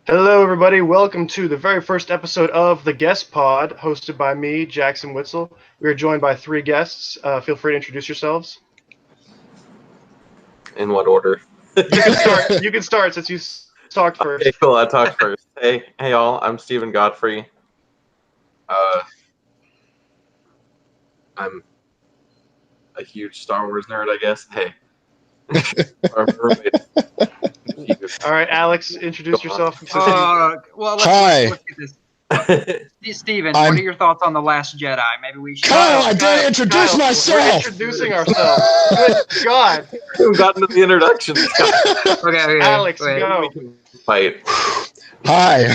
Hello, everybody. Welcome to the very first episode of The Guest Pod, hosted by me, Jackson Witzel. We are joined by three guests. Feel free to introduce yourselves. In what order? You can start. You can start since you talked first. Okay, cool. I talked first. Hey, all. I'm Stephen Godfrey. I'm a huge Star Wars nerd, I guess. Hey. Our roommate. All right, Alex, introduce yourself. Hi. Let's get this. Steven, what are your thoughts on The Last Jedi? Maybe we should. Kyle, I didn't introduce We're myself. introducing ourselves. Good God. We haven't gotten to the introduction. Okay. Alex, wait. go. Fight. Hi,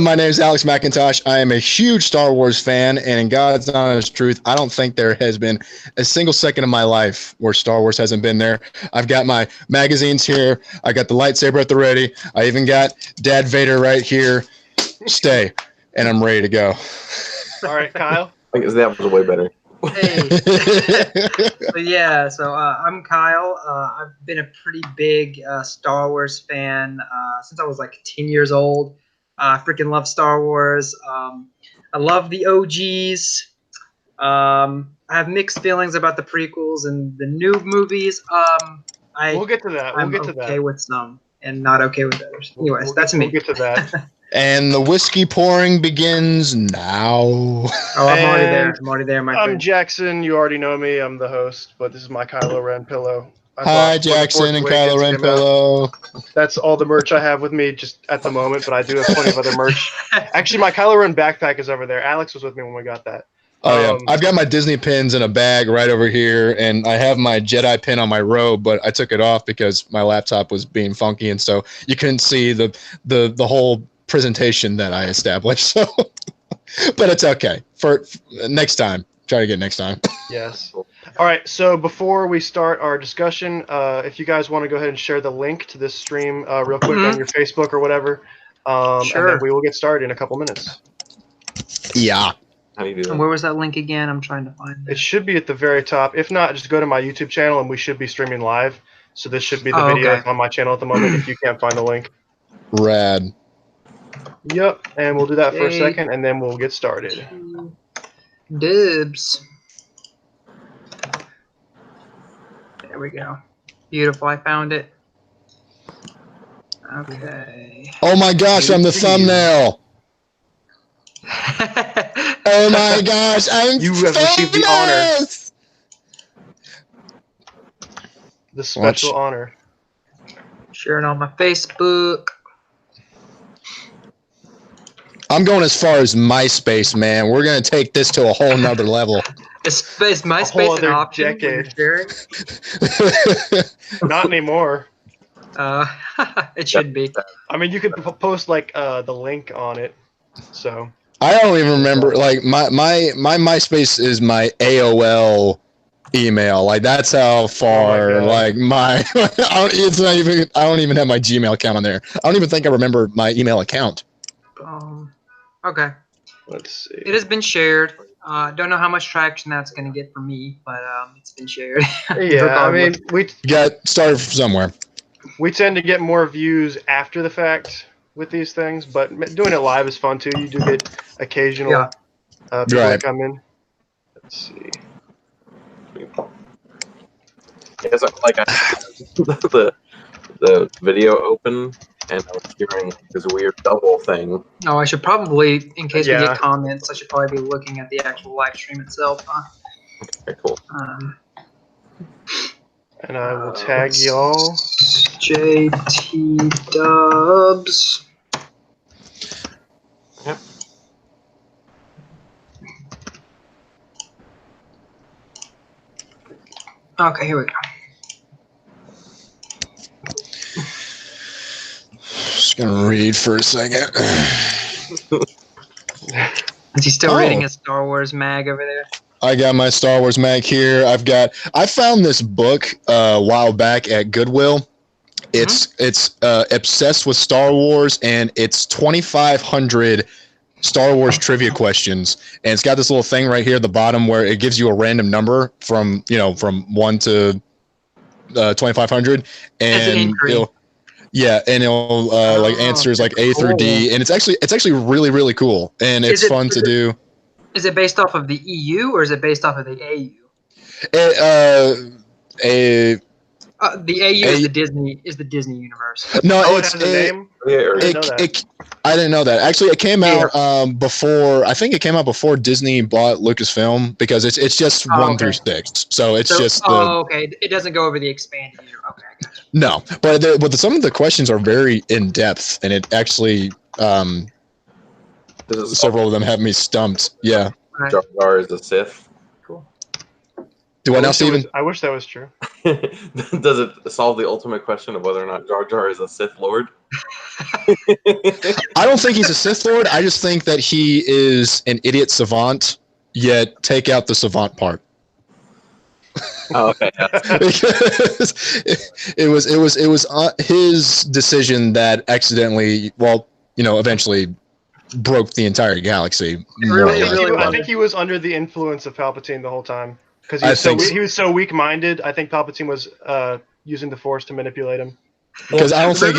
my name is Alex McIntosh. I am a huge Star Wars fan, and in God's honest truth, I don't think there has been a single second of my life where Star Wars hasn't been there. I've got my magazines here. I got the lightsaber at the ready. I even got Dad Vader right here. Stay, and I'm ready to go. All right, Kyle. I guess that was way better. Hey. I'm Kyle. I've been a pretty big Star Wars fan since I was like 10 years old. I freaking love Star Wars. I love the OGs. I have mixed feelings about the prequels and the new movies. We'll get to that. I'm okay with some and not okay with others. Anyways, that's me. We'll get to that. And the whiskey pouring begins now. Oh, I'm already there. I'm already there, my I'm friend. Jackson. You already know me. I'm the host, but this is my Kylo Ren pillow. Hi, Jackson and Kylo Ren pillow. That's all the merch I have with me just at the moment, but I do have plenty of other merch. Actually, my Kylo Ren backpack is over there. Alex was with me when we got that. Oh, yeah. I've got my Disney pins in a bag right over here, and I have my Jedi pin on my robe, but I took it off because my laptop was being funky, and so you couldn't see the whole presentation that I established. So, but it's okay. For next time. Try to get next time. Yes. All right. So before we start our discussion, if you guys want to go ahead and share the link to this stream real quick on your Facebook or whatever, Sure. and then we will get started in a couple minutes. Yeah. How do you do that? And where was that link again? I'm trying to find It should be at the very top. If not, just go to my YouTube channel and we should be streaming live. So this should be the video okay. on my channel at the moment if you can't find the link. Rad. Yep. And we'll do that for a Okay. second and then we'll get started. Dibs. There we go. Beautiful. I found it. Okay. Oh my gosh, I'm the thumbnail. Oh my gosh, I'm You have received the honor. famous! The special honor. Sharing on my Facebook. I'm going as far as MySpace, man. We're going to take this to a whole nother level. Is MySpace whole an other option when you're decade. sharing? Not anymore. It should be. I mean, you could post like the link on it. So I don't even remember, like, my MySpace is my AOL email. Like, that's how far, God. like, I don't even have my Gmail account on there. I don't even think I remember my email account. Okay. let's see. It has been shared. Don't know how much traction that's going to get for me, but it's been shared. Yeah, I mean, You got started from somewhere. we tend to get more views after the fact with these things, but doing it live is fun too. You do get occasional people that come in. Let's see. Yeah, so, like, I had the video open, and I was hearing this weird double thing. No, I should probably, in case we Yeah. get comments, I should probably be looking at the actual live stream itself. Okay, cool. And I will tag y'all. JT Dubs. Yep. Okay, here we go. Just going to read for a second. Is he still reading his Star Wars mag over there? I got my Star Wars mag here. I found this book a while back at Goodwill. It's obsessed with Star Wars, and it's 2,500 Star Wars trivia questions, and it's got this little thing right here at the bottom where it gives you a random number from 1 to 2,500, and Yeah, and it'll like answers like A through D, and it's actually really really cool, and it's fun to do. Is it based off of the EU or is it based off of the AU? The AU is the Disney universe. No, it has a name. I didn't know that. Actually, it came out before. I think it came out before Disney bought Lucasfilm because it's just 1 through 6. So it's just. Okay. It doesn't go over the expanded universe. Okay, I got you. No, but some of the questions are very in depth, and it actually several of them have me stumped. Yeah. Jar Jar is a Sith. Cool. Do I now, Steven? I wish that was true. Does it solve the ultimate question of whether or not Jar Jar is a Sith Lord? I don't think he's a Sith Lord. I just think that he is an idiot savant. Yet take out the savant part. Oh, okay. Because it was his decision that accidentally, eventually broke the entire galaxy. I think he was under the influence of Palpatine the whole time because he was so weak-minded. I think Palpatine was using the Force to manipulate him. Because I don't think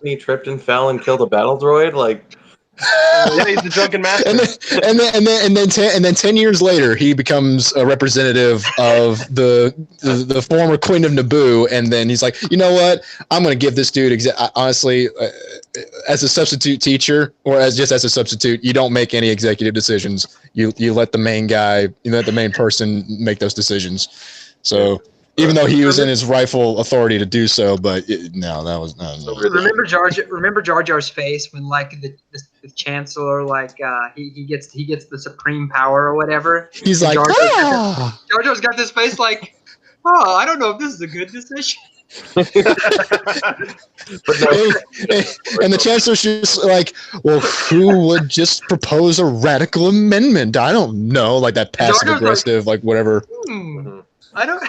he tripped and fell and killed a battle droid. Like, yeah, he's the drunken master. and then 10 years later, he becomes a representative of the former Queen of Naboo, and then he's like, you know what? I'm going to give this dude honestly, as a substitute teacher or as a substitute, you don't make any executive decisions. You let the main guy, the main person make those decisions. So. Even though he was in his rightful authority to do so, but that was not. Remember Jar Jar's face when the Chancellor he gets the supreme power or whatever. He's like, Jar Jar's got this face like, I don't know if this is a good decision. And the Chancellor's just like, well, who would just propose a radical amendment? I don't know, like that passive aggressive, like whatever. I don't.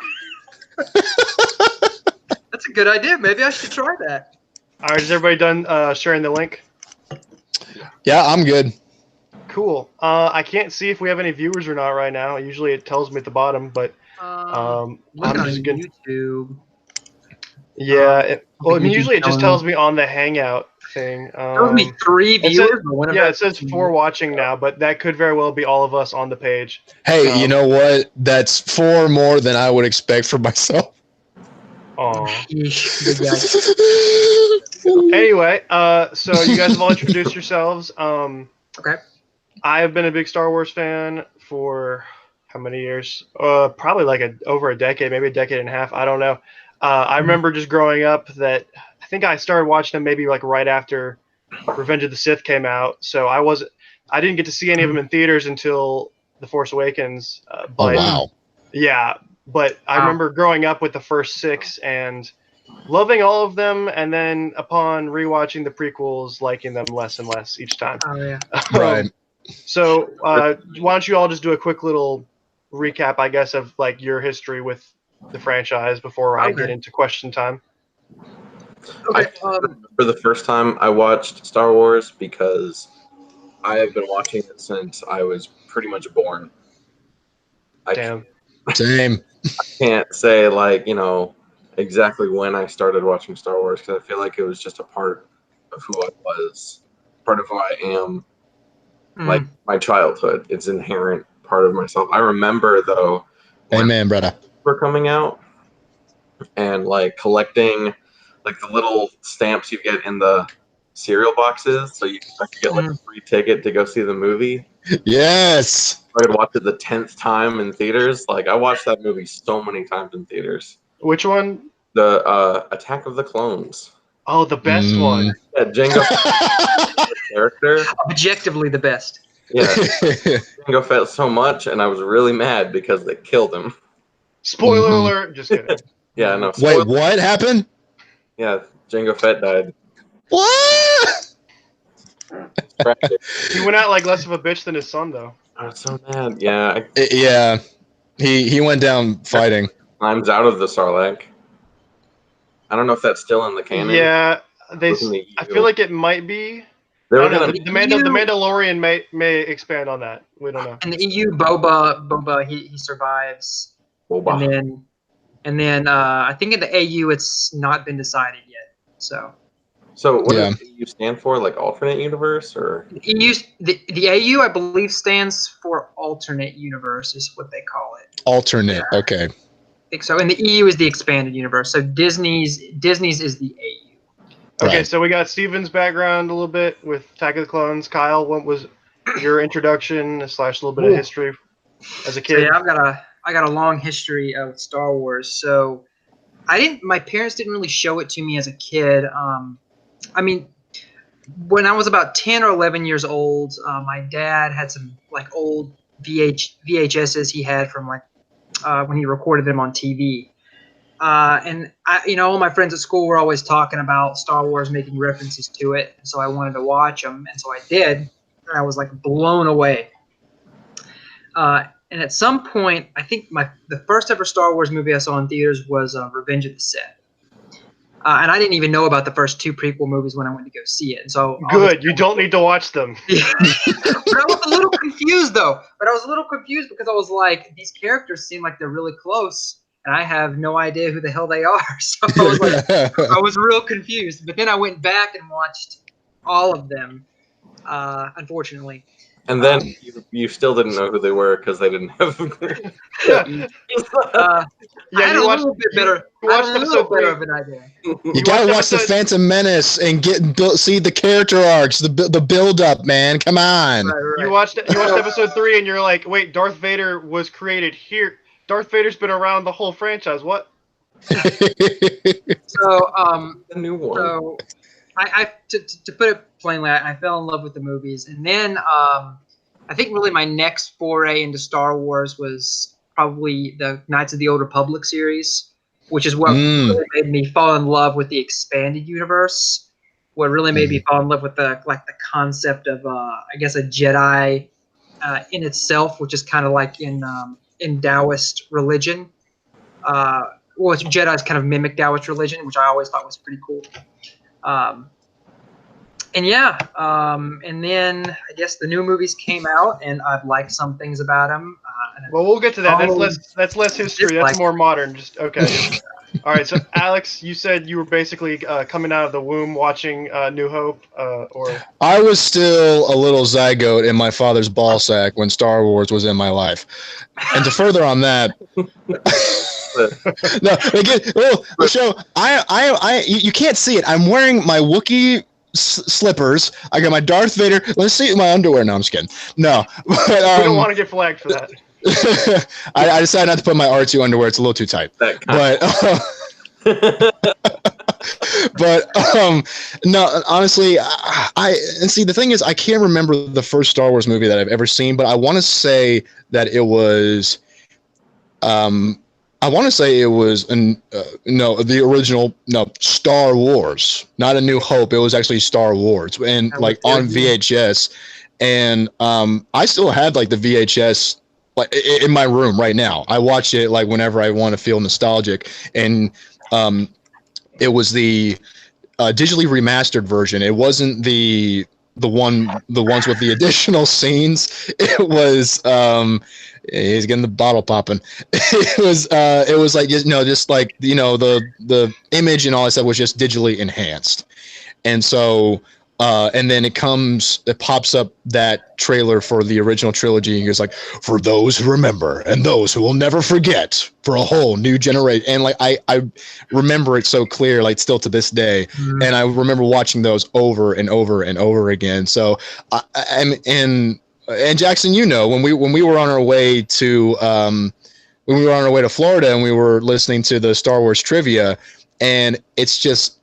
That's a good idea. Maybe I should try that. All right, is everybody done sharing the link? Yeah, I'm good. Cool. I can't see if we have any viewers or not right now. Usually it tells me at the bottom, but I'm just going to YouTube. Yeah. Usually it just tells me on the Hangout thing. Tells me 3 viewers. It says 4 watching now, but that could very well be all of us on the page. Hey, you know what? That's 4 more than I would expect for myself. Anyway, so you guys have all introduced yourselves. Okay. I have been a big Star Wars fan for how many years? Probably over a decade, maybe a decade and a half. I don't know. I remember just growing up that I think I started watching them maybe right after Revenge of the Sith came out. So I didn't get to see any of them in theaters until The Force Awakens. But, wow. Yeah, but I remember growing up with the first 6 and loving all of them, and then upon rewatching the prequels, liking them less and less each time. Oh yeah. Right. So why don't you all just do a quick little recap, I guess, of your history with the franchise before I get into question time. Okay. For the first time, I watched Star Wars because I have been watching it since I was pretty much born. Same. I can't say exactly when I started watching Star Wars because I feel like it was just a part of who I was, part of who I am. Like my childhood, it's inherent part of myself. I remember though. Amen, brother. Were coming out and collecting the little stamps you get in the cereal boxes, so you could get a free ticket to go see the movie. Yes. I could watch it the 10th time in theaters. I watched that movie so many times in theaters. Which one? The Attack of the Clones. Oh, the best one. Yeah, Jango character. Objectively the best. Yeah. Jango Fett so much, and I was really mad because they killed him. Spoiler alert. Just kidding. Yeah, no. Wait, what happened? Yeah, Jango Fett died. What? He went out less of a bitch than his son, though. I was so mad. Yeah. Yeah. He went down fighting. Climbs out of the Sarlacc. I don't know if that's still in the canon. Yeah, I feel like it might be. The Mandalorian may expand on that. We don't know. In the EU, Boba, he survives. Boba. And then I think in the AU it's not been decided yet. So So what Yeah. does EU stand for? Like alternate universe, or The AU, I believe, stands for alternate universe, is what they call it. Alternate. Yeah. Okay. I think so. And the EU is the expanded universe. So Disney's is the AU. Okay, Right. so we got Steven's background a little bit with Attack of the Clones. Kyle, what was your introduction / a little bit of Ooh. history as a So kid? yeah, I got a long history of Star Wars. So my parents didn't really show it to me as a kid. I mean, when I was about 10 or 11 years old, my dad had some like old VHSs he had from like when he recorded them on TV. And all my friends at school were always talking about Star Wars, making references to it. So I wanted to watch them, and so I did. And I was like blown away. And at some point, I think the first ever Star Wars movie I saw in theaters was Revenge of the Sith. And I didn't even know about the first two prequel movies when I went to go see it. And so Good, you don't need to watch them. But I was a little confused though. But I was a little confused because I was like, these characters seem like they're really close, and I have no idea who the hell they are. So I was like, I was real confused. But then I went back and watched all of them. Unfortunately. and then you still didn't know who they were because they didn't have. I had a little bit better. You I had watched a little episode better 3. of an idea. You gotta watch the episode- Phantom Menace and see the character arcs, the build up, man. Come on. Right. You watched episode 3 and you're like, wait, Darth Vader was created here. Darth Vader's been around the whole franchise. What? So, The new one. so to put it plainly, I fell in love with the movies, and then I think really my next foray into Star Wars was probably the Knights of the Old Republic series, which is what really made me fall in love with the expanded universe. What really made me fall in love with the concept of I guess a Jedi in itself, which is kind of like in Taoist religion. Jedi's kind of mimic Taoist religion, which I always thought was pretty cool. And then I guess the new movies came out, and I've liked some things about them. Well, we'll get to that. That's less history. That's more modern. Just okay. All right. So, Alex, you said you were basically coming out of the womb watching New Hope, or I was still a little zygote in my father's ball sack when Star Wars was in my life. And to further on that, no, again, the show. You can't see it. I'm wearing my Wookiee slippers. I got my Darth Vader. Let's see my underwear. No, I'm just kidding. No, but, we don't want to get flagged for that. I decided not to put my R2 underwear. It's a little too tight. But no, honestly, and see the thing is, I can't remember the first Star Wars movie that I've ever seen, but I want to say that it was, the original, Star Wars, not A New Hope. It was actually Star Wars, and like on VHS, and I still had like the VHS like in my room right now. I watch it like whenever I want to feel nostalgic, and it was the digitally remastered version. It wasn't the ones with the additional scenes. It was he's getting the bottle popping. It was like just like the image and all that stuff was just digitally enhanced, and so. And then it pops up that trailer for the original trilogy, and it's like, for those who remember and those who will never forget, for a whole new generation. And like I remember it so clear, like still to this day. Mm-hmm. And I remember watching those over and over and over again. So and Jackson, when we were on our way to Florida and we were listening to the Star Wars trivia, and it's just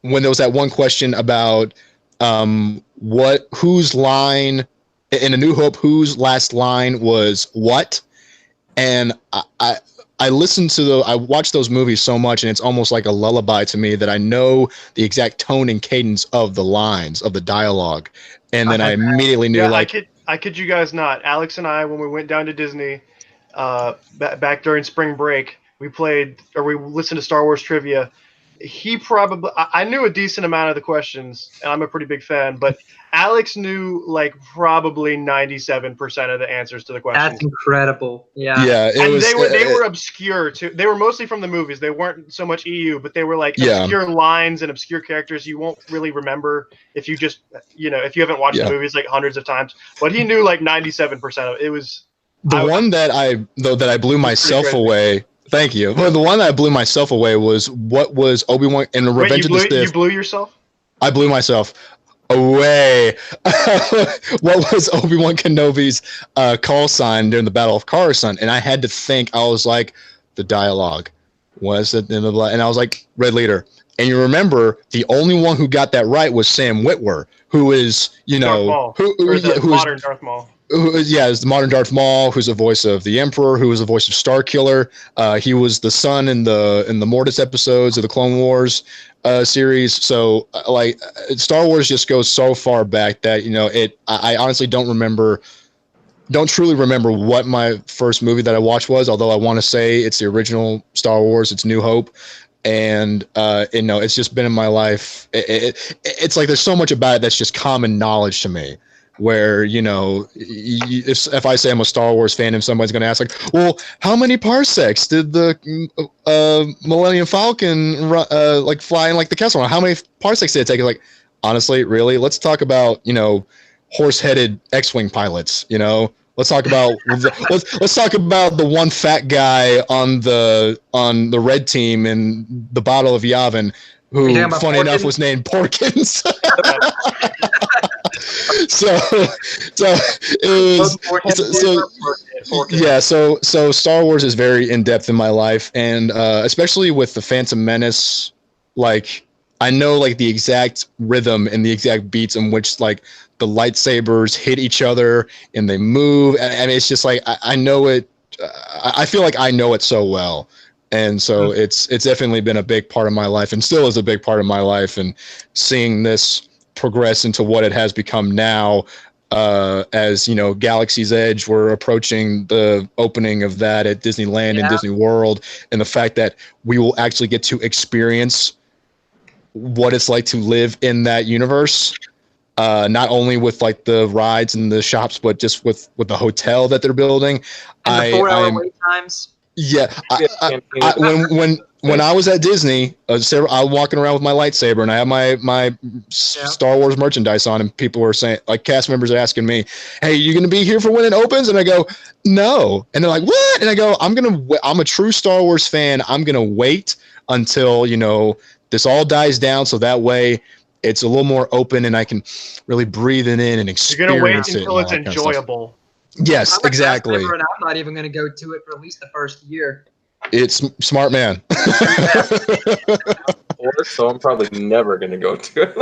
when there was that one question about whose line in A New Hope, whose last line was what, and I watched those movies so much, and it's almost like a lullaby to me that I know the exact tone and cadence of the lines of the dialogue, and then I immediately knew I kid you guys not. Alex and I, when we went down to Disney back during spring break, we listened to Star Wars trivia. he probably I knew a decent amount of the questions, and I'm a pretty big fan, but Alex knew like probably 97% of the answers to the questions. That's incredible. Yeah. Yeah, it And was. they were obscure too. They were mostly from the movies. They weren't so much EU, but they were like Yeah. obscure lines and obscure characters you won't really remember if you just if you haven't watched the movies like hundreds of times. But he knew like 97% of it. It was the one that I blew myself away. Thank you. Well, the one that I blew myself away was what was Obi-Wan and the Revenge of the Sith. You blew yourself? I blew myself away. What was Obi-Wan Kenobi's call sign during the Battle of Coruscant? And I had to think. I was like, the dialogue was it, and I was like, Red Leader. And you remember the only one who got that right was Sam Witwer, who is modern Darth Maul. Is the modern Darth Maul, who's the voice of the Emperor, who was the voice of Starkiller. He was the son in the Mortis episodes of the Clone Wars series. So like Star Wars just goes so far back that I honestly don't truly remember what my first movie that I watched was. Although I want to say it's the original Star Wars, it's New Hope. And it's just been in my life. It's like there's so much about it that's just common knowledge to me. Where if I say I'm a Star Wars fan and somebody's going to ask like, well, how many parsecs did the Millennium Falcon fly in like the Kessel Run? How many parsecs did it take? Like, honestly, really, let's talk about horse-headed X-wing pilots. Let's talk about let's talk about the one fat guy on the red team in the Battle of Yavin, who, funny enough, was named Porkins. So Star Wars is very in depth in my life, and especially with the Phantom Menace, like I know like the exact rhythm and the exact beats in which like the lightsabers hit each other and they move, and it's just like I know it. I feel like I know it so well. And so it's definitely been a big part of my life, and still is a big part of my life. And seeing this progress into what it has become now, as Galaxy's Edge, we're approaching the opening of that at Disneyland and Disney World, and the fact that we will actually get to experience what it's like to live in that universe, not only with like the rides and the shops, but just with the hotel that they're building. And the 4-hour wait times. Yeah, when I was at Disney, I was walking around with my lightsaber, and I have my Star Wars merchandise on, and people were saying, like, cast members are asking me, "Hey, you going to be here for when it opens?" And I go, "No," and they're like, "What?" And I go, "I'm a true Star Wars fan. I'm gonna wait until this all dies down, so that way it's a little more open, and I can really breathe it in and experience it." You're gonna wait until it's enjoyable. Yes, exactly. And I'm not even going to go to it for at least the first year. It's smart, man. So I'm probably never going to go to it.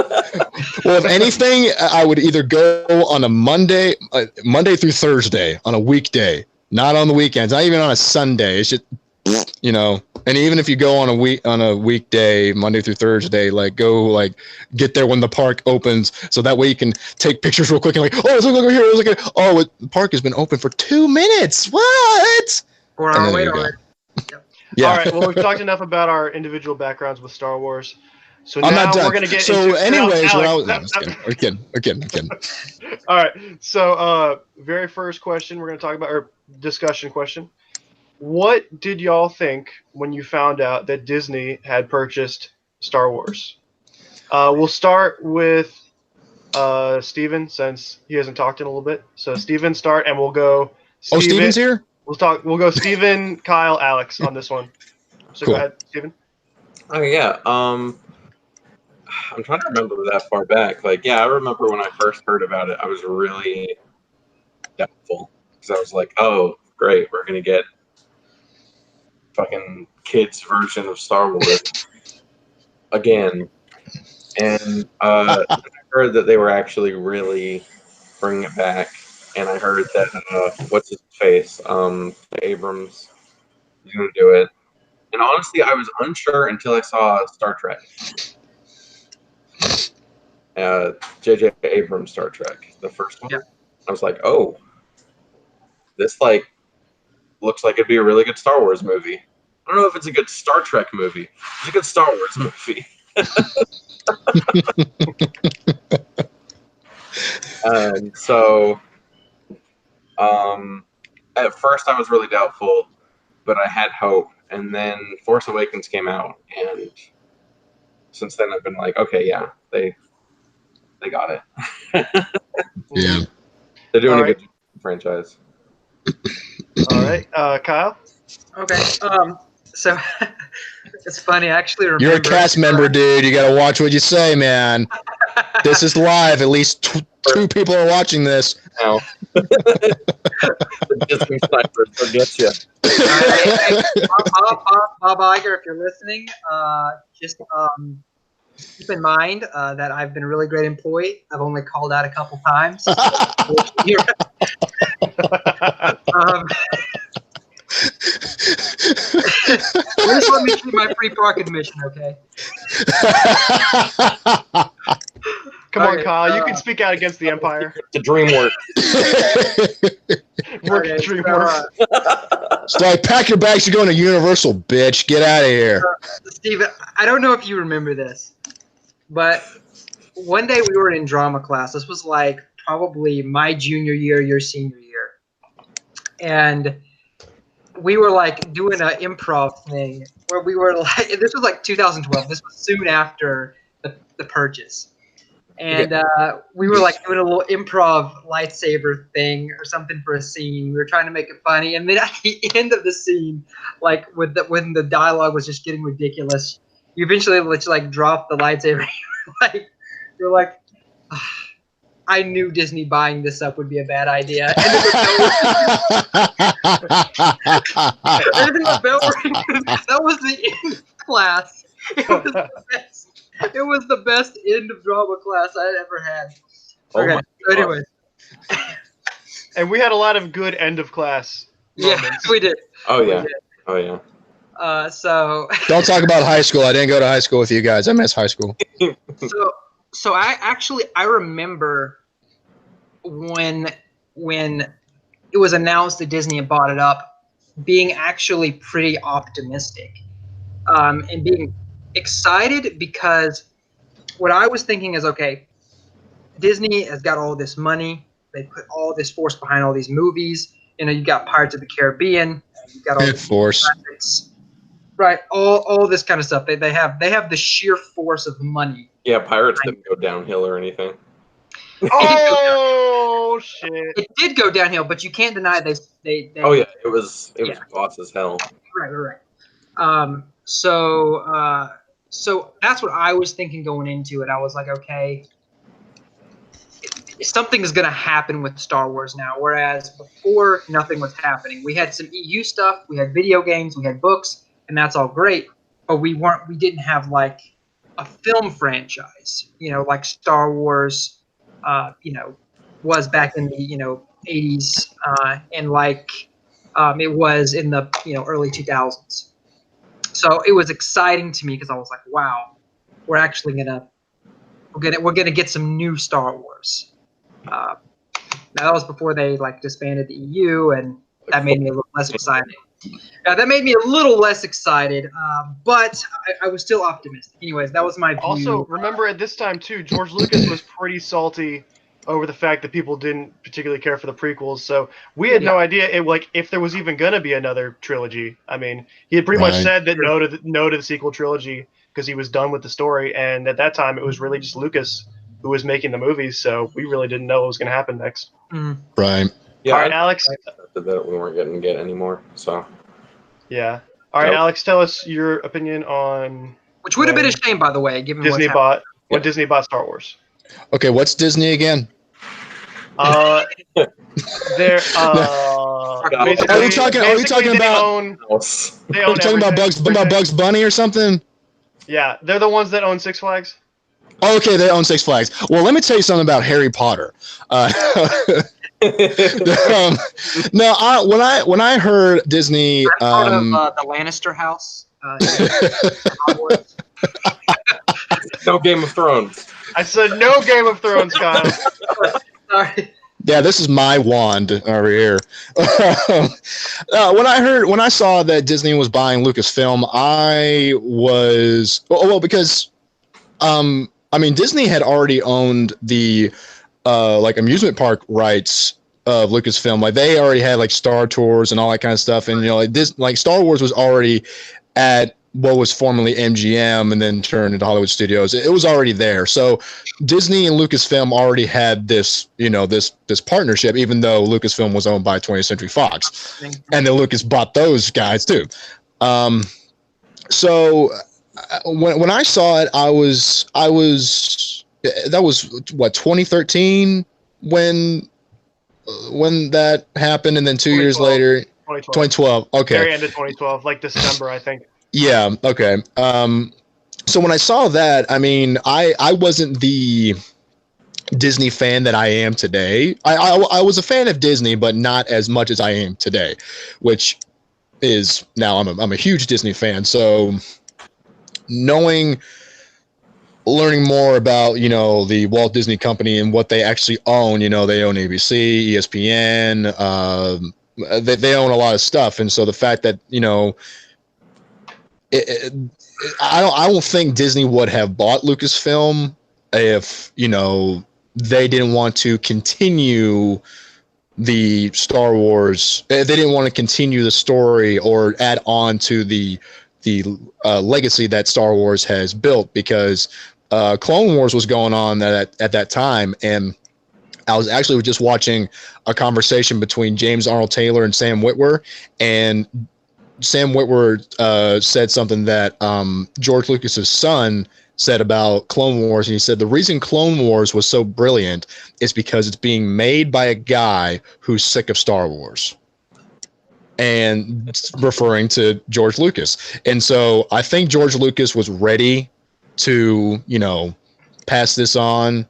Well, if anything, I would either go on a Monday through Thursday, on a weekday, not on the weekends, not even on a Sunday. It's just, and even if you go on a weekday, Monday through Thursday, like get there when the park opens, so that way you can take pictures real quick and like, oh, look over here, the park has been open for 2 minutes. What? Or I'll wait on it. Yeah. All right. Well, we've talked enough about our individual backgrounds with Star Wars. So I'm now not done. We're gonna get. So, into, anyways, Alex, we're kidding. All right. So, very first question we're gonna talk about, or discussion question. What did y'all think when you found out that Disney had purchased Star Wars? We'll start with Steven, since he hasn't talked in a little bit. So Steven, start, and we'll go. Oh, Steven's here? We'll go Steven, Kyle, Alex on this one. So cool. Go ahead, Steven. Oh yeah. I'm trying to remember that far back. Like, yeah, I remember when I first heard about it, I was really doubtful, because I was like, oh, great, we're gonna get fucking kids version of Star Wars again. And I heard that they were actually really bringing it back, and I heard that what's his face, Abrams, is gonna do it. And honestly, I was unsure until I saw Star Trek, J.J. Abrams Star Trek, the first one. Yeah. I was like, oh, this looks like it'd be a really good Star Wars movie. I don't know if it's a good Star Trek movie. It's a good Star Wars movie. And so, at first I was really doubtful, but I had hope. And then Force Awakens came out, and since then I've been like, okay, yeah, they got it. Yeah. They're doing All a right. good franchise. All right, Kyle. Okay. So it's funny. I actually remember. You're a cast member, dude. You got to watch what you say, man. This is live. At least two people are watching this. Now, the Disney snipers will get you. Bob Iger, if you're listening, just keep in mind that I've been a really great employee. I've only called out a couple times. Please let me keep my free park admission, okay? Come on, Okay, Kyle. You can speak out against the Empire. The DreamWorks. Work Okay, DreamWorks. It's like, pack your bags. You're going to Universal, bitch. Get out of here. Steven, I don't know if you remember this, but one day we were in drama class. This was like probably my junior year, your senior year. And we were like doing an improv thing where we were like, this was like 2012. This was soon after the purchase. And we were like doing a little improv lightsaber thing or something for a scene. We were trying to make it funny. And then at the end of the scene, like when the dialogue was just getting ridiculous, you eventually just like drop the lightsaber. You're like, I knew Disney buying this up would be a bad idea. And then the bell rang. That was the end of class. It was the best. It was the best end of drama class I had ever had. Okay, so anyways. And we had a lot of good end of class moments. Yeah, we did. Oh, yeah. We did. Oh, yeah. So Don't talk about high school. I didn't go to high school with you guys. I miss high school. So I remember when it was announced that Disney had bought it up, being actually pretty optimistic, and being excited because what I was thinking is, okay, Disney has got all this money. They put all this force behind all these movies. You know, you got Pirates of the Caribbean. You got all this force. classics. Right, all this kind of stuff. They have the sheer force of money. Yeah, Pirates didn't go downhill or anything. Oh shit! It did go downhill, but you can't deny they Oh yeah, it was boss as hell. Right. So that's what I was thinking going into it. I was like, okay, something is going to happen with Star Wars now, whereas before nothing was happening. We had some EU stuff, we had video games, we had books, and that's all great, but we didn't have like a film franchise, like Star Wars, was back in the 80s, and like it was in the early 2000s. So it was exciting to me because I was like, wow, we're actually we're gonna get some new Star Wars. Now that was before they like disbanded the EU, and that made me a little less excited. But I was still optimistic. Anyways, that was my view. Also, remember at this time too, George Lucas was pretty salty over the fact that people didn't particularly care for the prequels. So we had no idea if there was even gonna be another trilogy. I mean, he had pretty much said that no to the sequel trilogy because he was done with the story. And at that time, it was really just Lucas who was making the movies. So we really didn't know what was gonna happen next. Mm. Right. Yeah, all right, Alex. That we weren't going to get anymore. So. Yeah. All right, Alex. Tell us your opinion on. Which would have been a shame, by the way, given Disney when Disney bought Star Wars. Okay, what's Disney again? They're Are we talking about? Are we talking about Bugs Bunny or something? Yeah, they're the ones that own Six Flags. Oh, okay, they own Six Flags. Well, let me tell you something about Harry Potter. When I heard Disney, part of the Lannister house. No Game of Thrones. I said no Game of Thrones, Kyle. Sorry. Yeah, this is my wand over here. When I saw that Disney was buying Lucasfilm, I was because I mean Disney had already owned the like amusement park rights of Lucasfilm. Like they already had like Star Tours and all that kind of stuff, and you know like this like Star Wars was already at what was formerly MGM and then turned into Hollywood Studios. It was already there. So Disney and Lucasfilm already had this, you know, this partnership, even though Lucasfilm was owned by 20th Century Fox. And then Lucas bought those guys too. So when I saw it, I was that was what 2013 when that happened, and then 2 years later 2012. Okay. Very end of 2012, like December, I think. Yeah. Okay. So when I saw that, I mean, I wasn't the Disney fan that I am today. I was a fan of Disney, but not as much as I am today, which is now I'm a huge Disney fan. So learning more about, you know, the Walt Disney Company and what they actually own, you know, they own ABC, ESPN, they own a lot of stuff. And so the fact that, you know, I don't think Disney would have bought Lucasfilm if, you know, they didn't want to continue the Star Wars. They didn't want to continue the story or add on to the legacy that Star Wars has built, because Clone Wars was going on at that time, and I was actually just watching a conversation between James Arnold Taylor and Sam Witwer, and Sam Witwer said something that George Lucas's son said about Clone Wars, and he said the reason Clone Wars was so brilliant is because it's being made by a guy who's sick of Star Wars, and referring to George Lucas. And so I think George Lucas was ready to, you know, pass this on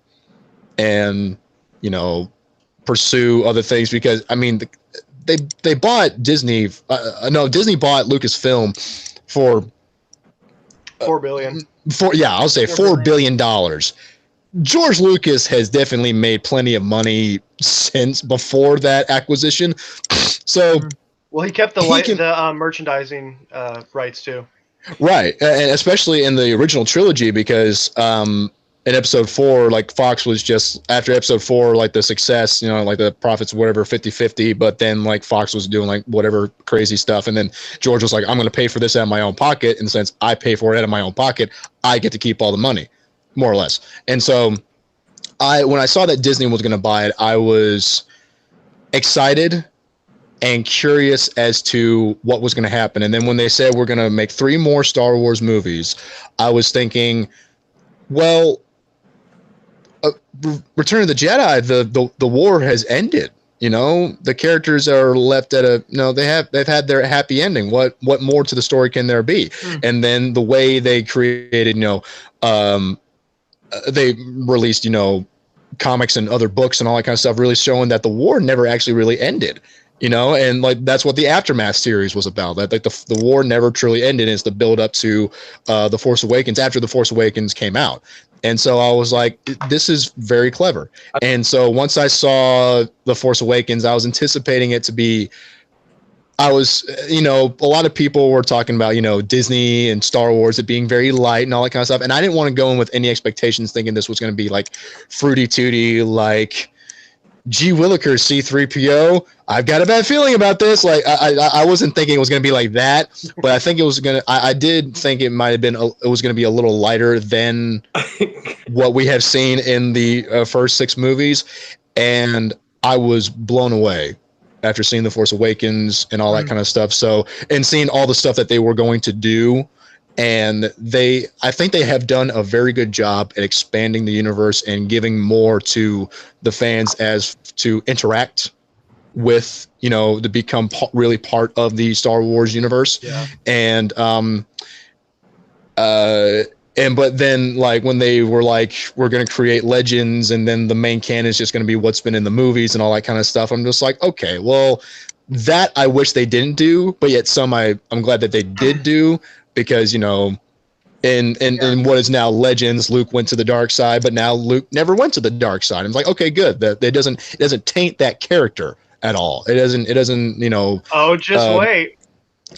and, you know, pursue other things, because I mean they bought Disney. Disney bought Lucasfilm for $4 billion. I'll say $4 billion. George Lucas has definitely made plenty of money since before that acquisition. So, well, he kept the merchandising rights too. Right, and especially in the original trilogy, because in episode 4, like Fox was just, after episode 4, like the success, you know, like the profits, whatever, 50-50, but then like Fox was doing like whatever crazy stuff. And then George was like, I'm going to pay for this out of my own pocket. In the sense, I pay for it out of my own pocket. I get to keep all the money, more or less. And so when I saw that Disney was going to buy it, I was excited and curious as to what was going to happen. And then when they said we're going to make 3 more Star Wars movies, I was thinking, well, Return of the Jedi, the war has ended. You know, the characters are left at they've had their happy ending. What more to the story can there be? And then the way they created, they released, comics and other books and all that kind of stuff, really showing that the war never actually really ended. And like that's what the Aftermath series was about. That like the war never truly ended. It's the build up to The Force Awakens, after The Force Awakens came out. And so I was like, this is very clever. And so once I saw The Force Awakens, I was anticipating it to be, a lot of people were talking about, Disney and Star Wars, it being very light and all that kind of stuff. And I didn't want to go in with any expectations thinking this was going to be like fruity tooty, like G. Willikers C-3PO. I've got a bad feeling about this. Like I wasn't thinking it was going to be like that, but I think it was going to. I did think it might have been. It was going to be a little lighter than what we have seen in the first 6 movies, and I was blown away after seeing The Force Awakens and all that kind of stuff. So, and seeing all the stuff that they were going to do. And I think they have done a very good job at expanding the universe and giving more to the fans as to interact with, to become really part of the Star Wars universe. Yeah. But then like when they were like, we're going to create legends and then the main canon is just going to be what's been in the movies and all that kind of stuff. I'm just like, okay, well, that I wish they didn't do, but yet I'm glad that they did do. Because, in what is now Legends. Luke went to the dark side, but now Luke never went to the dark side. And it's like, okay, good. That it doesn't taint that character at all. It doesn't Oh, just wait.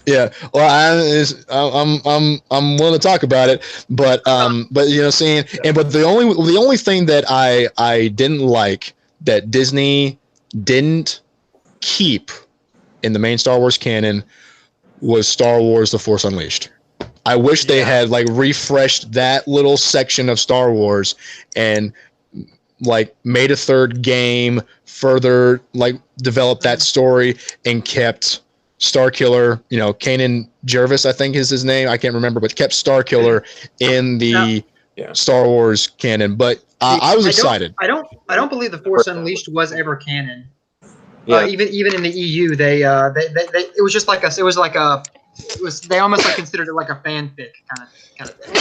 Yeah, well, I'm willing to talk about it, but seeing but the only thing that I didn't like that Disney didn't keep in the main Star Wars canon was Star Wars: The Force Unleashed. I wish they had like refreshed that little section of Star Wars and like made a third game, further like developed that story and kept Starkiller, Kanan Jarrus, I think is his name. I can't remember, but kept Starkiller in the Star Wars canon. But I was excited. I don't believe the Force Unleashed was ever canon. Yeah. Even in the EU, they it was just like they almost like considered it like a fanfic kind of thing.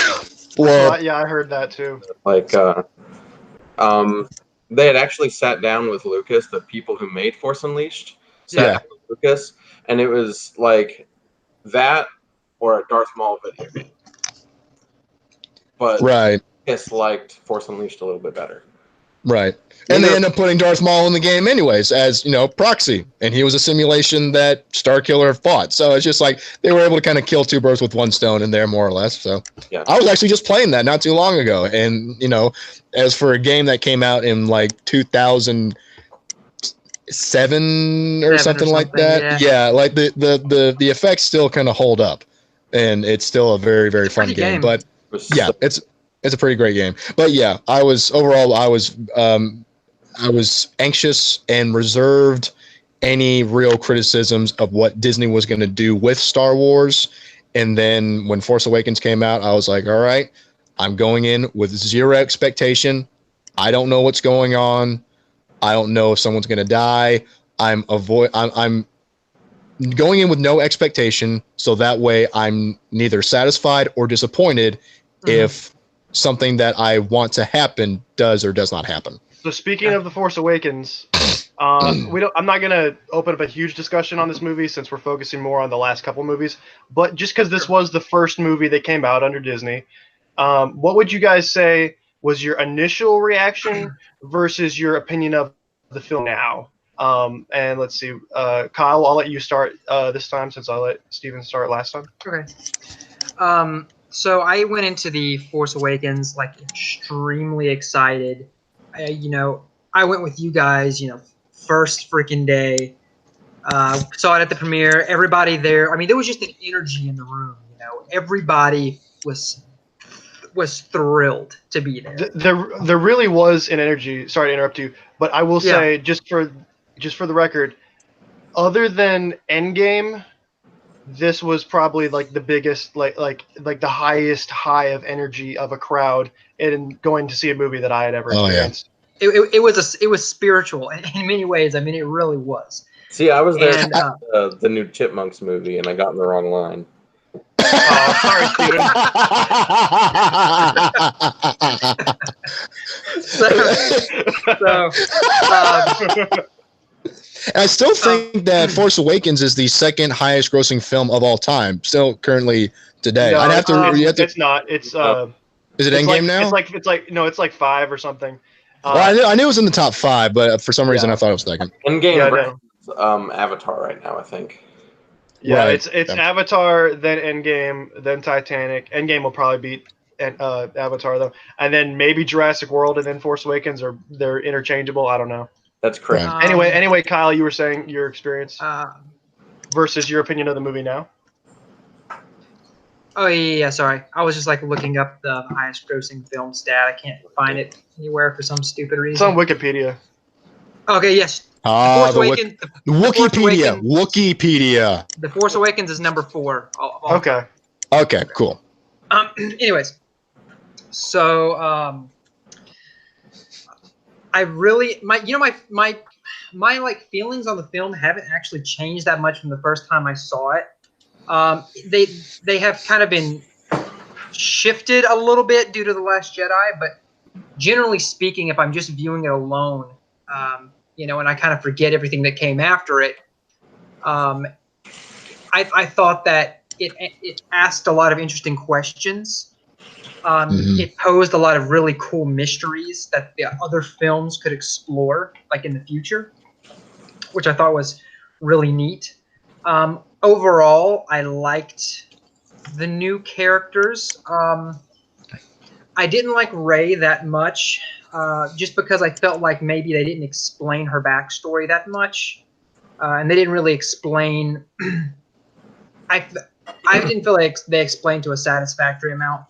Well, I heard that too. Like they had actually sat down with Lucas, the people who made Force Unleashed, sat down with Lucas, and it was like that or a Darth Maul video game. But Lucas liked Force Unleashed a little bit better. Right. And they end up putting Darth Maul in the game anyways as, proxy. And he was a simulation that Starkiller fought. So it's just like they were able to kind of kill two birds with one stone in there, more or less. So I was actually just playing that not too long ago. And, as for a game that came out in like 2007 or something like that. Yeah, like the effects still kind of hold up. And it's still a very, very fun game. But yeah, it's a pretty great game. But yeah, I was anxious and reserved any real criticisms of what Disney was going to do with Star Wars. And then when Force Awakens came out, I was like, all right, I'm going in with zero expectation. I don't know what's going on. I don't know if someone's going to die. I'm going in with no expectation. So that way I'm neither satisfied or disappointed if something that I want to happen does or does not happen. So speaking of The Force Awakens, I'm not going to open up a huge discussion on this movie since we're focusing more on the last couple movies. But just because this was the first movie that came out under Disney, what would you guys say was your initial reaction versus your opinion of the film now? And let's see, Kyle, I'll let you start this time since I let Steven start last time. Okay. So I went into The Force Awakens like extremely excited. I went with you guys, first freaking day. Saw it at the premiere. Everybody there. I mean, there was just an energy in the room. Everybody was thrilled to be there. There really was an energy. Sorry to interrupt you, but I will say just for the record, other than Endgame, this was probably like the biggest, like the highest high of energy of a crowd in going to see a movie that I had ever experienced. It was spiritual in many ways. I mean, it really was. See, I was there at the new Chipmunks movie, and I got in the wrong line. Oh, sorry, Steven. And I still think that Force Awakens is the second highest grossing film of all time, still currently today. No, I'd have to. It's not. It's Is it Endgame now? It's like 5 or something. Well, I knew it was in the top 5, but for some reason I thought it was second. Endgame Avatar right now, I think. Yeah, right. It's Avatar, then Endgame, then Titanic. Endgame will probably beat Avatar though, and then maybe Jurassic World, and then Force Awakens, or they're interchangeable. I don't know. That's correct. Anyway, Kyle, you were saying your experience versus your opinion of the movie now. Oh yeah, sorry. I was just like looking up the highest grossing film stat. I can't find it anywhere for some stupid reason. It's on Wikipedia. Okay, yes. Wikipedia. The Force Awakens is number 4. Okay, cool. Anyways, so I really my like feelings on the film haven't actually changed that much from the first time I saw it. They have kind of been shifted a little bit due to The Last Jedi, but generally speaking, if I'm just viewing it alone, and I kind of forget everything that came after it, I thought that it asked a lot of interesting questions, It posed a lot of really cool mysteries that the other films could explore, like in the future, which I thought was really neat. Overall, I liked the new characters. I didn't like Rey that much, just because I felt like maybe they didn't explain her backstory that much, and they didn't really explain. I didn't feel like they explained to a satisfactory amount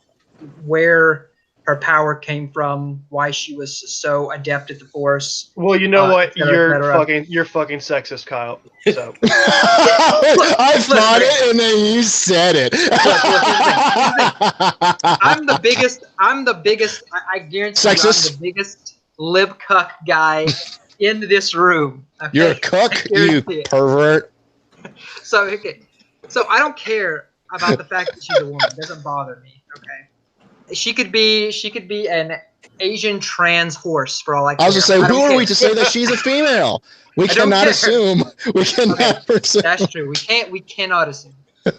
where her power came from, why she was so adept at the Force. Well, you know what? Et cetera. You're fucking sexist, Kyle. So I thought it, and then you said it. I'm the biggest. I guarantee Sexist. I'm the biggest lib cuck guy in this room. Okay? You're a cook, you pervert. So I don't care about the fact that she's a woman. It doesn't bother me. Okay. She could be an Asian trans horse for all I care. I was gonna say, who are we to say that she's a female? We cannot assume. We cannot assume. That's true. We cannot assume. What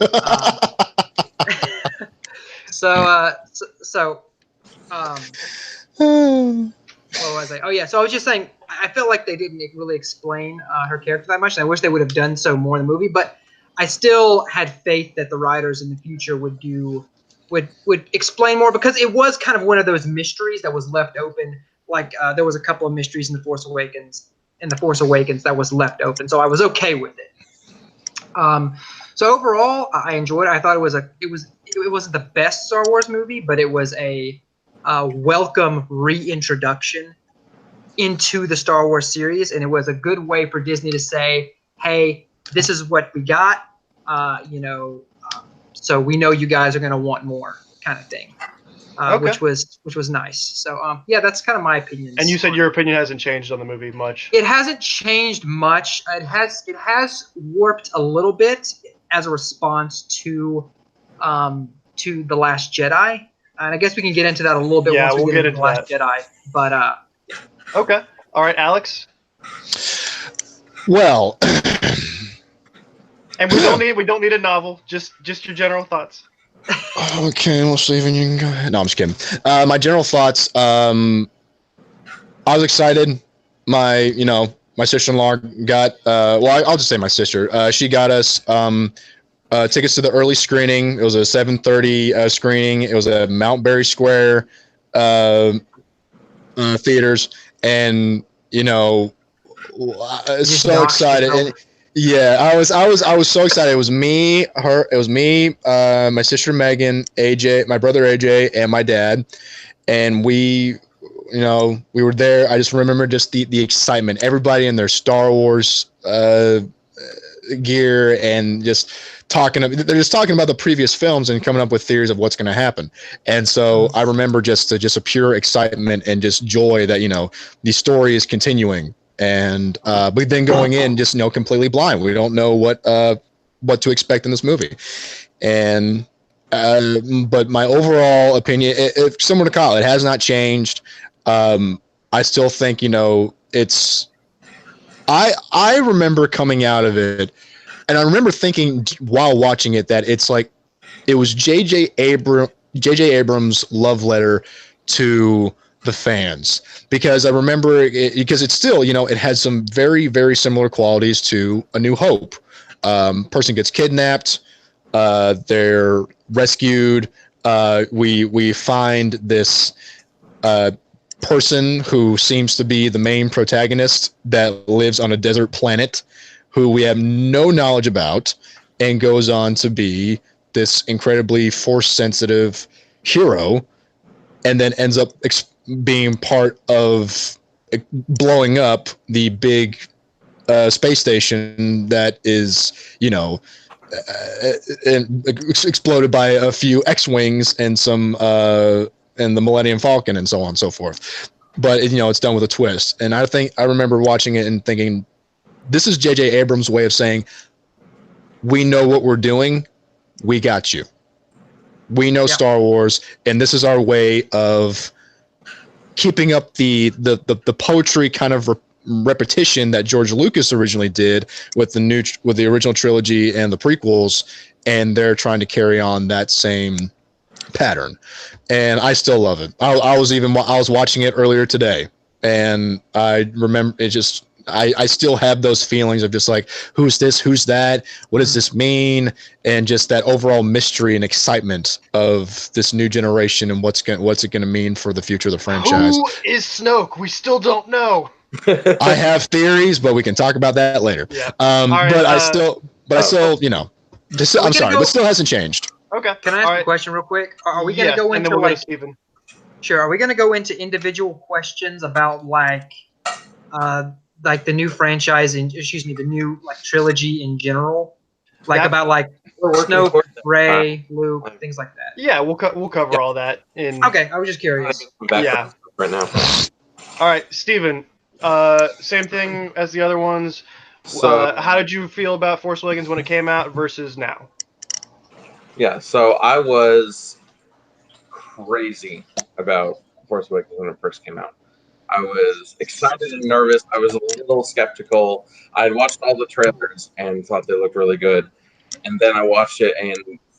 was I? Oh yeah. So I was just saying, I felt like they didn't really explain her character that much, and I wish they would have done so more in the movie. But I still had faith that the writers in the future would explain more, because it was kind of one of those mysteries that was left open. Like there was a couple of mysteries in the Force Awakens that was left open, so I was okay with it. So overall, I enjoyed it. I thought it wasn't the best Star Wars movie, but it was a welcome reintroduction into the Star Wars series, and it was a good way for Disney to say, "Hey, this is what we got. So we know you guys are going to want more," kind of thing, Okay. which was nice. So yeah, that's kind of my opinion. And you said your opinion hasn't changed on the movie much. It hasn't changed much. It has warped a little bit as a response to The Last Jedi, and I guess we can get into that a little bit. Yeah, once we we'll get get into The Last Jedi. But Okay. All right, Alex. Well, And we don't need a novel. Just your general thoughts. okay, well, Steven, you can go ahead. No, I'm just kidding. My general thoughts. I was excited. My sister-in-law got. I'll just say my sister. She got us tickets to the early screening. It was a 7:30 screening. It was at Mount Berry Square theaters, and so excited. And, yeah, I was so excited. It was me, my sister Megan, AJ, my brother AJ, and my dad, and we were there. I just remember just the excitement. Everybody in their Star Wars gear, and just they're just talking about the previous films and coming up with theories of what's going to happen. And so I remember just a pure excitement and just joy that the story is continuing. And we've been going in just completely blind. We don't know what to expect in this movie. And but my overall opinion, if similar to Kyle, it has not changed. I still think it's. I remember coming out of it, and I remember thinking while watching it that it's like it was J.J. Abrams' love letter to the fans, because I remember it, because it's still it has some very, very similar qualities to A New Hope. Person gets kidnapped, they're rescued, we find this person who seems to be the main protagonist that lives on a desert planet, who we have no knowledge about, and goes on to be this incredibly force sensitive hero, and then ends up being part of blowing up the big space station that is, exploded by a few X-Wings and some and the Millennium Falcon and so on and so forth. But it's done with a twist. And I remember watching it and thinking, this is J.J. Abrams' way of saying, we know what we're doing. We got you. We know Star Wars, and this is our way of keeping up the poetry kind of repetition that George Lucas originally did with the original trilogy and the prequels, and they're trying to carry on that same pattern, and I still love it. I was watching it earlier today, and I remember it just. I still have those feelings of just like, who's this? Who's that? What does this mean? And just that overall mystery and excitement of this new generation and what's it going to mean for the future of the franchise. Who is Snoke? We still don't know. I have theories, but we can talk about that later. Yeah. Right, but I still, you know, I'm sorry, but still hasn't changed. Okay. Can I ask a question real quick? Are we going to go and into then we'll like? go to Steven. Sure. Are we going to go into individual questions about like the new franchise and the new like trilogy in general, like about like Snoke, Rey, Luke, things like that? Yeah, we'll cover all that in. Okay, I was just curious. Yeah. Right now. All right, Steven. Same thing as the other ones. So how did you feel about Force Awakens when it came out versus now? yeah, so I was crazy about Force Awakens when it first came out. I was excited and nervous. I was a little skeptical. I had watched all the trailers and thought they looked really good. And then I watched it and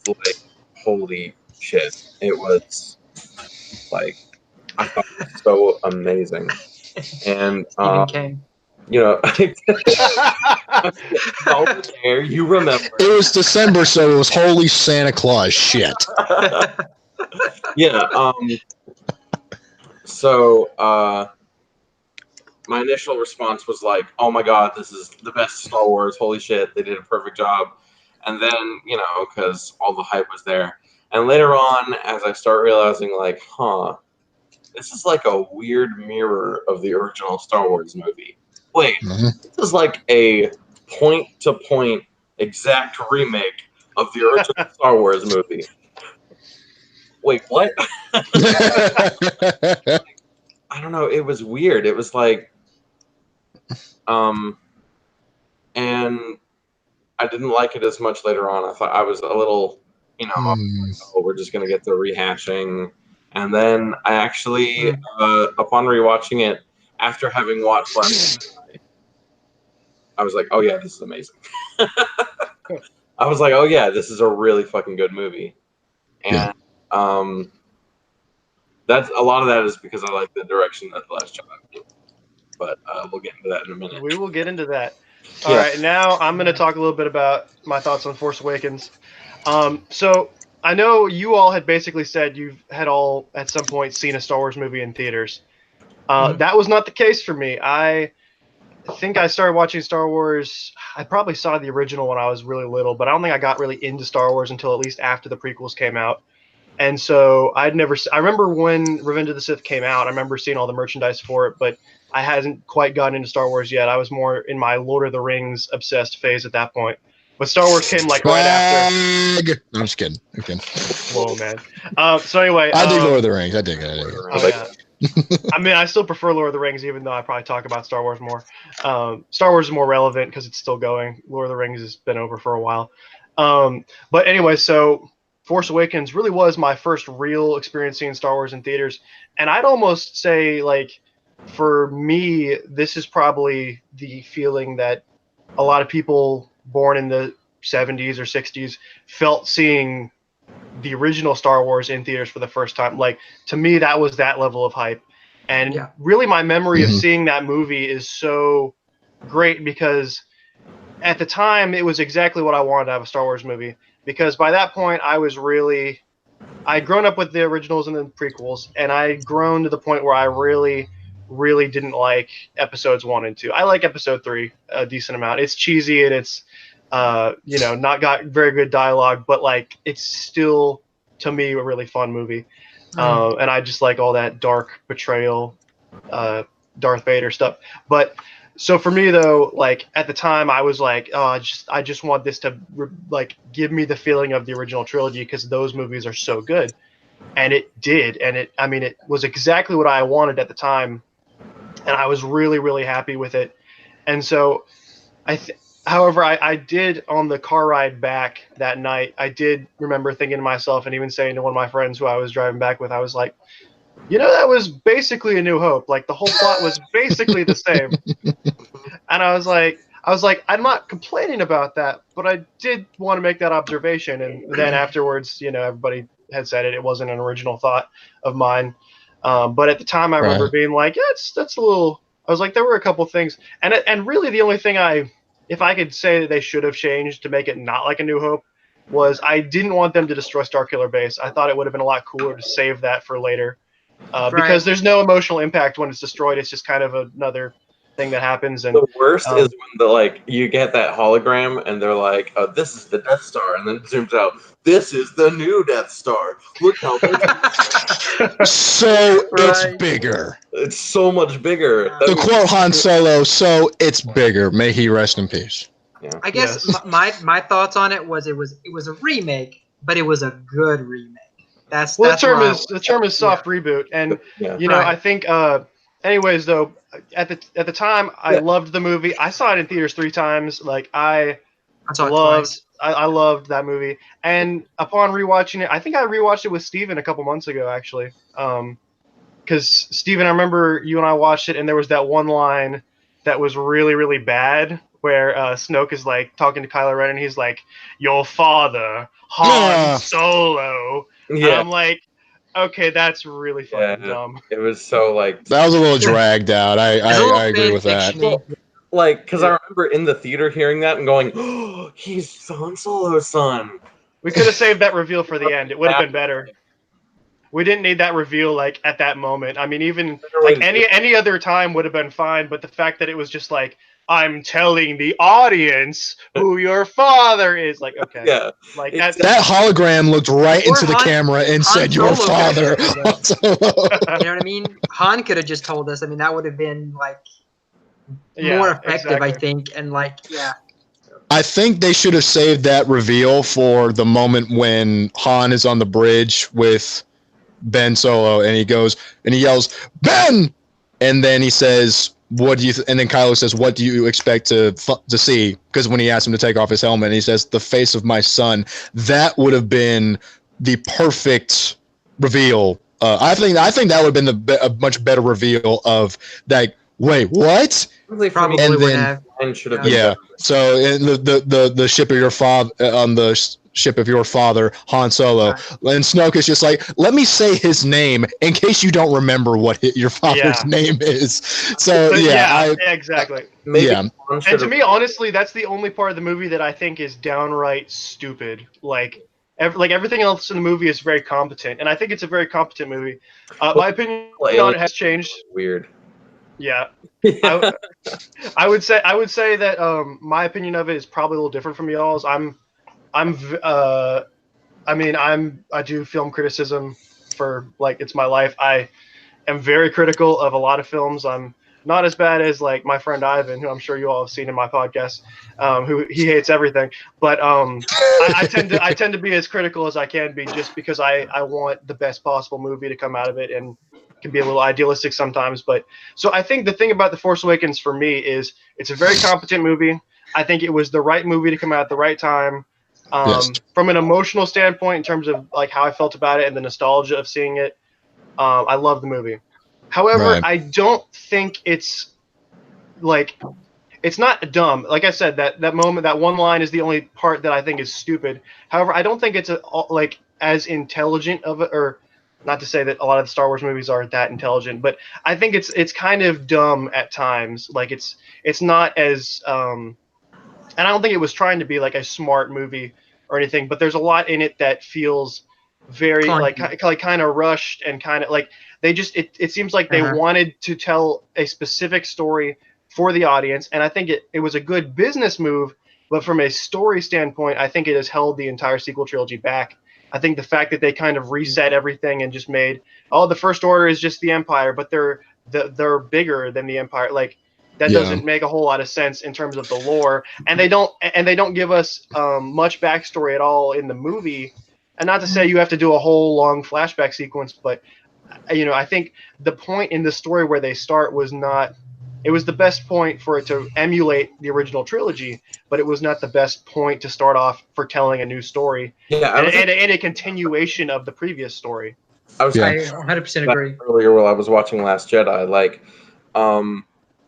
like, holy shit. It was like, I thought it was so amazing. And, you know, there, you remember. It was December, so it was Holy Santa Claus shit. Yeah. So, my initial response was like, oh my god, this is the best Star Wars. Holy shit, they did a perfect job. And then, you know, because all the hype was there. And later on, as I start realizing, like, this is like a weird mirror of the original Star Wars movie. Wait, this is like a point-to-point exact remake of the original Star Wars movie. Wait, what? I don't know. It was weird. It was like, and I didn't like it as much later on. I thought I was a little, you know, oh, we're just gonna get the rehashing. And then I actually, upon rewatching it, after having watched last night, I was like, oh yeah, this is amazing. I was like, oh yeah, this is a really fucking good movie. And that's a lot of that is because I like the direction that The Last Jedi did. But we'll get into that in a minute. We will get into that. All right, now I'm going to talk a little bit about my thoughts on Force Awakens. So I know you all had basically said you've had all at some point seen a Star Wars movie in theaters. That was not the case for me. I think I started watching Star Wars. I probably saw the original when I was really little, but I don't think I got really into Star Wars until at least after the prequels came out. And so I remember when Revenge of the Sith came out, I remember seeing all the merchandise for it, but I hadn't quite gotten into Star Wars yet. I was more in my Lord of the Rings obsessed phase at that point. But Star Wars came like right after. No, I'm just kidding. Okay. Whoa, man. So anyway. I dig Lord of the Rings. I dig it. Oh, yeah. I mean, I still prefer Lord of the Rings, even though I probably talk about Star Wars more. Star Wars is more relevant because it's still going. Lord of the Rings has been over for a while. But anyway, so Force Awakens really was my first real experience seeing Star Wars in theaters. And I'd almost say, like, for me, this is probably the feeling that a lot of people born in the 70s or 60s felt seeing the original Star Wars in theaters for the first time. Like, to me, that was that level of hype. And really my memory of seeing that movie is so great because at the time it was exactly what I wanted to have a Star Wars movie. Because by that point I'd grown up with the originals and the prequels, and I'd grown to the point where I really, really didn't like episodes 1 and 2. I like episode 3 a decent amount. It's cheesy and it's not got very good dialogue, but like it's still to me a really fun movie. And I just like all that dark betrayal, Darth Vader stuff. But so for me though, like at the time I was like, oh, I just want this to like give me the feeling of the original trilogy because those movies are so good. And it did. And it was exactly what I wanted at the time. And I was really, really happy with it. And so however, I did on the car ride back that night, I did remember thinking to myself and even saying to one of my friends who I was driving back with, I was like, that was basically A New Hope. Like the whole plot was basically the same. And I was like, I'm not complaining about that, but I did want to make that observation. And then afterwards, everybody had said it. It wasn't an original thought of mine. But at the time, I remember being like, yeah, that's a little. I was like, there were a couple things, and really the only thing if I could say that they should have changed to make it not like A New Hope, was I didn't want them to destroy Starkiller Base. I thought it would have been a lot cooler to save that for later, because there's no emotional impact when it's destroyed. It's just kind of another thing that happens. And the worst is when you get that hologram and they're like, "Oh, this is the Death Star," and then it zooms out. This is the new Death Star. Look how much. So it's bigger. It's so much bigger. The quote Han Solo. So it's bigger. May he rest in peace. Yeah. I guess my thoughts on it was a remake, but it was a good remake. The term is soft reboot, and I think. Anyways, though, at the time, I loved the movie. I saw it in theaters 3 times. Like I loved that movie. And upon rewatching it, I think I rewatched it with Steven a couple months ago, actually. Because Steven, I remember you and I watched it, and there was that one line that was really, really bad, where Snoke is like talking to Kylo Ren, and he's like, "Your father, Han Solo." Yeah. And I'm like, okay, that's really fucking dumb. It was so like that was a little dragged out. I agree with that. Well, like, because I remember in the theater hearing that and going, "Oh, he's Han Solo's son." We could have saved that reveal for the end. It would have been better. We didn't need that reveal like at that moment. I mean, even like any other time would have been fine. But the fact that it was just like, I'm telling the audience who your father is. Like, okay. Yeah. Like that hologram looked right into the camera and said, "Your father." You know what I mean? Han could have just told us. I mean, that would have been like more effective, exactly. I think. And like, I think they should have saved that reveal for the moment when Han is on the bridge with Ben Solo, and he goes and he yells, "Ben!" And then he says, "What do you?" And then Kylo says, "What do you expect to see?" Because when he asked him to take off his helmet, he says, "The face of my son." That would have been the perfect reveal. I think that would have been a much better reveal of that. Wait, what? Probably and would then, have. Yeah. So in the ship of your father on the ship of your father, Han Solo, and Snoke is just like, let me say his name in case you don't remember what your father's name is. So exactly. And to me, honestly, that's the only part of the movie that I think is downright stupid. Like everything else in the movie is very competent, and I think it's a very competent movie. My opinion on it has changed. Weird. Yeah. I would say that my opinion of it is probably a little different from y'all's. I do film criticism for like it's my life. I am very critical of a lot of films. I'm not as bad as like my friend Ivan, who I'm sure you all have seen in my podcast, who he hates everything. But I tend to be as critical as I can be, just because I want the best possible movie to come out of it, and can be a little idealistic sometimes. But so I think the thing about The Force Awakens for me is it's a very competent movie. I think it was the right movie to come out at the right time. From an emotional standpoint, in terms of like how I felt about it and the nostalgia of seeing it, I love the movie. However, I don't think it's like, it's not dumb. Like I said, that moment, that one line is the only part that I think is stupid. However, I don't think it's like as intelligent of it, or not to say that a lot of the Star Wars movies aren't that intelligent, but I think it's kind of dumb at times. Like it's not as and I don't think it was trying to be like a smart movie or anything, but there's a lot in it that feels very like kind of rushed, and kind of like they just it seems like they wanted to tell a specific story for the audience, and I think it was a good business move, but from a story standpoint, I think it has held the entire sequel trilogy back. I think the fact that they kind of reset everything and just made, the First Order is just the Empire, but they're bigger than the Empire. Like that doesn't make a whole lot of sense in terms of the lore, and they don't give us much backstory at all in the movie. And not to say you have to do a whole long flashback sequence, but I think the point in the story where they start was not. It was the best point for it to emulate the original trilogy, but it was not the best point to start off for telling a new story. Yeah, and a continuation of the previous story. I 100% agree. Earlier, while I was watching Last Jedi, like,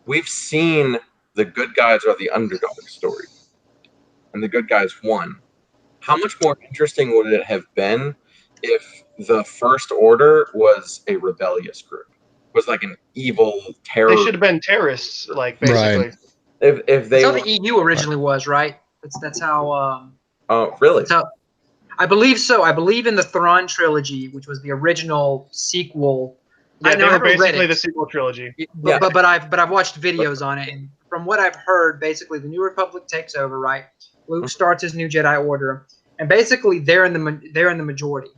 we've seen the good guys are the underdog story, and the good guys won. How much more interesting would it have been if the First Order was a rebellious group, was like an evil terror. They should have been terrorists, like basically. Right. If they That's how the EU originally was, right? That's how. Oh, really? That's how, I believe so. I believe in the Thrawn trilogy, which was the original sequel. Yeah, they I were haven't read basically it, the sequel trilogy. but I've watched videos on it, and from what I've heard, basically the New Republic takes over, right? Luke starts his new Jedi Order, and basically they're in the majority.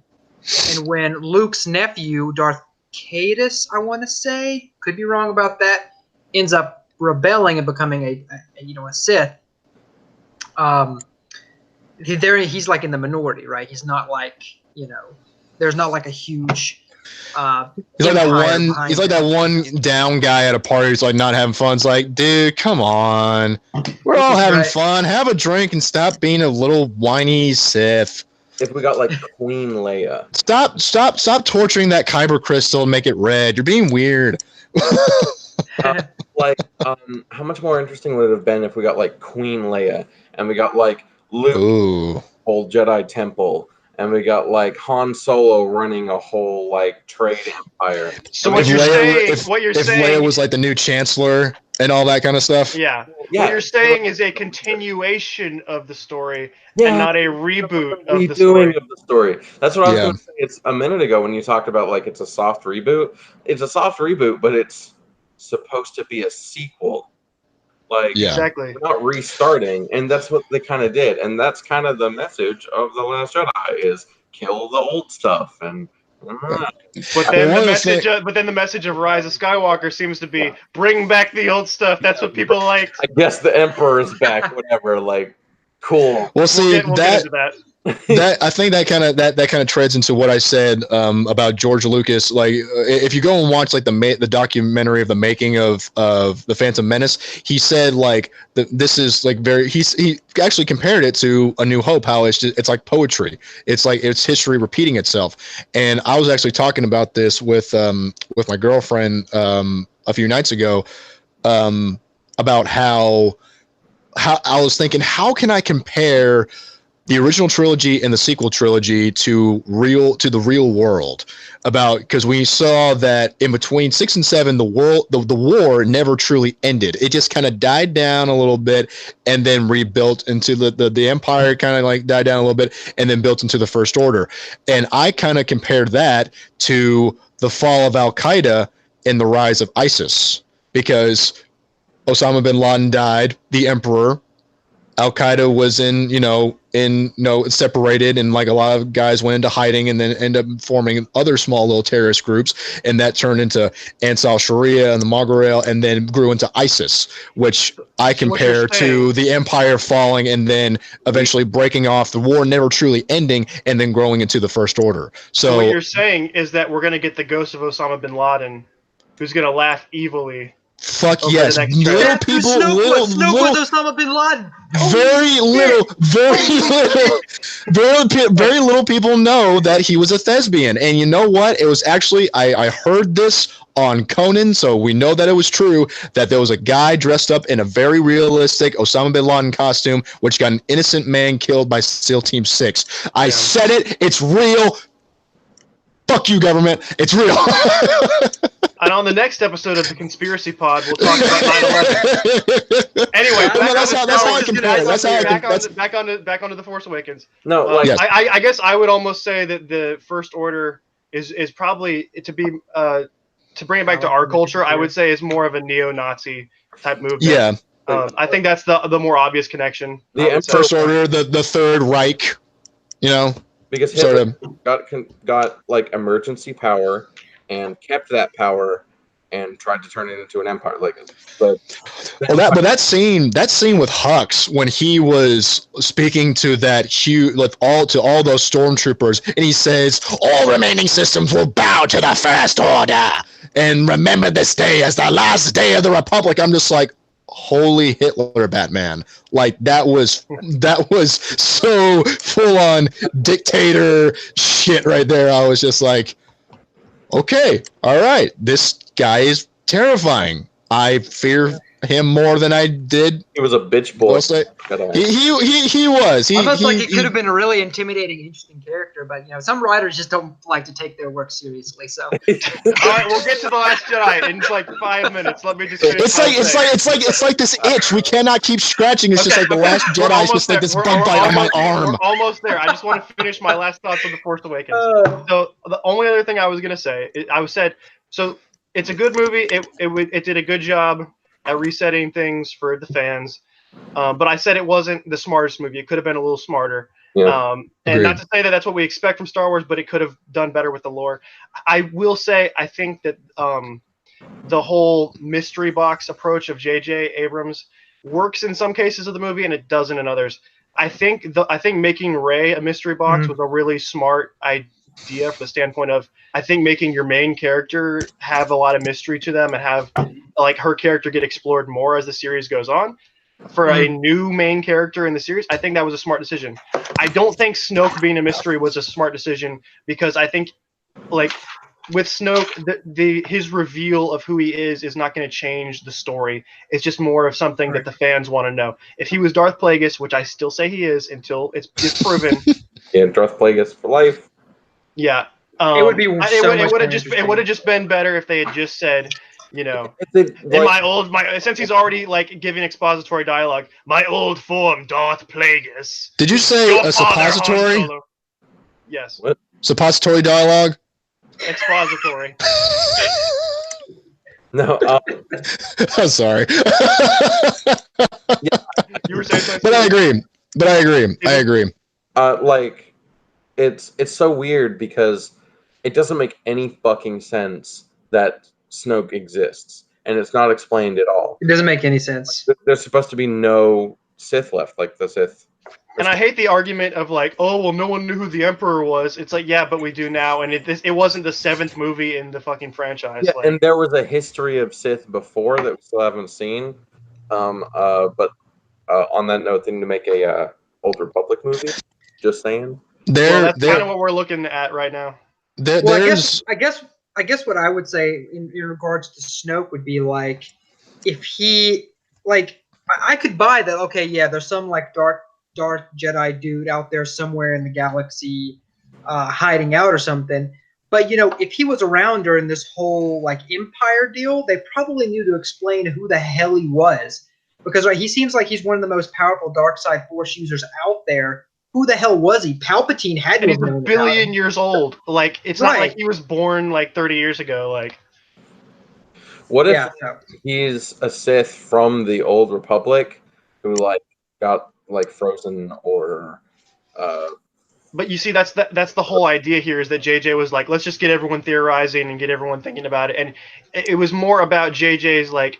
And when Luke's nephew, Darth Caedus, I want to say, could be wrong about that, ends up rebelling and becoming a Sith. He's like in the minority, right? He's not like, there's not like a huge. He's like that empire one. behind He's like him. that one down guy at a party who's like not having fun. It's like, dude, come on, we're all having Right. fun. Have a drink and stop being a little whiny Sith. If we got like Queen Leia, Stop torturing that kyber crystal and make it red. You're being weird. like, how much more interesting would it have been if we got like Queen Leia and we got like Luke, Ooh. whole Jedi Temple, and we got like Han Solo running a whole like trade empire. So And what we- you're saying, if saying, Leia was like the new chancellor and all that kind of stuff. yeah. Yeah. What you're saying is a continuation of the story and not a reboot of the redoing story. of the story. That's what I was Yeah. going to say. It's a minute ago when you talked about like it's a soft reboot. It's a soft reboot, but it's supposed to be a sequel. Like, Yeah. Exactly. we're not restarting, and that's what they kind of did, and that's kind of the message of The Last Jedi is kill the old stuff and. But then Well, the message of Rise of Skywalker seems to be bring back the old stuff. That's what people like. I guess the Emperor is back. Whatever. Like, cool. Well, see We'll get into that. that I think that kind of treads into what I said about George Lucas. Like, if you go and watch like the documentary of the making of the Phantom Menace, he said like this is like he actually compared it to A New Hope. How it's like poetry. It's like it's history repeating itself. And I was actually talking about this with my girlfriend a few nights ago about how I was thinking, how can I compare the original trilogy and the sequel trilogy to the real world, because we saw that in between 6 and 7 the war never truly ended. It just kind of died down a little bit and then rebuilt into the empire, kind of like died down a little bit and then built into the First Order. And I kind of compared that to the fall of Al-Qaeda and the rise of ISIS, because Osama bin Laden died, the emperor. Al-Qaeda was separated, and like a lot of guys went into hiding and then end up forming other small little terrorist groups, and that turned into Ansar Sharia and the Moghrel, and then grew into ISIS, which I compare to the empire falling and then eventually breaking off, the war never truly ending, and then growing into the First Order. So what you're saying is that we're going to get the ghost of Osama bin Laden, who's going to laugh evilly. Fuck Over yes, the next little trailer. people, Snoke was Osama bin Laden. very little people know that he was a thespian. And you know what? It was actually, I heard this on Conan, so we know that it was true, that there was a guy dressed up in a very realistic Osama bin Laden costume, which got an innocent man killed by SEAL Team 6. I said it. It's real. Fuck you, government. It's real. And on the next episode of the Conspiracy Pod, we'll talk about 9/11. Anyway, that's how I compare it. Back onto the Force Awakens. No, like Yes. I guess I would almost say that the First Order is probably to bring it back to our culture. I would say is more of a neo-Nazi type movement. Yeah. I think that's the more obvious connection. The First Order, the Third Reich, because sort Hitler of. got like emergency power and kept that power and tried to turn it into an empire. But that scene with Hux when he was speaking to that huge, to all those stormtroopers, and he says, "All remaining systems will bow to the First Order, and remember this day as the last day of the Republic." I'm just like, holy Hitler, Batman! Like that was so full on dictator shit right there. I was just like, okay, all right, this guy is terrifying. I fear him more than I did. He was a bitch boy. He was. Almost like he could have been a really intimidating, interesting character, but some writers just don't like to take their work seriously. So, all right, we'll get to the Last Jedi in like 5 minutes. Let me just. It's like this itch. We cannot keep scratching. It's just like the Last Jedi is just like this bug bite on my arm. We're almost there. I just want to finish my last thoughts on The Force Awakens. So the only other thing I was gonna say, so it's a good movie. It did a good job at resetting things for the fans. But I said it wasn't the smartest movie. It could have been a little smarter. Yeah. And not to say that that's what we expect from Star Wars, but it could have done better with the lore. I will say I think that the whole mystery box approach of J.J. Abrams works in some cases of the movie, and it doesn't in others. I think making Rey a mystery box was a really smart idea from the standpoint of I think making your main character have a lot of mystery to them and have like her character get explored more as the series goes on. For a new main character in the series, I think that was a smart decision. I don't think Snoke being a mystery was a smart decision because I think, like, with Snoke, his reveal of who he is not going to change the story. It's just more of something that the fans want to know. If he was Darth Plagueis, which I still say he is until it's disproven. Yeah, Darth Plagueis for life. Yeah. It would be it would have just been better if they had just said, since he's already like giving expository dialogue, my old form, Darth Plagueis. Did you say a suppository? Yes. What? Suppository dialogue? Expository. No. I'm sorry. You were saying something? But I agree. Like, it's so weird because it doesn't make any fucking sense that Snoke exists, and it's not explained at all. It doesn't make any sense. There's supposed to be no Sith left, like the Sith. And I hate the argument of like, oh well, no one knew who the Emperor was. It's like, yeah, but we do now, and it wasn't the 7th movie in the fucking franchise. Yeah, and there was a history of Sith before that we still haven't seen. But on that note, they need to make a Old Republic movie. Just saying. That's kind of what we're looking at right now. I guess what I would say in regards to Snoke would be like, if he I could buy that. Okay, yeah, there's some like Darth Jedi dude out there somewhere in the galaxy, hiding out or something. But if he was around during this whole like Empire deal, they probably knew to explain who the hell he was, because he seems like he's one of the most powerful dark side Force users out there. Who the hell was he? Palpatine had to have known. He's a billion years old. Like, it's not like he was born like 30 years ago. Like, what if he's a Sith from the Old Republic who like got like frozen or? But you see, that's the whole idea here is that JJ was like, let's just get everyone theorizing and get everyone thinking about it, and it was more about JJ's like,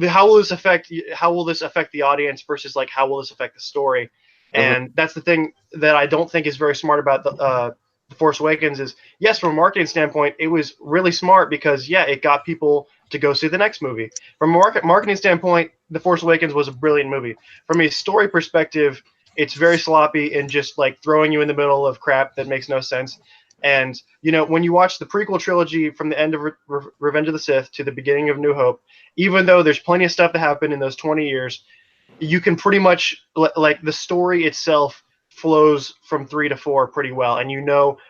how will this affect the audience versus like how will this affect the story. And that's the thing that I don't think is very smart about the Force Awakens is, yes, from a marketing standpoint, it was really smart because, yeah, it got people to go see the next movie. From a marketing standpoint, The Force Awakens was a brilliant movie. From a story perspective, it's very sloppy and just like throwing you in the middle of crap that makes no sense. And, when you watch the prequel trilogy from the end of Revenge of the Sith to the beginning of New Hope, even though there's plenty of stuff that happened in those 20 years, you can pretty much like the story itself flows from 3 to 4 pretty well, and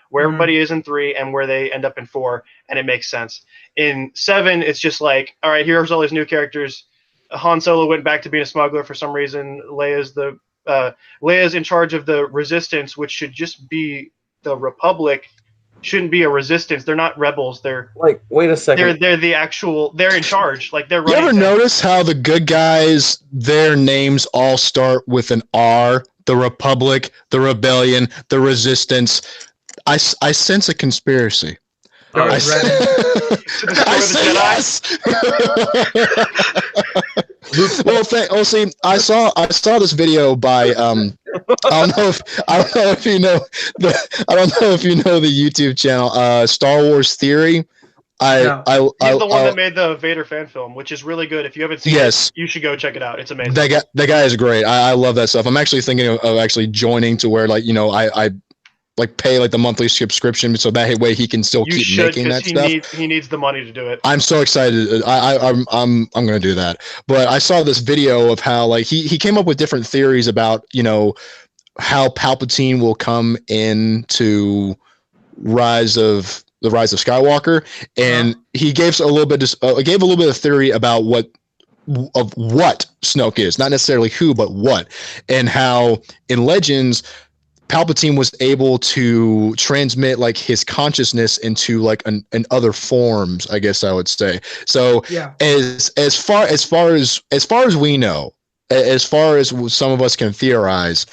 where everybody is in 3 and where they end up in 4, and it makes sense. In 7, it's just like, all right, here's all these new characters. Han Solo went back to being a smuggler for some reason. Leia's in charge of the Resistance, which should just be the Republic. Shouldn't be a resistance. They're not rebels. They're like, wait a second. They're in charge. Like, they're running. You ever notice how the good guys, their names all start with an R? The Republic, the Rebellion, the Resistance. I sense a conspiracy. I said yes. I saw this video by I don't know if you know the YouTube channel Star Wars Theory. He's the one that made the Vader fan film, which is really good. If you haven't seen it, you should go check it out. It's amazing. That guy is great. I love that stuff. I'm actually thinking of actually joining to where, like, like pay like the monthly subscription so that way he can still keep making that stuff. He needs the money to do it. I'm so excited. I'm gonna do that. But I saw this video of how like he came up with different theories about, you know, how Palpatine will come into Rise of Skywalker, and he gave a little bit of theory about what Snoke is, not necessarily who, but what, and how in Legends Palpatine was able to transmit like his consciousness into like an other forms, I guess I would say. So Yeah. as far as we know, as far as some of us can theorize,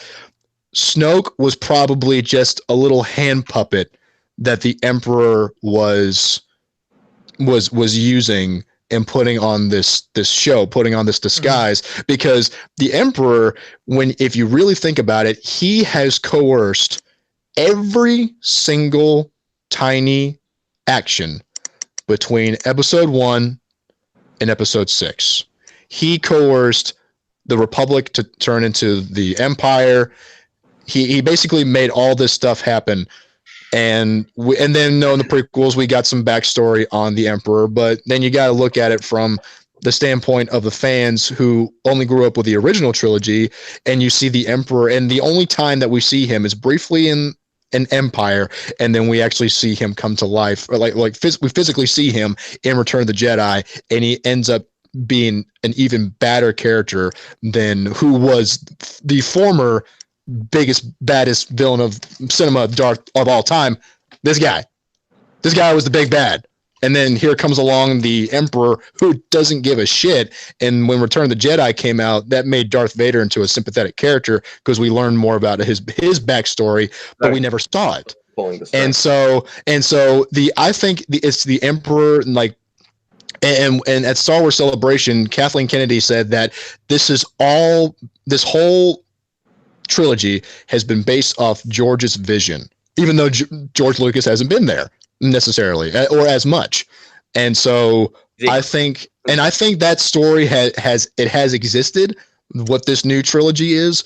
Snoke was probably just a little hand puppet that the Emperor was using and putting on this show, putting on this disguise, because the Emperor, if you really think about it, he has coerced every single tiny action between episode 1 and episode 6. He coerced the Republic to turn into the Empire. He basically made all this stuff happen. And then in the prequels, we got some backstory on the Emperor, but then you got to look at it from the standpoint of the fans who only grew up with the original trilogy, and you see the Emperor, and the only time that we see him is briefly in an Empire, and then we actually see him come to life, or we physically see him in Return of the Jedi, and he ends up being an even badder character than who was the former biggest, baddest villain of cinema of all time. This guy was the big bad. And then here comes along the Emperor who doesn't give a shit. And when Return of the Jedi came out, that made Darth Vader into a sympathetic character because we learned more about his backstory, but we never saw it. And so I think it's the Emperor, like, and at Star Wars Celebration, Kathleen Kennedy said that this whole trilogy has been based off George's vision, even though George Lucas hasn't been there necessarily or as much. And so I think that story has existed, what this new trilogy is,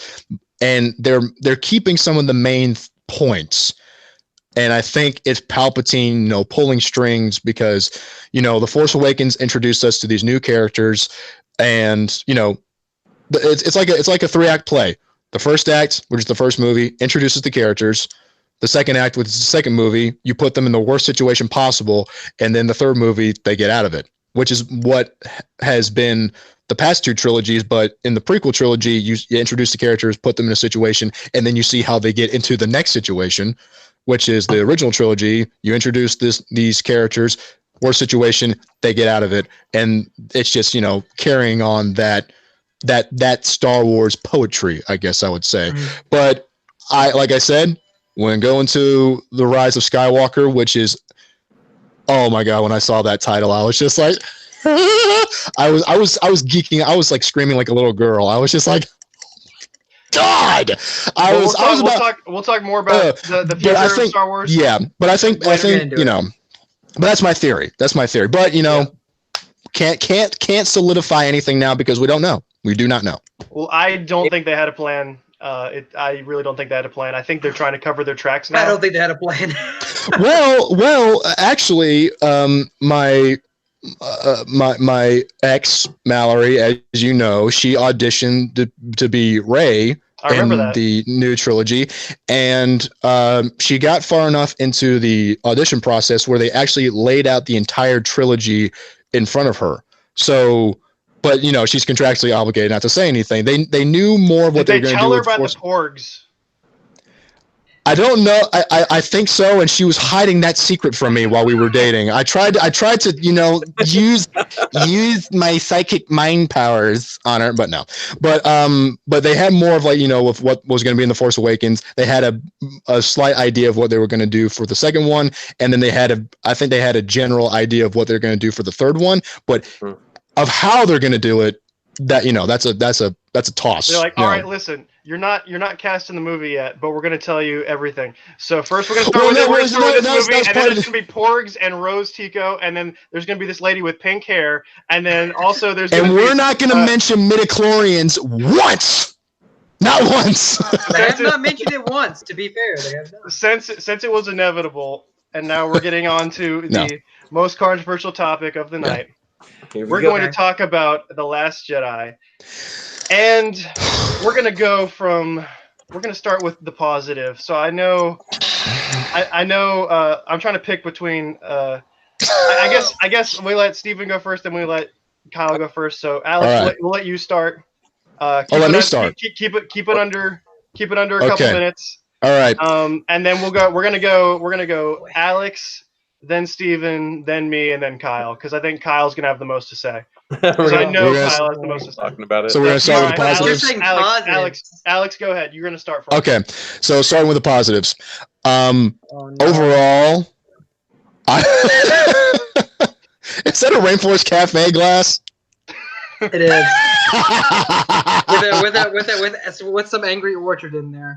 and they're keeping some of the main points. And I think it's Palpatine, pulling strings, because, The Force Awakens introduced us to these new characters, and, it's like a 3-act play. The first act, which is the first movie, introduces the characters. The second act, which is the second movie, you put them in the worst situation possible. And then the third movie, they get out of it, which is what has been the past 2 trilogies. But in the prequel trilogy, you introduce the characters, put them in a situation, and then you see how they get into the next situation, which is the original trilogy. You introduce these characters, worst situation, they get out of it. And it's just, carrying on that Star Wars poetry, I guess I would say. But like I said, when going to the Rise of Skywalker, which is, oh my God, when I saw that title, I was just like, I was geeking. I was like screaming like a little girl. I was just like, God. We'll talk more about the future of Star Wars. Yeah, but I think but that's my theory. But can't solidify anything now because we don't know. We do not know. Well, I don't think they had a plan. I really don't think they had a plan. I think they're trying to cover their tracks now. I don't think they had a plan. well, actually, my ex Mallory, as you know, she auditioned to be Rey in the new trilogy, and she got far enough into the audition process where they actually laid out the entire trilogy in front of her. So. But, she's contractually obligated not to say anything. They knew more of what they were going to do. Did they tell her about the Porgs? I don't know. I think so, and she was hiding that secret from me while we were dating. I tried to use my psychic mind powers on her, but no. But they had more of of what was going to be in The Force Awakens. They had a slight idea of what they were going to do for the second one, and then I think they had a general idea of what they're going to do for the third one, but of how they're going to do it, that's a toss. They're like, all right, listen, you're not cast in the movie yet, but we're going to tell you everything. So first we're going to start with this movie, and then it's going to be Porgs and Rose Tico, and then there's going to be this lady with pink hair, and then also there's. And we're not going to mention midichlorians once. Not once. They have not mentioned it once. To be fair, they have not. Since it was inevitable, and now we're getting on to the most controversial topic of the night. We're going to talk about The Last Jedi, and we're going to start with the positive. So I know I'm trying to pick between I guess we let Steven go first, then we let Kyle go first. So Alex, we'll let you start. Let me start. Keep it under a couple minutes. All right. And then we're gonna go Alex, then Steven, then me, and then Kyle, because I think Kyle's gonna have the most to say. I know Kyle has the most to say. Talking about it. So we're gonna start with the positives. Alex, go ahead. You're gonna start first. Okay. So starting with the positives. Overall, is that a Rainforest Cafe glass? It is. with some Angry Orchard in there.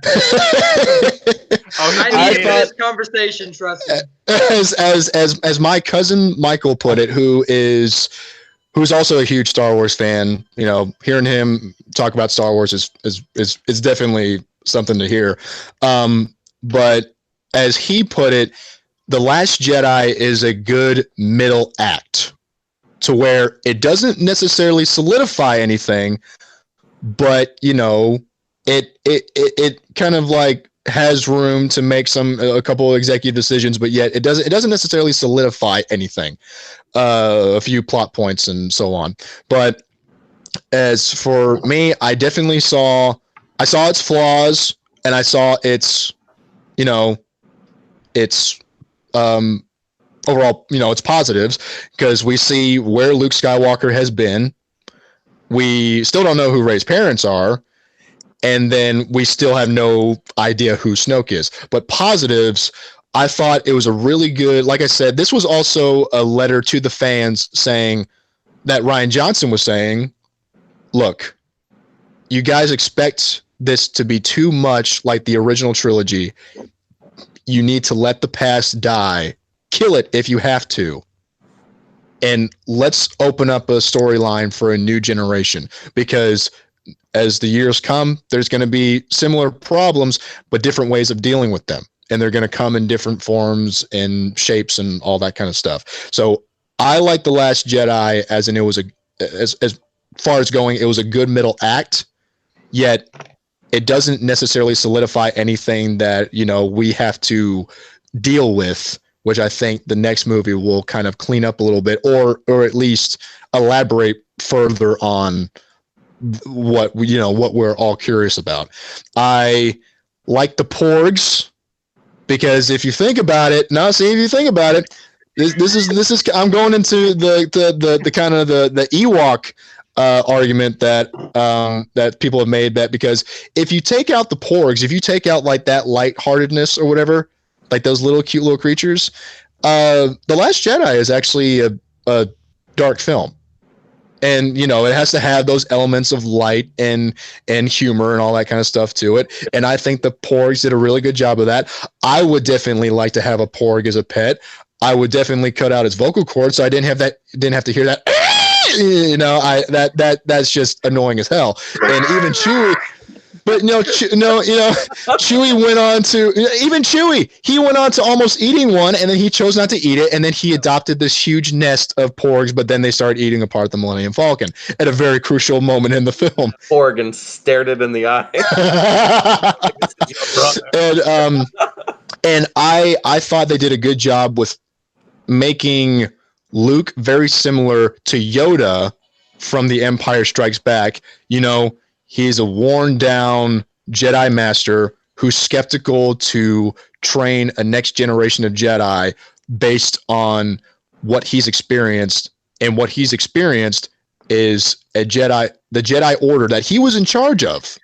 I needed this conversation, trust me. As my cousin Michael put it, who's also a huge Star Wars fan, hearing him talk about Star Wars is definitely something to hear. But as he put it, The Last Jedi is a good middle act, to where it doesn't necessarily solidify anything, but it kind of like has room to make a couple of executive decisions, but yet it doesn't necessarily solidify anything, a few plot points and so on. But as for me, I definitely saw its flaws, and I saw its overall, it's positives, because we see where Luke Skywalker has been. We still don't know who Rey's parents are, and then we still have no idea who Snoke is. But positives, I thought it was a really good, like I said, this was also a letter to the fans saying that Rian Johnson was saying, look, you guys expect this to be too much like the original trilogy. You need to let the past die. Kill it if you have to. And let's open up a storyline for a new generation, because as the years come, there's going to be similar problems, but different ways of dealing with them. And they're going to come in different forms and shapes and all that kind of stuff. So I like The Last Jedi as far as going, it was a good middle act, yet it doesn't necessarily solidify anything that, we have to deal with, which I think the next movie will kind of clean up a little bit, or at least elaborate further on what we're all curious about. I like the Porgs, because if you think about it, this is I'm going into the kind of the Ewok argument that people have made, that because if you take out the Porgs, if you take out like that lightheartedness or whatever, like those cute little creatures, The Last Jedi is actually a dark film. And, it has to have those elements of light and humor and all that kind of stuff to it. And I think the Porgs did a really good job of that. I would definitely like to have a Porg as a pet. I would definitely cut out its vocal cords, so I didn't have to hear that. That's just annoying as hell. And even Chewie, but Chewie went on to, even Chewie, he went on to almost eating one, and then he chose not to eat it, and then he adopted this huge nest of Porgs, but then they started eating apart the Millennium Falcon at a very crucial moment in the film. Porg and stared it in the eye. And I thought they did a good job with making Luke very similar to Yoda from The Empire Strikes Back. He's a worn down Jedi Master who's skeptical to train a next generation of Jedi based on what he's experienced. And what he's experienced is the Jedi Order that he was in charge of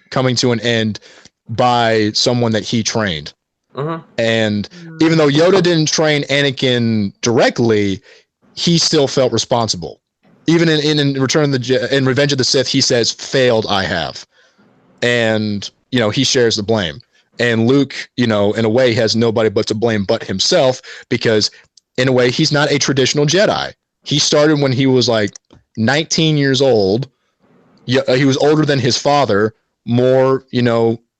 coming to an end by someone that he trained. Uh-huh. And even though Yoda didn't train Anakin directly, he still felt responsible. Even in Revenge of the Sith, he says, "Failed, I have," and he shares the blame. And Luke, in a way, has nobody but to blame but himself, because in a way, he's not a traditional Jedi. He started when he was like 19 years old. He was older than his father, more,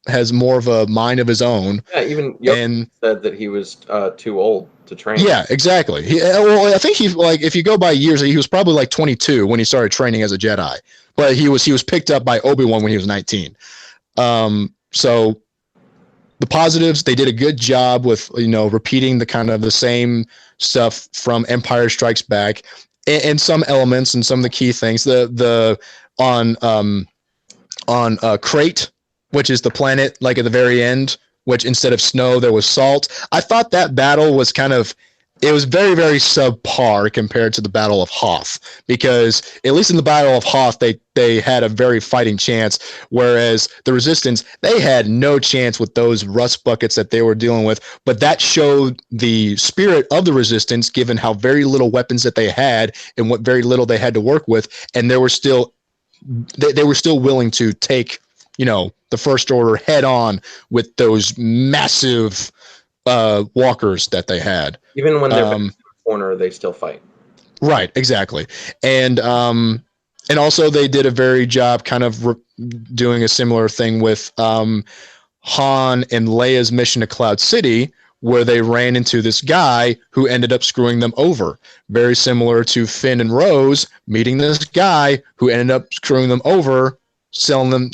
has more of a mind of his own. Yeah, even Yoda And said that he was too old to train. yeah, exactly. Well, I think he, like, if you go by years, he was probably like 22 when he started training as a Jedi, but he was picked up by Obi-Wan when he was 19. So the positives, they did a good job with, repeating the kind of the same stuff from Empire Strikes Back, and some elements and some of the key things. On Crate, which is the planet, like at the very end, which instead of snow there was salt. I thought that battle was it was very, very subpar compared to the Battle of Hoth, because at least in the Battle of Hoth, they had a very fighting chance, whereas the Resistance, they had no chance with those rust buckets that they were dealing with. But that showed the spirit of the Resistance, given how very little weapons that they had and what very little they had to work with, and they were still willing to take, the First Order head on with those massive walkers that they had. Even when they're in the corner, they still fight. Right, exactly. And also they did a very job kind of doing a similar thing with Han and Leia's mission to Cloud City, where they ran into this guy who ended up screwing them over. Very similar to Finn and Rose meeting this guy who ended up screwing them over, selling them,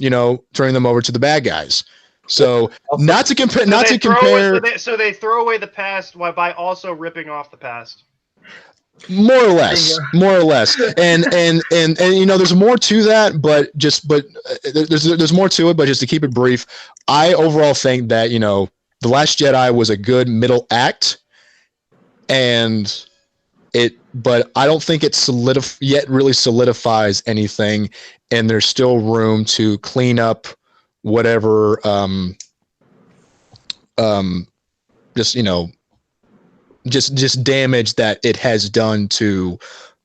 turning them over to the bad guys. So not to compare. So they throw away the past by also ripping off the past. More or less. And there's more to that, but there's more to it. But just to keep it brief, I overall think that The Last Jedi was a good middle act, but I don't think it really solidifies anything, and there's still room to clean up whatever just damage that it has done to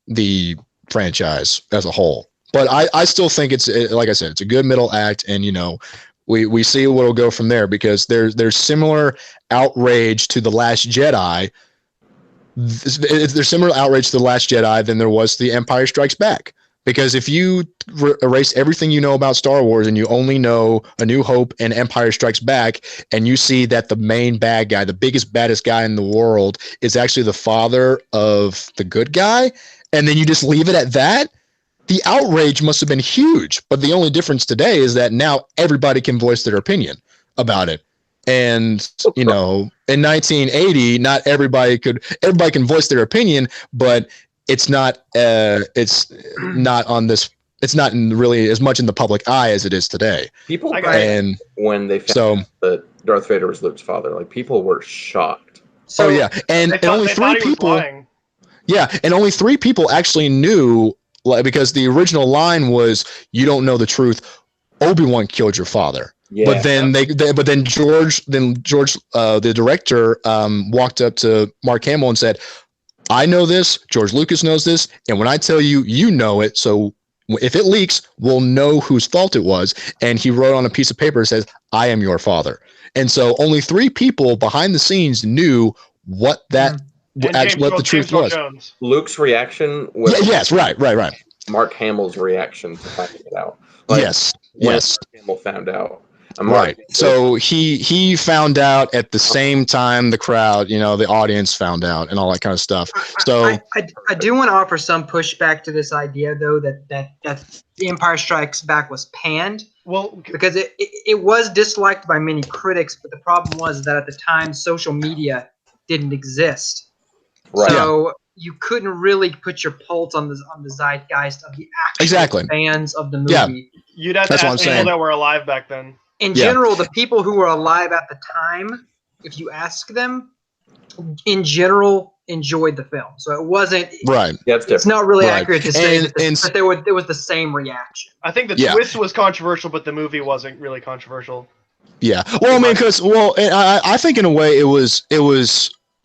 the franchise as a whole. But I still think it's, like I said, it's a good middle act, and we see what'll go from there, because there's similar outrage to The Last Jedi. There's similar outrage to The Last Jedi than there was to The Empire Strikes Back. Because if you erase everything you know about Star Wars and you only know A New Hope and Empire Strikes Back, and you see that the main bad guy, the biggest, baddest guy in the world, is actually the father of the good guy, and then you just leave it at that, the outrage must have been huge. But the only difference today is that now everybody can voice their opinion about it. And, in 1980, not everybody can voice their opinion, but it's not really as much in the public eye as it is today. People when they found that Darth Vader was Luke's father, like, people were shocked. So, and only 3 people. Yeah, and only 3 people actually knew, because the original line was, "You don't know the truth. Obi-Wan killed your father." Yeah. But then George, the director, walked up to Mark Hamill and said, "I know this, George Lucas knows this, and when I tell you, you know it, so if it leaks, we'll know whose fault it was." And he wrote on a piece of paper and says, "I am your father." And so only 3 people behind the scenes knew what the truth was. Jones. Luke's reaction was... Yes, right. Mark Hamill's reaction to finding it out. Yes. Mark Hamill found out. Right. So he found out at the same time the crowd, the audience found out, and all that kind of stuff. So I do want to offer some pushback to this idea, though, that The Empire Strikes Back was panned. Well, because it was disliked by many critics, but the problem was that at the time social media didn't exist. Right. So you couldn't really put your pulse on the zeitgeist of the actual fans of the movie. Yeah. You'd have to ask people that were alive back then. In general, the people who were alive at the time, if you ask them, in general, enjoyed the film. So it wasn't right. It's not really accurate to say that there was the same reaction. I think the twist was controversial, but the movie wasn't really controversial. Yeah. Well, I mean, I think in a way it was a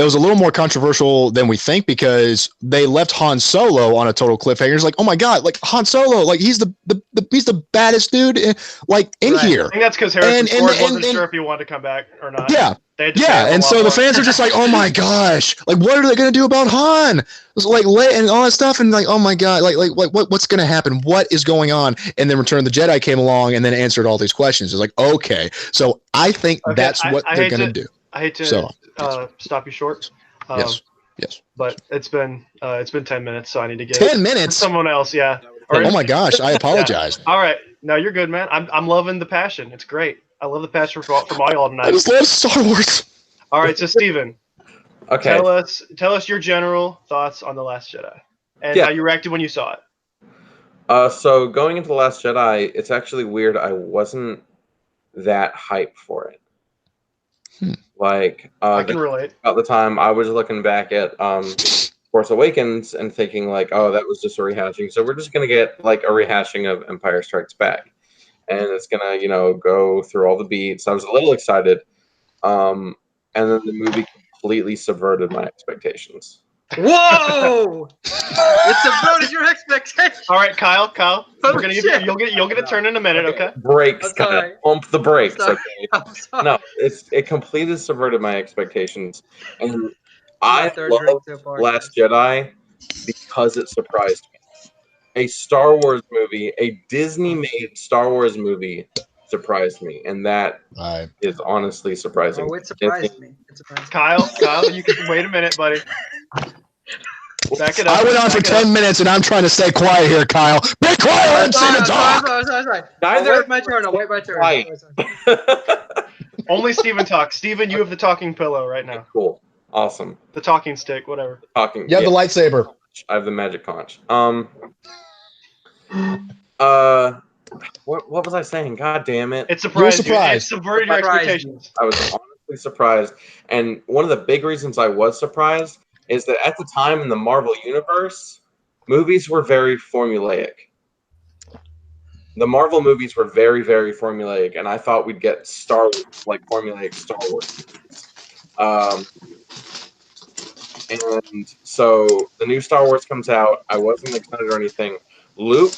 little more controversial than we think, because they left Han Solo on a total cliffhanger. It's like, oh my god, like Han Solo, like he's the baddest dude, like in here. I think that's because Harrison Ford wasn't sure if he wanted to come back or not. Yeah, They had to pay him Yeah, a and lot so the more. fans are just like, "Oh my gosh! Like, what are they gonna do about Han?" It's like, and all that stuff, and like, "Oh my god! What's gonna happen? What is going on?" And then Return of the Jedi came along and then answered all these questions. It's like, okay, so I think Okay, that's what I they're hate gonna to do. I hate to So, yes, stop you short. yes, yes. But it's been 10 minutes, so I need to get 10 minutes. someone else. Yeah. Oh my gosh! I apologize. All right. No, you're good, man. I'm loving the passion. It's great. I love the passion from all y'all I tonight. just love Star Wars. All right, so Steven, Okay. tell us your general thoughts on The Last Jedi and how you reacted when you saw it. So going into The Last Jedi, it's actually weird. I wasn't that hyped for it. Like, I can relate. At the time, I was looking back at Force Awakens and thinking like, oh, that was just a rehashing. So we're just gonna get like a rehashing of Empire Strikes Back, and it's gonna, go through all the beats. I was a little excited, and then the movie completely subverted my expectations. Whoa! It subverted your expectations. All right, Kyle, Oh, we're gonna give you, shit. you'll get a turn in a minute, okay? Brakes, I'm sorry. pump the brakes. I'm sorry. Okay. I'm sorry. No, it completely subverted my expectations, and My I third drink love so far, Last guys. Jedi because it surprised me. A Star Wars movie, a Disney-made Star Wars movie, surprised me, and that is honestly surprising. Oh, it surprised me. It surprised me. Kyle, you can wait a minute, buddy. Back it up. I went on for 10 minutes, and I'm trying to stay quiet here, Kyle. Be quiet! Let him see the talk. Sorry. Neither I'll wait my turn. I'll wait my turn. Right. Only Steven talks. Steven, you have the talking pillow right now. Cool, awesome. The talking stick, whatever. Talking. You have the lightsaber. I have the magic conch. What was I saying? God damn it! It surprised you. It surprised. subverted your expectations. I was honestly surprised, and one of the big reasons I was surprised is that at the time in the Marvel Universe, movies were very formulaic. The Marvel movies were very, very formulaic, and I thought we'd get formulaic Star Wars movies. And so the new Star Wars comes out. I wasn't excited or anything. Luke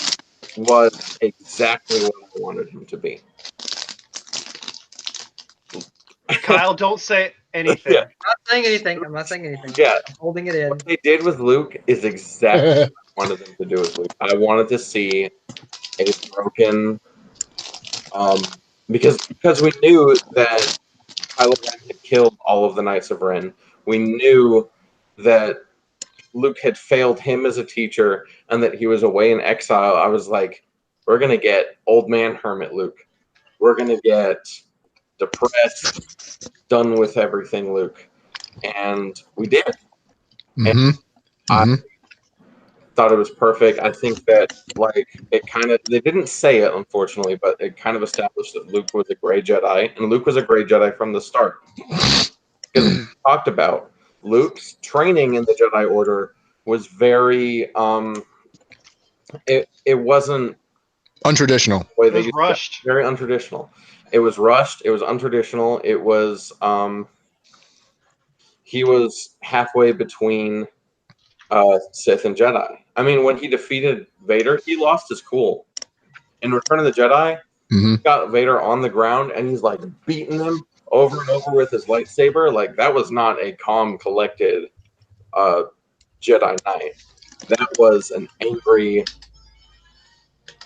was exactly what I wanted him to be. Kyle, don't say anything. Yeah. I'm not saying anything. Yeah. I'm holding it in. What they did with Luke is exactly what I wanted them to do with Luke. I wanted to see a broken, because we knew that Kylo Ren had killed all of the Knights of Ren. We knew that Luke had failed him as a teacher and that he was away in exile. I was like, we're going to get old man hermit Luke. We're going to get depressed, done with everything Luke. And we did. Mm-hmm. I thought it was perfect. I think that they didn't say it, unfortunately, but it kind of established that Luke was a gray Jedi, and Luke was a gray Jedi from the start. Because we talked about Luke's training in the Jedi Order was very it wasn't untraditional. It was rushed. Very untraditional. It was rushed. It was untraditional. It was he was halfway between Sith and Jedi. I mean, when he defeated Vader, he lost his cool. In Return of the Jedi, he got Vader on the ground and he's like beating him over and over with his lightsaber. Like, that was not a calm, collected Jedi Knight. That was an angry,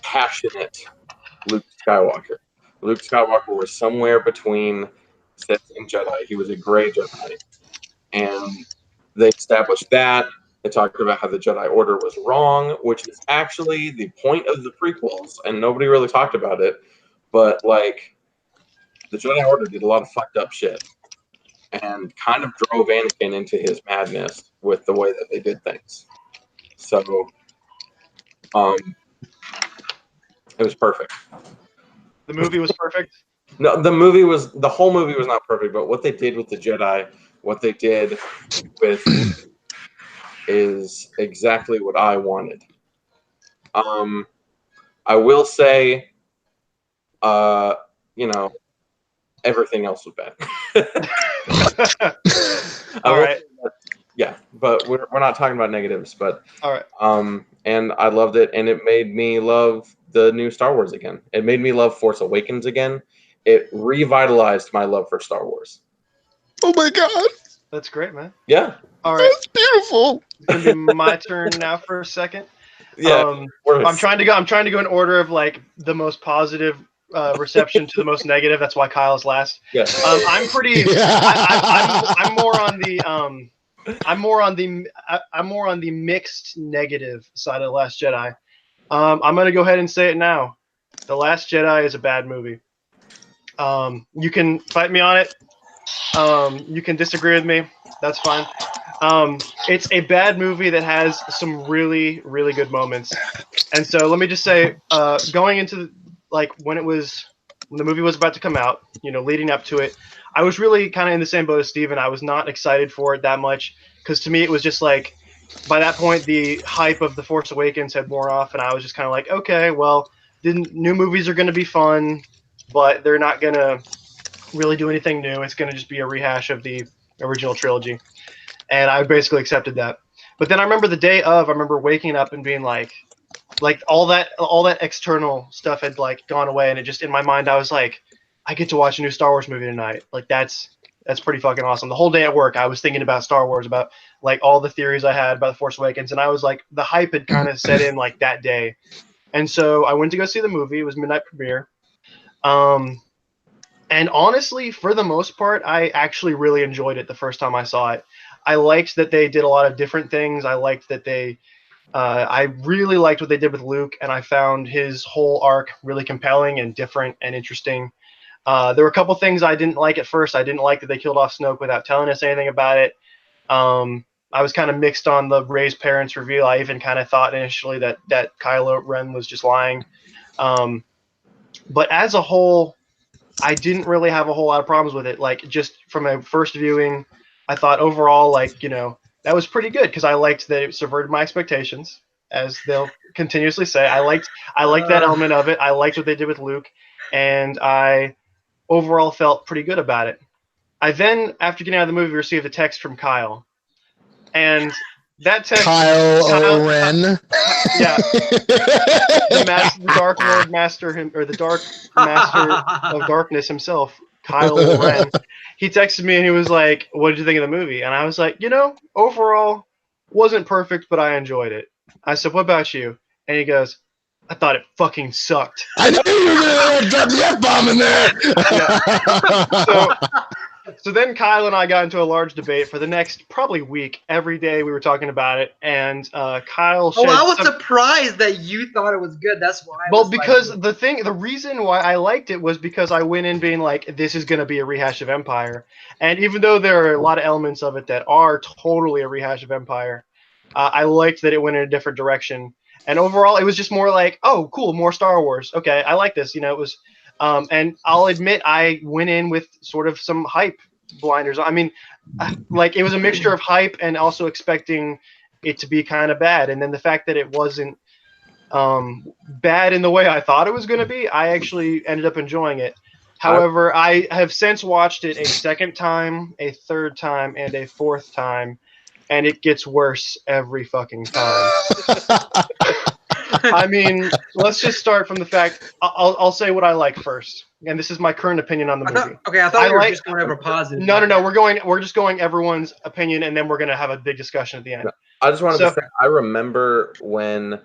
passionate Luke Skywalker. Luke Skywalker was somewhere between Sith and Jedi. He was a gray Jedi. And they established that. They talked about how the Jedi Order was wrong, which is actually the point of the prequels, and nobody really talked about it. But, like, the Jedi Order did a lot of fucked up shit and kind of drove Anakin into his madness with the way that they did things. So, it was perfect. The movie was perfect? No, the whole movie was not perfect, but what they did with the Jedi, what they did with is exactly what I wanted. I will say, everything else was bad. All right. Yeah, but we're not talking about negatives. But all right. And I loved it, and it made me love the new Star Wars again. It made me love Force Awakens again. It revitalized my love for Star Wars. Oh my God, That's great, man. Yeah. All right, that's beautiful. it's gonna be my turn now for a second. Yeah. I'm trying to go in order of like the most positive reception to the most negative. That's why Kyle's last. Yeah. I'm pretty. I'm more on the I'm more on the mixed negative side of the Last Jedi. I'm gonna go ahead and say it now. The Last Jedi is a bad movie. You can fight me on it. You can disagree with me. That's fine. It's a bad movie that has some really, really good moments. And so let me just say, going into like when the movie was about to come out, leading up to it, I was really kind of in the same boat as Steven. I was not excited for it that much because to me it was just like by that point the hype of The Force Awakens had worn off, and I was just kind of like, okay, well, new movies are going to be fun, but they're not going to really do anything new. It's going to just be a rehash of the original trilogy, and I basically accepted that. But then I remember the day of, I remember waking up and being like all that external stuff had like gone away, and it just in my mind I was like, I get to watch a new Star Wars movie tonight. Like that's pretty fucking awesome. The whole day at work I was thinking about Star Wars, about like all the theories I had about The Force Awakens, and I was like, the hype had kind of set in like that day. And so I went to go see the movie. It was midnight premiere. And honestly, for the most part, I actually really enjoyed it the first time I saw it. I liked that they did a lot of different things. I liked that I really liked what they did with Luke, and I found his whole arc really compelling and different and interesting. There were a couple things I didn't like at first. I didn't like that they killed off Snoke without telling us anything about it. I was kind of mixed on the Rey's parents reveal. I even kind of thought initially that Kylo Ren was just lying. But as a whole, I didn't really have a whole lot of problems with it. Like just from a first viewing, I thought overall, like, that was pretty good because I liked that it subverted my expectations, as they'll continuously say. I liked that element of it. I liked what they did with Luke, and I overall felt pretty good about it. I then, after getting out of the movie, received a text from Kyle, and that text, Kyle Ren. yeah, the Dark Lord Master, or the Dark Master of Darkness himself, Kyle Ren. He texted me and he was like, "What did you think of the movie?" And I was like, overall, wasn't perfect, but I enjoyed it. I said, "What about you?" And he goes, "I thought it fucking sucked." I knew you were going to drop the F-bomb in there. Yeah. So then Kyle and I got into a large debate for the next probably week. Every day we were talking about it, and Kyle. I was surprised that you thought it was good. That's why. Because the reason why I liked it was because I went in being like, this is going to be a rehash of Empire, and even though there are a lot of elements of it that are totally a rehash of Empire, I liked that it went in a different direction. And overall, it was just more like, oh, cool, more Star Wars. Okay, I like this. It was. And I'll admit I went in with sort of some hype blinders. I mean, like it was a mixture of hype and also expecting it to be kind of bad. And then the fact that it wasn't bad in the way I thought it was going to be, I actually ended up enjoying it. However, I have since watched it a second time, a third time, and a fourth time, and it gets worse every fucking time. I mean, let's just start from the fact. I'll say what I like first, and this is my current opinion on the movie. I thought we were just going over positive. No. We're just going everyone's opinion, and then we're gonna have a big discussion at the end. I just wanted to say, I remember when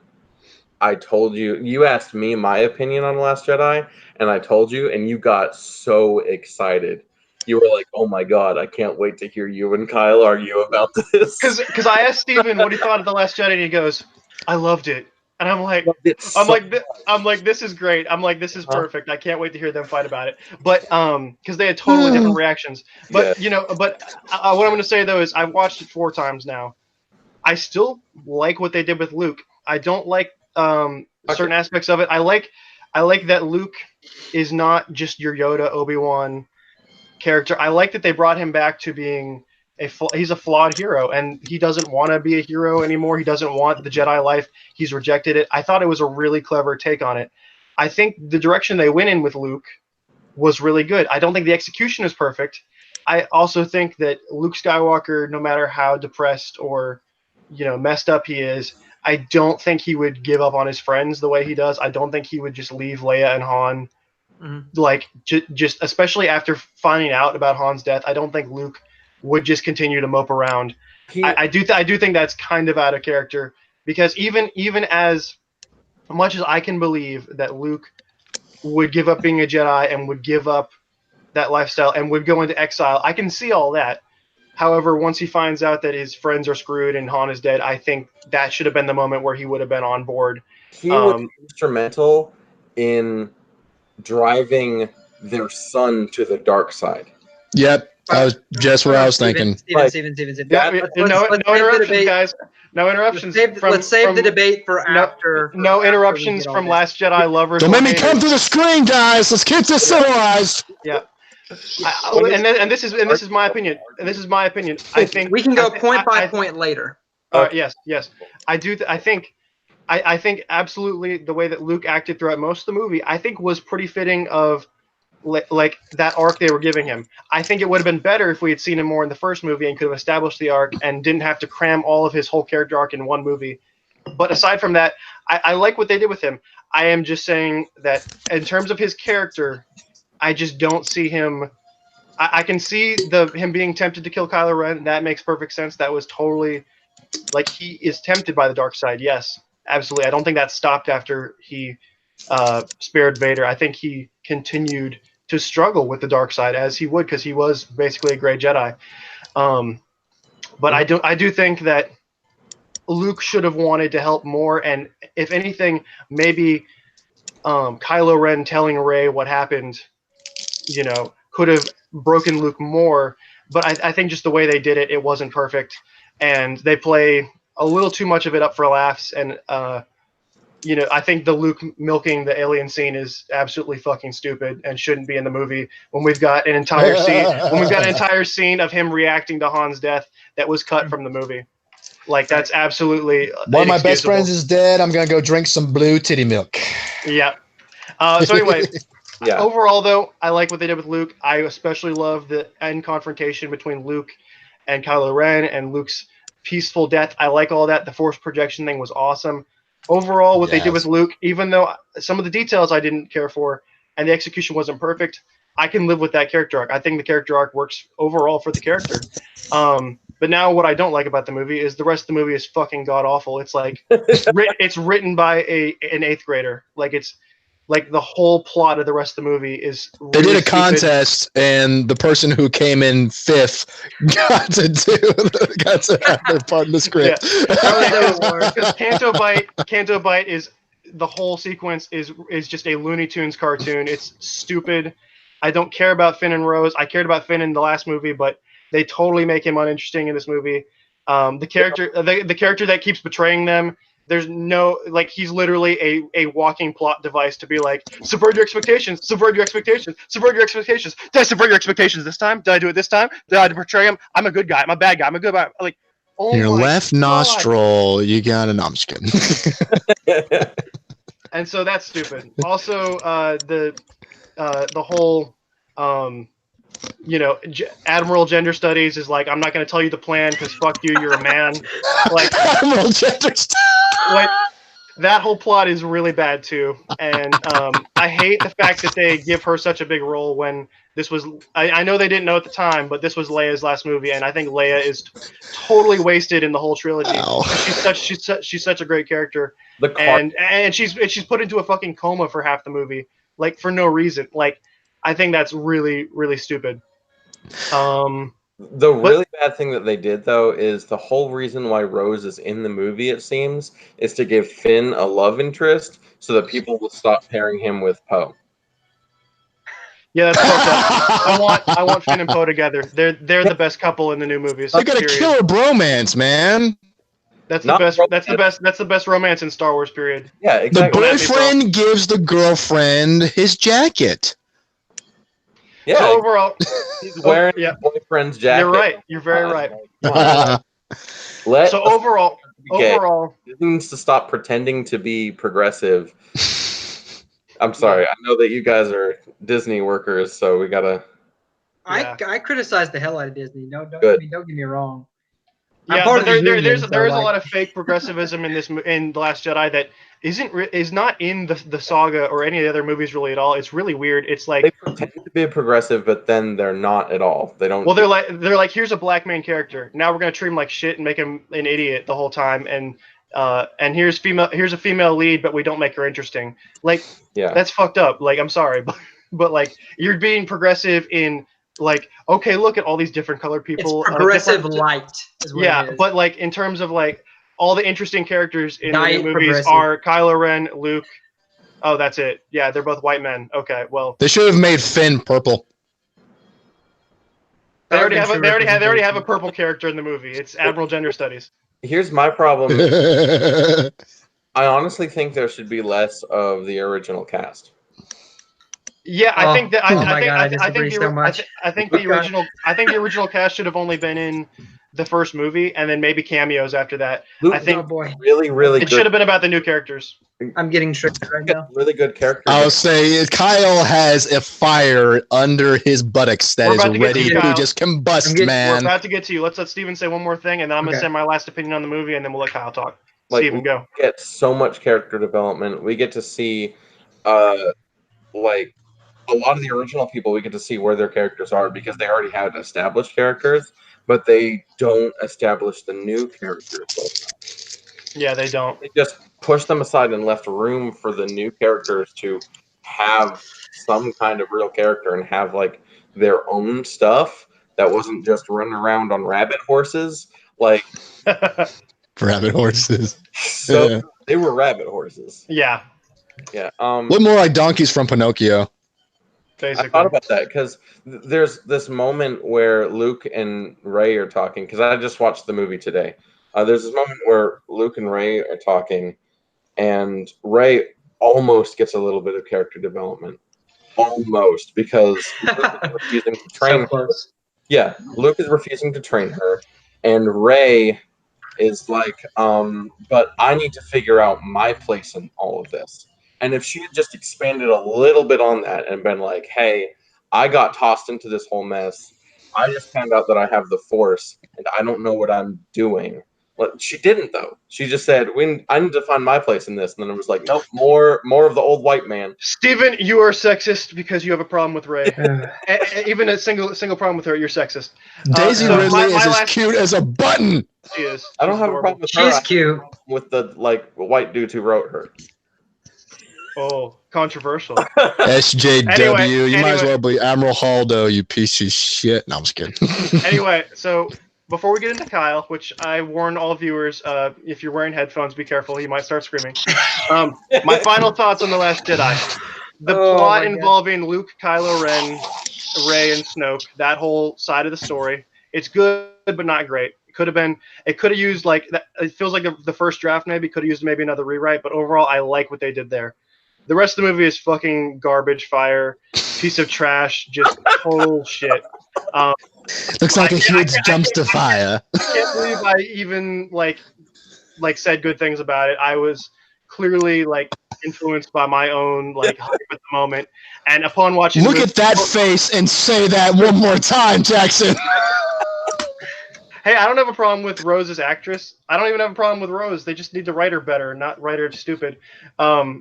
I told you, you asked me my opinion on The Last Jedi, and I told you, and you got so excited. You were like, "Oh my god, I can't wait to hear you and Kyle argue about this." Because I asked Steven what he thought of The Last Jedi, and he goes, "I loved it." And I'm like, this is great. I'm like, this is perfect. I can't wait to hear them fight about it. But because they had totally different reactions. But what I'm going to say though is I've watched it 4 times now. I still like what they did with Luke. I don't like certain aspects of it. I like that Luke is not just your Yoda, Obi-Wan character. I like that they brought him back to being he's a flawed hero, and he doesn't want to be a hero anymore. He doesn't want the Jedi life. He's rejected it. I thought it was a really clever take on it. I think the direction they went in with Luke was really good. I don't think the execution is perfect. I also think that Luke Skywalker, no matter how depressed or messed up he is, I don't think he would give up on his friends the way he does. I don't think he would just leave Leia and Han like just especially after finding out about Han's death, I don't think Luke would just continue to mope around. I do think that's kind of out of character, because even as much as I can believe that Luke would give up being a Jedi and would give up that lifestyle and would go into exile, I can see all that. However, once he finds out that his friends are screwed and Han is dead, I think that should have been the moment where he would have been on board. He was instrumental in driving their son to the dark side. Yep, that was just what I was thinking. Steven. Yeah, no interruptions, guys. No interruptions. Let's save the debate for after. No interruptions from Last Jedi lovers. Don't make me come through the screen, guys. Let's keep this civilized. Yeah. And this is my opinion. I think we can go point by point later. Yes. I think absolutely the way that Luke acted throughout most of the movie, I think was pretty fitting of like that arc they were giving him. I think it would have been better if we had seen him more in the first movie and could have established the arc and didn't have to cram all of his whole character arc in one movie. But aside from that, I like what they did with him. I am just saying that in terms of his character, I just don't see him. I can see him being tempted to kill Kylo Ren. That makes perfect sense. That was totally like, he is tempted by the dark side. Yes, absolutely. I don't think that stopped after he spared Vader. I think he continued to struggle with the dark side, as he would, because he was basically a gray Jedi. But I do think that Luke should have wanted to help more, and if anything, maybe Kylo Ren telling Rey what happened, could have broken Luke more. But I think just the way they did it, it wasn't perfect, and they play a little too much of it up for laughs. And I think the Luke milking the alien scene is absolutely fucking stupid and shouldn't be in the movie. When we've got an entire scene of him reacting to Han's death that was cut from the movie. Like, that's absolutely one of my best friends is dead. I'm gonna go drink some blue titty milk. Yeah. So anyway, overall though, I like what they did with Luke. I especially love the end confrontation between Luke and Kylo Ren and Luke's peaceful death. I like all that. The force projection thing was awesome. Overall, what they did with Luke, even though some of the details I didn't care for and the execution wasn't perfect, I can live with that character arc. I think the character arc works overall for the character. But now what I don't like about the movie is the rest of the movie is fucking god awful. It's like it's written by an 8th grader. Like, it's like the whole plot of the rest of the movie is really they did a stupid. contest, and the person who came in 5th got to have their part in the script. Because Canto Bite is, the whole sequence is just a Looney Tunes cartoon. It's stupid. I don't care about Finn and Rose. I cared about Finn in the last movie, but they totally make him uninteresting in this movie. The character that keeps betraying them, there's no, like, he's literally a walking plot device to be like, subvert your expectations. Did I subvert your expectations this time? Did I do it this time? Did I betray him? I'm a good guy. I'm a bad guy. I'm a good guy. Like, oh your my left God. nostril, you got an. I'm just kidding. And so that's stupid. Also, the whole, Admiral Gender Studies is like, I'm not going to tell you the plan because fuck you, you're a man. Like, Admiral Gender Studies. Like, that whole plot is really bad too. And I hate the fact that they give her such a big role when this was, I know they didn't know at the time, but this was Leia's last movie, and I think Leia is totally wasted in the whole trilogy. She's such a great character. And she's put into a fucking coma for half the movie, like, for no reason. Like, I think that's really, really stupid. The really bad thing that they did, though, is the whole reason why Rose is in the movie, it seems, is to give Finn a love interest so that people will stop pairing him with Poe. Yeah, that's fucked up. I want Finn and Poe together. They're the best couple in the new movies. They got a killer bromance, man. That's the best romance in Star Wars, period. Yeah, exactly. The boyfriend gives the girlfriend his jacket. Yeah. So overall, he's wearing his boyfriend's jacket. You're right. You're very right. So overall, he needs to stop pretending to be progressive. I'm sorry. I know that you guys are Disney workers, so we gotta. I criticize the hell out of Disney. Don't get me wrong. Yeah, part but of the union, there is so, a like- lot of fake progressivism in in The Last Jedi that is not in the saga or any of the other movies really at all. It's really weird. It's They like, pretend to be progressive, but then they're not at all. They don't. well, they're like, here's a black main character. Now we're gonna treat him like shit and make him an idiot the whole time. And here's a female lead, but we don't make her interesting. Like, Yeah. that's fucked up. Like, I'm sorry, but like, you're being progressive in, like, okay, look at all these different colored It's people. progressive light. Is what Yeah, it is. but like in terms of like all the interesting characters in the Diet new movies progressive. are Kylo Ren, Luke. Oh, that's it. Yeah, they're both white men. Okay, well, They should have made Finn purple. they That already would've have been they true already have a representation. purple character in the movie. It's Admiral Gender Studies. Here's my problem. That's I honestly think there should be less of the original cast. Yeah, I think that oh my God, I disagree so much. I think the original cast should have only been in the first movie and then maybe cameos after that. Luke I think Oh boy, really, really it good. should have been about the new characters. I'm getting triggered right now. Really good character. I'll say Kyle has a fire under his buttocks that We're is about to get ready to you, to Kyle. just I'm combust, getting- We're man. about to get to you. Let's let Steven say one more thing, and then I'm gonna Okay. say my last opinion on the movie, and then we'll let Kyle talk. Like, Steven, go. We get so much character development. We get to see, like a lot of the original people. We get to see where their characters are because they already had established characters, but they don't establish the new characters. Yeah, they don't. They just pushed them aside and left room for the new characters to have some kind of real character and have like their own stuff that wasn't just running around on rabbit horses. Like, Rabbit horses. so they were rabbit horses. Yeah, Yeah. Look more like donkeys from Pinocchio. basically. I thought about that because there's this moment where Luke and Ray are talking. Because I just watched the movie today. There's this moment where Luke and Ray are talking, and Ray almost gets a little bit of character development. Almost, because Luke is refusing to train So her. close. Yeah, Luke is refusing to train her, and Ray is like, but I need to figure out my place in all of this. And if she had just expanded a little bit on that and been like, hey, I got tossed into this whole mess. I just found out that I have the Force, and I don't know what I'm doing. Well, she didn't, though. She just said, I need to find my place in this. And then it was like, nope, more of the old white man. Steven, you are sexist because you have a problem with Ray. Even a single problem with her, you're sexist. Daisy so Ridley my is as last- cute as a button. She is. I don't She's have a adorable. problem with her. She's cute. With the white dudes who wrote her. Oh, controversial. SJW. Anyway, you might as anyway. well be Admiral Haldo, you piece of shit. No, I'm just kidding. Anyway, so before we get into Kyle, which I warn all viewers, if you're wearing headphones, be careful. He might start screaming. My final thoughts on The Last Jedi. The Oh plot my God. involving Luke, Kylo Ren, Rey, and Snoke, that whole side of the story, it's good, but not great. It could have used, like, it feels like the first draft maybe could have used maybe another rewrite, but overall, I like what they did there. The rest of the movie is fucking garbage fire, piece of trash, just total shit. Looks like a I huge can't- dumpster fire. I can't believe I even like said good things about it. I was clearly like influenced by my own like hype at the moment, and upon watching, Look the at that face and say that one more time, Jackson. Hey, I don't have a problem with Rose as actress. I don't even have a problem with Rose. They just need to write her better, not write her stupid.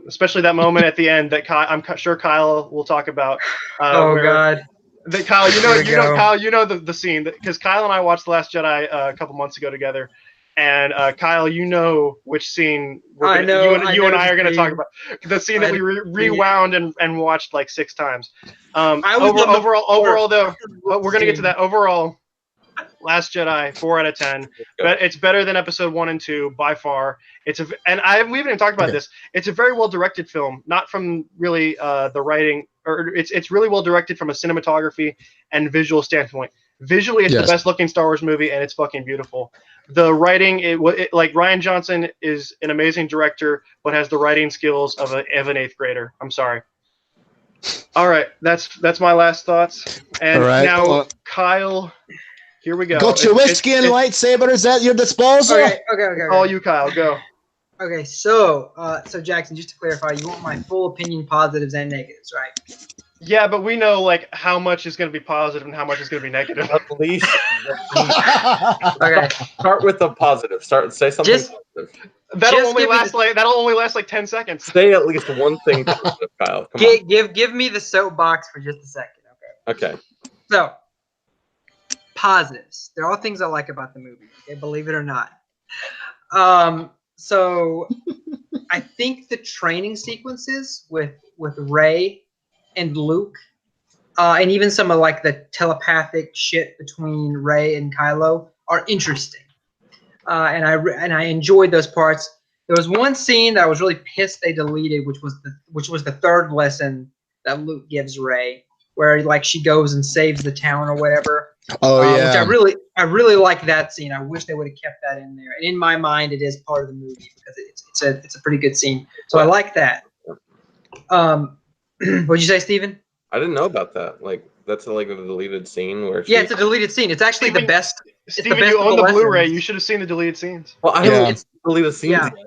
Especially that moment at the end that I'm sure Kyle will talk about. Oh where- God. That Kyle, Here we go. Kyle, you know the scene because Kyle and I watched The Last Jedi a couple months ago together, and Kyle, you know which scene I know, you and I are going to the talk scene. about the scene that we rewound and watched like 6 times. I would love the Overall though, we're going to get to scene. that. Overall, Last Jedi 4 out of 10. But it's better than Episode 1 and 2 by far. We haven't even talked about this. It's a very well directed film, not from really the writing. Or it's really well directed from a cinematography and visual standpoint. Visually, it's the best looking Star Wars movie, and it's fucking beautiful. The writing, like Rian Johnson is an amazing director, but has the writing skills of an 8th grader. I'm sorry. All right, that's my last thoughts. And All right. now, Kyle, here we go. Got your whiskey and lightsabers at your disposal. Okay. All you, Kyle, go. Okay, so Jackson, just to clarify, you want my full opinion, positives and negatives, right? Yeah, but we know like how much is going to be positive and how much is going to be negative. Unleash Okay. Start with a positive. Say something Just- positive. That'll Just only give me last like 10 seconds. Say at least one thing positive, Kyle. Come on. Give me the soapbox for just a second. Okay. Okay. So, positives. They're all things I like about the movie. Okay, believe it or not. So I think the training sequences with Rey and Luke, and even some of like the telepathic shit between Rey and Kylo are interesting. And I enjoyed those parts. There was one scene that I was really pissed they deleted, which was the third lesson that Luke gives Rey, where like she goes and saves the town or whatever. Oh yeah. Which I really like that scene. I wish they would have kept that in there. And in my mind, it is part of the movie because it's a pretty good scene. So I like that. What'd you say, Steven? I didn't know about that. Like that's like a deleted scene where. Yeah, it's a deleted scene. It's actually the best. Steven, best you of own the the Blu-ray. lessons. You should have seen the deleted scenes. Well, I haven't deleted scenes Yeah. yet.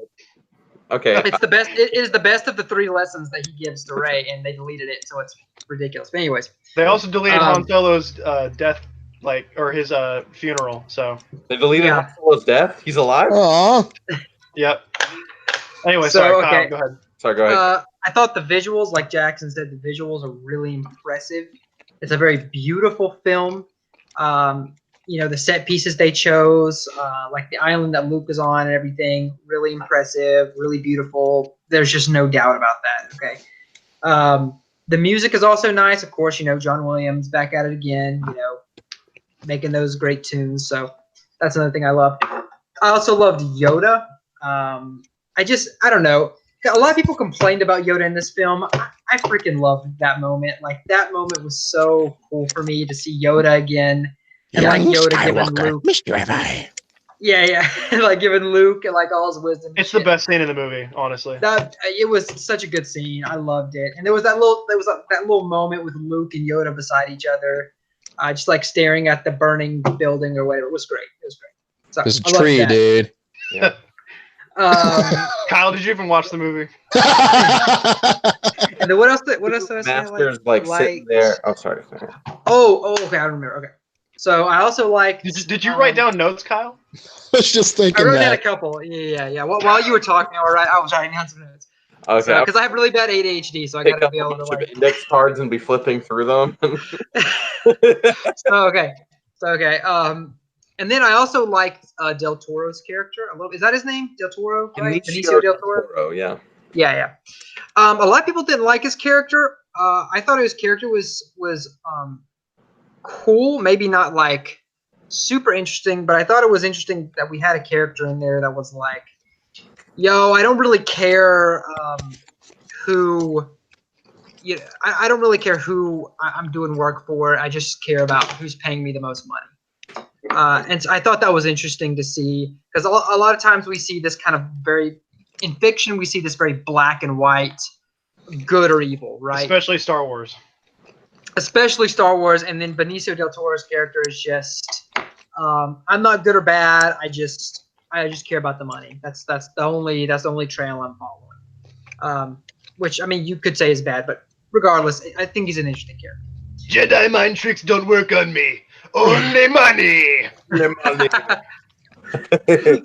Okay. It's the best. It is the best of the 3 lessons that he gives to Rey, and they deleted it, so it's ridiculous. But anyways, They also deleted Han Solo's death, or his funeral. So They deleted Yeah. Han Solo's death. He's alive. Aw. yep. Anyway, So, sorry, okay. Kyle, go ahead. Sorry, go ahead. I thought the visuals, like Jackson said, the visuals are really impressive. It's a very beautiful film. The set pieces they chose, like the island that Luke is on and everything, really impressive, really beautiful. There's just no doubt about that. Okay. The music is also nice. Of course, John Williams back at it again, making those great tunes. So that's another thing I loved. I also loved Yoda. I don't know. A lot of people complained about Yoda in this film. I freaking loved that moment. Like, that moment was so cool for me to see Yoda again. And like Yoda giving Luke. Yeah. Like giving Luke and like all his wisdom. It's the best scene in the movie, honestly. It was such a good scene. I loved it. And there was that little moment with Luke and Yoda beside each other, just like staring at the burning building or whatever. It was great. So, There's a tree, dude. Yeah. Kyle, did you even watch the movie? And then what else did I say? Master's like sitting there. Oh, sorry. Oh, okay. I remember. Okay. So I also like. Did you write down notes, Kyle? I was just thinking I wrote down a that. couple. Yeah. While you were talking, all right, I was writing down some notes. Okay. Because I have really bad ADHD, so I got to be able to like. Index cards and be flipping through them. Okay. And then I also liked Del Toro's character. Is that his name? Del Toro, right? Benicio del Toro. Yeah. Yeah. A lot of people didn't like his character. I thought his character was cool. Maybe not like super interesting, but I thought it was interesting that we had a character in there that was like, yo, I don't really care who. I don't really care who I'm doing work for. I just care about who's paying me the most money. And so I thought that was interesting to see, because a lot of times we see this kind of in fiction, we see this very black and white, good or evil, right? Especially Star Wars. And then Benicio del Toro's character is just, I'm not good or bad. I just care about the money. That's the only trail I'm following. Which, I mean, you could say is bad, but regardless, I think he's an interesting character. Jedi mind tricks don't work on me. Only money.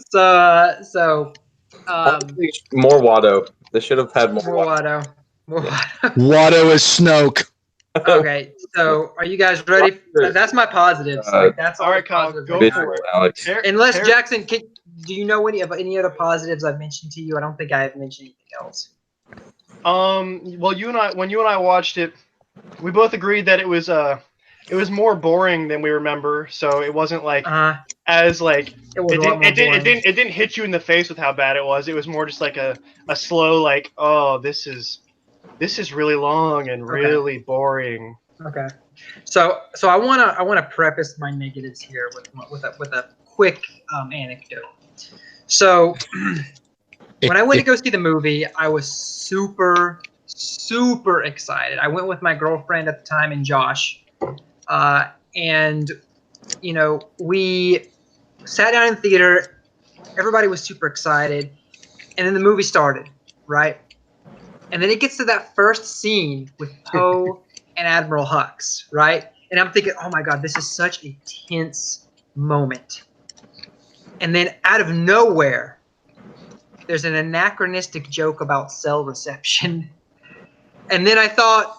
So more Watto. They should have had more Watto. Watto is Snoke. Okay, so are you guys ready? That's my positives. That's all right, Kyle. Go for it, Alex. Unless Jackson, do you know any other positives I've mentioned to you? I don't think I have mentioned anything else. Well, when you and I watched it, we both agreed that it was more boring than we remember. So it wasn't like as like it didn't hit you in the face with how bad it was. It was more just like a slow like, oh, this is really long and really boring. Okay, so I wanna preface my negatives here with a quick anecdote. So when I went to go see the movie, I was super excited. I went with my girlfriend at the time and Josh, and we sat down in the theater. Everybody was super excited, and then the movie started, right? And then it gets to that first scene with Poe and Admiral Hux, right? And I'm thinking, oh my God, this is such a tense moment. And then out of nowhere, there's an anachronistic joke about cell reception. And then I thought,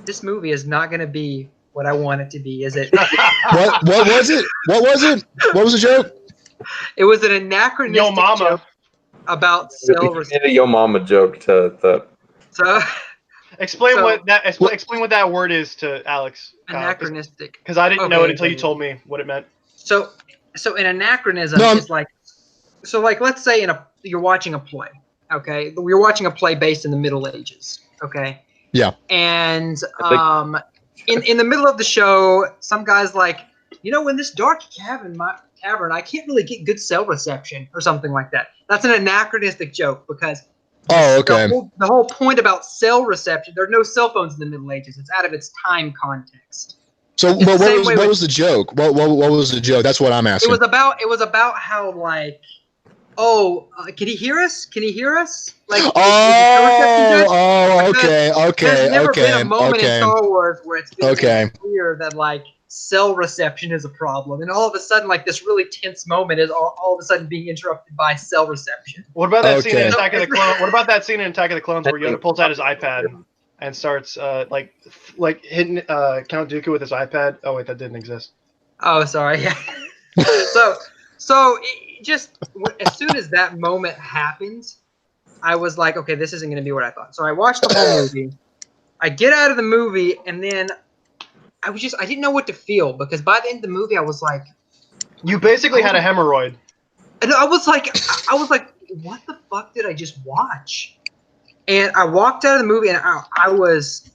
this movie is not going to be what I want it to be, is it? What was it? What was it? What was the joke? It was an anachronistic Yo mama. joke about cell You made a reception. yo mama joke to the. So Explain So- explain what that word is to Alex. anachronistic. Because I didn't know it Okay, until you okay. told me what it meant. So an anachronism No, is like, so like let's say you're watching a play, okay? You're watching a play based in the Middle Ages, okay? Yeah. And in the middle of the show, some guy's like, in this dark cavern, I can't really get good cell reception or something like that. That's an anachronistic joke because Oh, okay. the whole point about cell reception, there are no cell phones in the Middle Ages. It's out of its time context. So, It's but the same way what with- was the joke? What was the joke? That's what I'm It asking. was about how like, can he hear us? Can he hear us? Like, is cell reception good? Okay. There's never been a moment in Star Wars where it's been Okay. clear that like cell reception is a problem, and all of a sudden, like this really tense moment is all of a sudden being interrupted by cell reception. What about that scene in Okay. Attack of the Clones? What about that scene in Attack of the Clones where Yoda pulls out his iPad and starts like hitting Count Dooku with his iPad? Oh wait, that didn't exist. Oh, sorry. Yeah. so it just as soon as that moment happened, I was like, okay, this isn't going to be what I thought. So I watched the whole movie. I get out of the movie, and then I didn't know what to feel because by the end of the movie, I was like, You basically had a hemorrhoid. and I was like, what the fuck did I just watch? And I walked out of the movie, and I was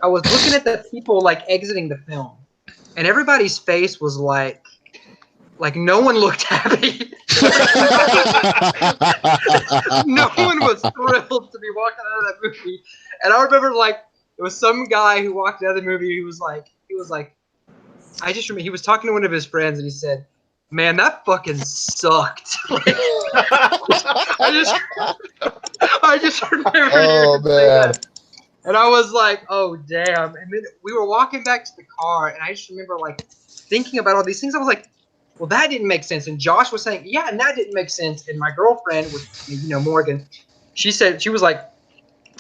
looking at the people like exiting the film, and everybody's face was like no one looked happy. No one was thrilled to be walking out of that movie. And I remember like there was some guy who walked out of the movie. He was like, I just remember he was talking to one of his friends, and he said, "Man, that fucking sucked." Like, I just remember. Oh, hearing him say man. that. And I was like, "Oh damn!" And then we were walking back to the car, and I just remember like thinking about all these things. I was like, "Well, that didn't make sense." And Josh was saying, "Yeah, and that didn't make sense." And my girlfriend, Morgan, she was like,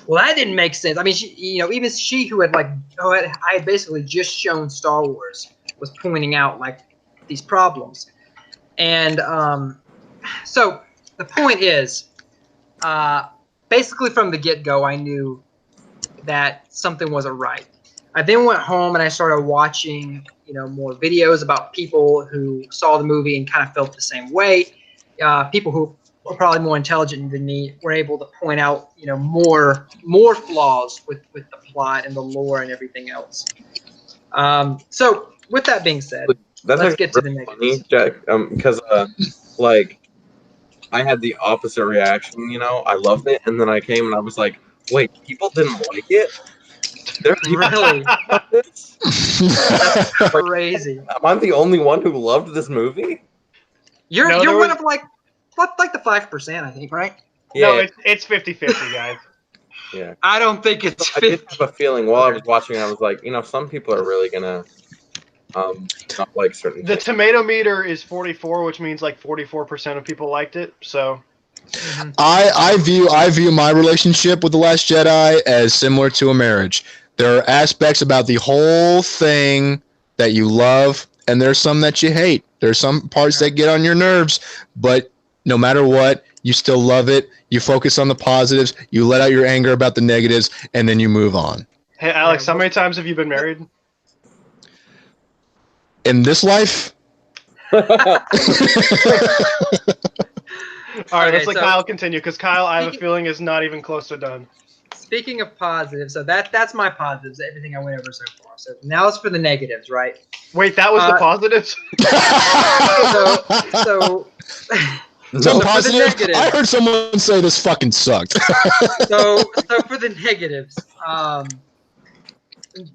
"Well, that didn't make sense." I mean, even she who had I had basically just shown Star Wars was pointing out like these problems. And so the point is, basically from the get-go, I knew that something wasn't right. I then went home and I started watching, more videos about people who saw the movie and kind of felt the same way. People who were probably more intelligent than me were able to point out, more flaws with the plot and the lore and everything else. So with that being said, let's get to the negatives. Funny, Jack, because like I had the opposite reaction. I loved it, and then I came and I was like, wait, people didn't like it. There are people Really? about this? That's crazy. Am I the only one who loved this movie? You're No, there one was- of like the 5%, I think, right? No, Yeah, it's 50-50, guys. yeah. I don't think it's I did 50. have a feeling while I was watching. I was like, some people are really gonna not like certain The things. tomato meter is 44, which means like 44% of people liked it. So I view my relationship with The Last Jedi as similar to a marriage. There are aspects about the whole thing that you love, and there's some that you hate. There's some parts that get on your nerves, but no matter what, you still love it. You focus on the positives, you let out your anger about the negatives, and then you move on. hey, Alex, how many times have you been married? In this life, All right, Okay, let's let so- Kyle continue because Kyle, I have a feeling, is not even close to done. Speaking of positives, so that's my positives, everything I went over so far. So now it's for the negatives, right? Wait, that was the Uh, positives? So some for the positive. negatives. I heard someone say this fucking sucked. so for the negatives,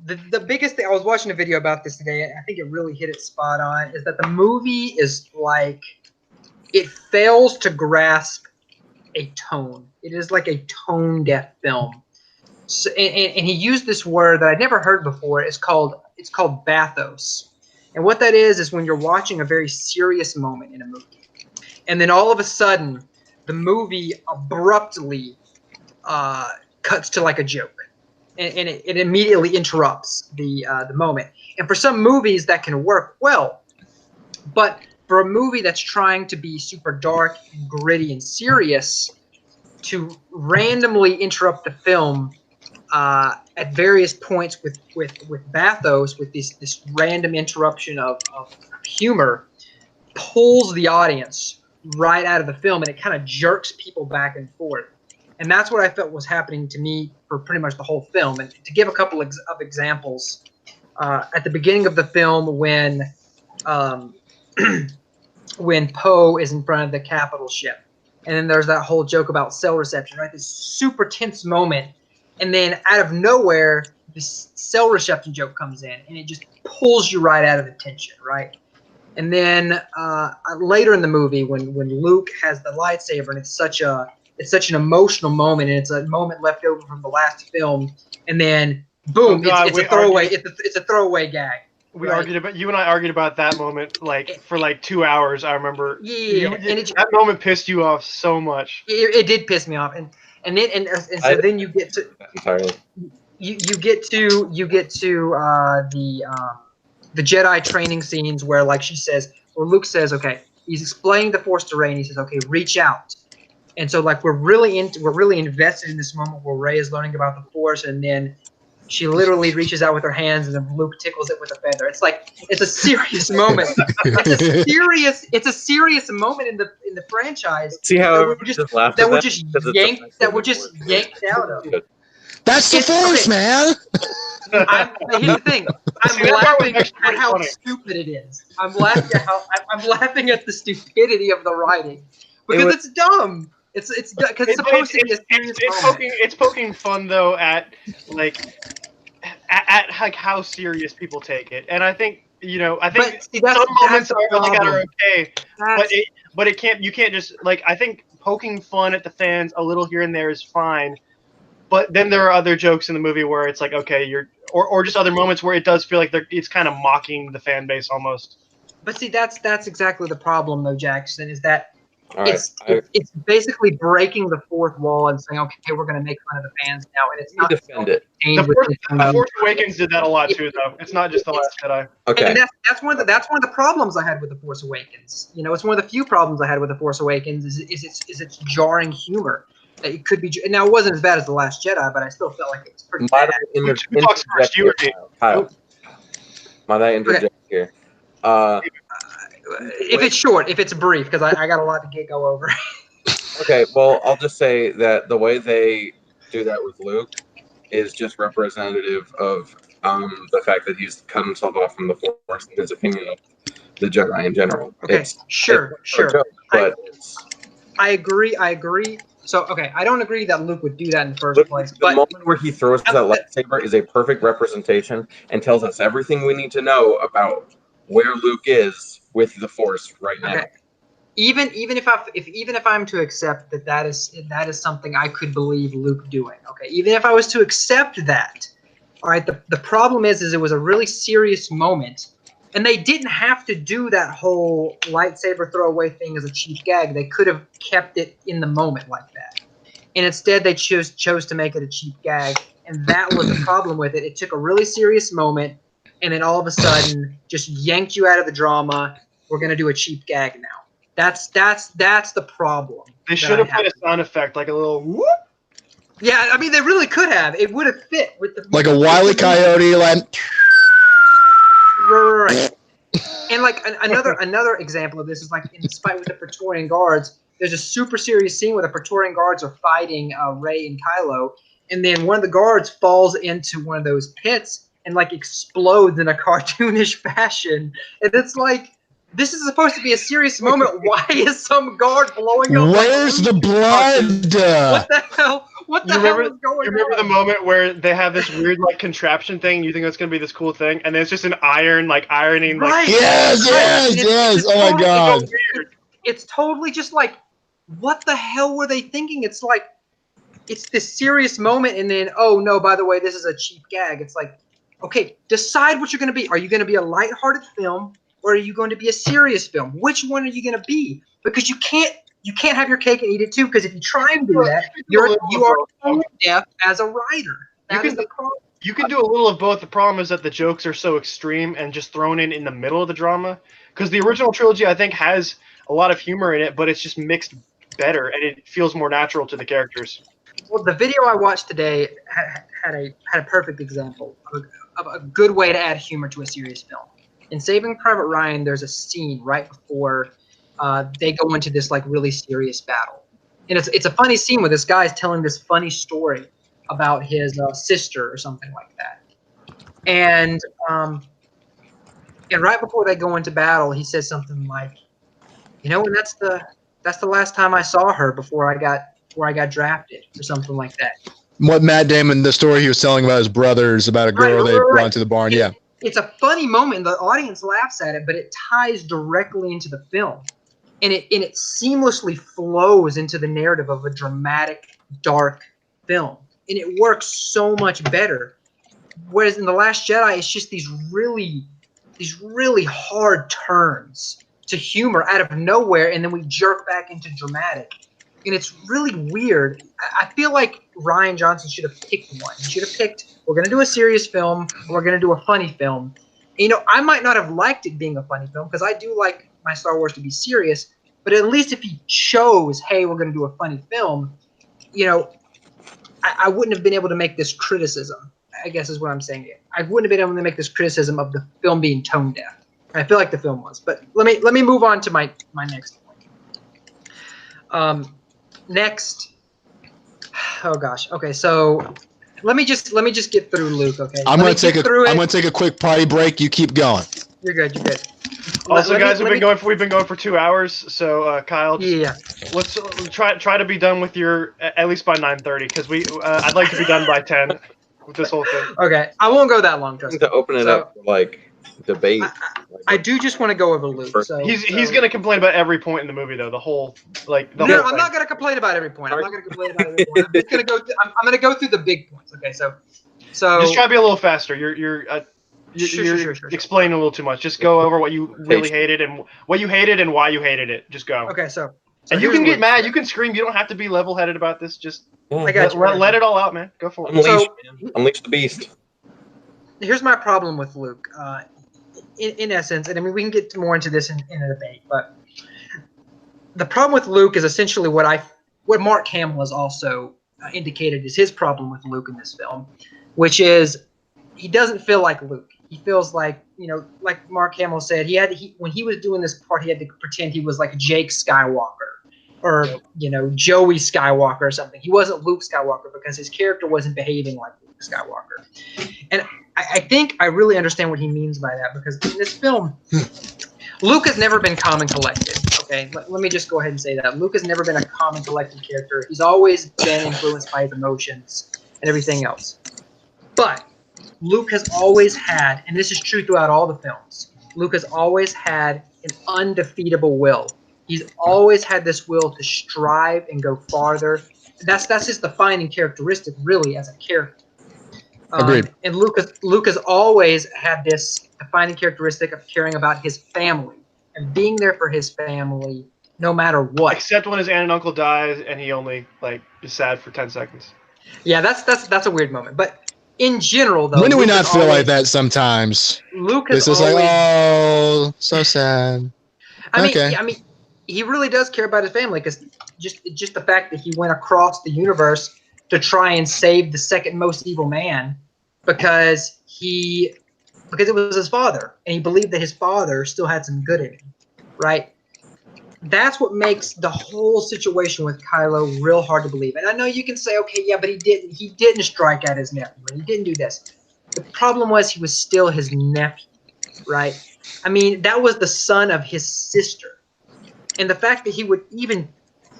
the biggest thing, I was watching a video about this today, and I think it really hit it spot on, is that the movie is like, it fails to grasp a tone. It is like a tone-deaf film. So, and he used this word that I'd never heard before. It's called bathos. And what that is when you're watching a very serious moment in a movie, and then all of a sudden, the movie abruptly cuts to like a joke, and it immediately interrupts the moment. And for some movies that can work well, but for a movie that's trying to be super dark and gritty and serious, to randomly interrupt the film at various points with bathos, with this random interruption of humor, pulls the audience right out of the film, and it kind of jerks people back and forth. And that's what I felt was happening to me for pretty much the whole film. And to give a couple of examples, at the beginning of the film, when Poe is in front of the Capitol ship, and then there's that whole joke about cell reception, right? This super tense moment, and then out of nowhere, this cell reception joke comes in, and it just pulls you right out of the tension, right? And then later in the movie, when Luke has the lightsaber, and it's such an emotional moment, and it's a moment left over from the last film, and then boom, it's a throwaway. It's a throwaway gag. We argued about you and I argued about that moment for 2 hours. I remember. Yeah, that moment pissed you off so much. It did piss me off, and so then you get to entirely. You get to the Jedi training scenes where, like, Luke says, okay, he's explaining the Force to Rey, and he says, okay, reach out. And so, like, we're really invested in this moment where Rey is learning about the Force, and then she literally reaches out with her hands, and then Luke tickles it with a feather. It's like, it's a serious moment. It's a serious moment in the franchise. See how that we're just yanked out of. That's the Force, man. Here's the thing. I'm laughing at how stupid it is. I'm laughing at the stupidity of the writing because it's dumb. It's because it's supposed to be a serious moment. It's poking fun though at how serious people take it, and I think some moments are okay, but it can't. You can't just I think poking fun at the fans a little here and there is fine. But then there are other jokes in the movie where it's like, okay, or just other moments where it does feel like it's kind of mocking the fan base almost. But see, that's exactly the problem, though, Jackson, is that it's basically breaking the fourth wall and saying, okay, we're going to make fun of the fans now, and it's not defend it. The Force Awakens did that a lot too, though. It's not just the Last Jedi. Okay, and that's one of the problems I had with the Force Awakens. It's one of the few problems I had with the Force Awakens is its jarring humor. It could be now. It wasn't as bad as the Last Jedi, but I still felt like it was pretty bad. Kyle. Might I interject here? If it's short, if it's brief, because I got a lot to go over. Okay, well, I'll just say that the way they do that with Luke is just representative of the fact that he's cut himself off from the Force in his opinion of the Jedi in general. Okay, sure. Joke, but I agree. So, okay, I don't agree that Luke would do that in the first place. The moment where he throws that lightsaber is a perfect representation and tells us everything we need to know about where Luke is with the Force right now. Okay. Even if I'm to accept that is something I could believe Luke doing. Okay, even if I was to accept that, all right. The problem is it was a really serious moment. And they didn't have to do that whole lightsaber throwaway thing as a cheap gag. They could have kept it in the moment like that. And instead, they chose to make it a cheap gag. And that was the problem with it. It took a really serious moment, and then all of a sudden, just yanked you out of the drama. We're going to do a cheap gag now. That's the problem. They should have put a sound effect, like a little whoop. Yeah, I mean, they really could have. It would have fit with the like a Wile E. Coyote, like. Right. And like another example of this is like in the fight with the Praetorian Guards. There's a super serious scene where the Praetorian Guards are fighting Rey and Kylo, and then one of the guards falls into one of those pits and like explodes in a cartoonish fashion. And it's like, this is supposed to be a serious moment. Why is some guard blowing up? Where's the blood? What the hell? What the hell is going on? You remember the moment where they have this weird contraption thing? You think that's gonna be this cool thing, and then it's just an ironing. Right. Yes. Oh my god. It's totally just like, what the hell were they thinking? It's like, it's this serious moment, and then, oh no, by the way, this is a cheap gag. It's like, Okay, decide what you're going to be. Are you going to be a lighthearted film, or are you going to be a serious film? Which one are you going to be? Because you can't have your cake and eat it too. Because if you try and do that, you are tone deaf as a writer. That is the problem. You can do a little of both. The problem is that the jokes are so extreme and just thrown in the middle of the drama. Because the original trilogy, I think, has a lot of humor in it, but it's just mixed better, and it feels more natural to the characters. Well, the video I watched today had a perfect example of a good way to add humor to a serious film. In Saving Private Ryan, there's a scene right before they go into this like really serious battle, and it's a funny scene where this guy's telling this funny story about his sister or something like that, and right before they go into battle, he says something like, and that's the last time I saw her before I got drafted or something like that. What Matt Damon, the story he was telling about his brothers, about a girl they brought into the barn. Yeah. It's a funny moment. The audience laughs at it, but it ties directly into the film. And it seamlessly flows into the narrative of a dramatic, dark film. And it works so much better. Whereas in The Last Jedi, it's just these really hard turns to humor out of nowhere, and then we jerk back into dramatic. And it's really weird. I feel like Rian Johnson should have picked one. He should have picked, we're going to do a serious film, or we're going to do a funny film. And, I might not have liked it being a funny film, because I do like my Star Wars to be serious, but at least if he chose, hey, we're going to do a funny film, I wouldn't have been able to make this criticism, I guess is what I'm saying. I wouldn't have been able to make this criticism of the film being tone deaf. I feel like the film was. But let me move on to my next point. Next, oh gosh. Okay, so let me just get through Luke. Okay, I'm gonna take a quick potty break. You keep going. You're good. You're good. Also, guys, we've been going for 2 hours. So, Kyle, let's try to be done with your at least by 9:30, because I'd like to be done by 10 with this whole thing. Okay, I won't go that long. Trust me. To open it up for, like, debate. I do just want to go over Luke. He's gonna complain about every point in the movie, though. No, I'm not gonna complain about every point. I'm not gonna complain about every point. I'm just gonna go. I'm gonna go through the big points. Okay, so just try to be a little faster. You're explaining a little too much. Just go over what you really hated and why you hated it. Just go. Okay, so and you can get mad. You can scream. You don't have to be level-headed about this. Just I got you. Let it all out, man. Go for it. Unleash the beast. Here's my problem with Luke. In essence, and I mean, we can get more into this in a debate, but the problem with Luke is essentially what Mark Hamill has also indicated is his problem with Luke in this film, which is he doesn't feel like Luke. He feels like, like Mark Hamill said, when he was doing this part, he had to pretend he was like Jake Skywalker or, Joey Skywalker or something. He wasn't Luke Skywalker because his character wasn't behaving like Luke Skywalker. And I think I really understand what he means by that, because in this film, Luke has never been calm and collected. Okay, let me just go ahead and say that. Luke has never been a calm and collected character. He's always been influenced by his emotions and everything else. But Luke has always had, and this is true throughout all the films, Luke has always had an undefeatable will. He's always had this will to strive and go farther. That's his defining characteristic, really, as a character. Agreed. And Luke has always had this defining characteristic of caring about his family and being there for his family no matter what. Except when his aunt and uncle dies and he only is sad for 10 seconds. Yeah, that's a weird moment. But in general, though, when do we not feel like that sometimes? Luke has always, like, oh, so sad. I mean, he really does care about his family, because just the fact that he went across the universe to try and save the second most evil man because it was his father, and he believed that his father still had some good in him, right? That's what makes the whole situation with Kylo real hard to believe. And I know you can say, okay, yeah, but he didn't strike at his nephew, and he didn't do this. The problem was he was still his nephew, right? I mean, that was the son of his sister. And the fact that he would even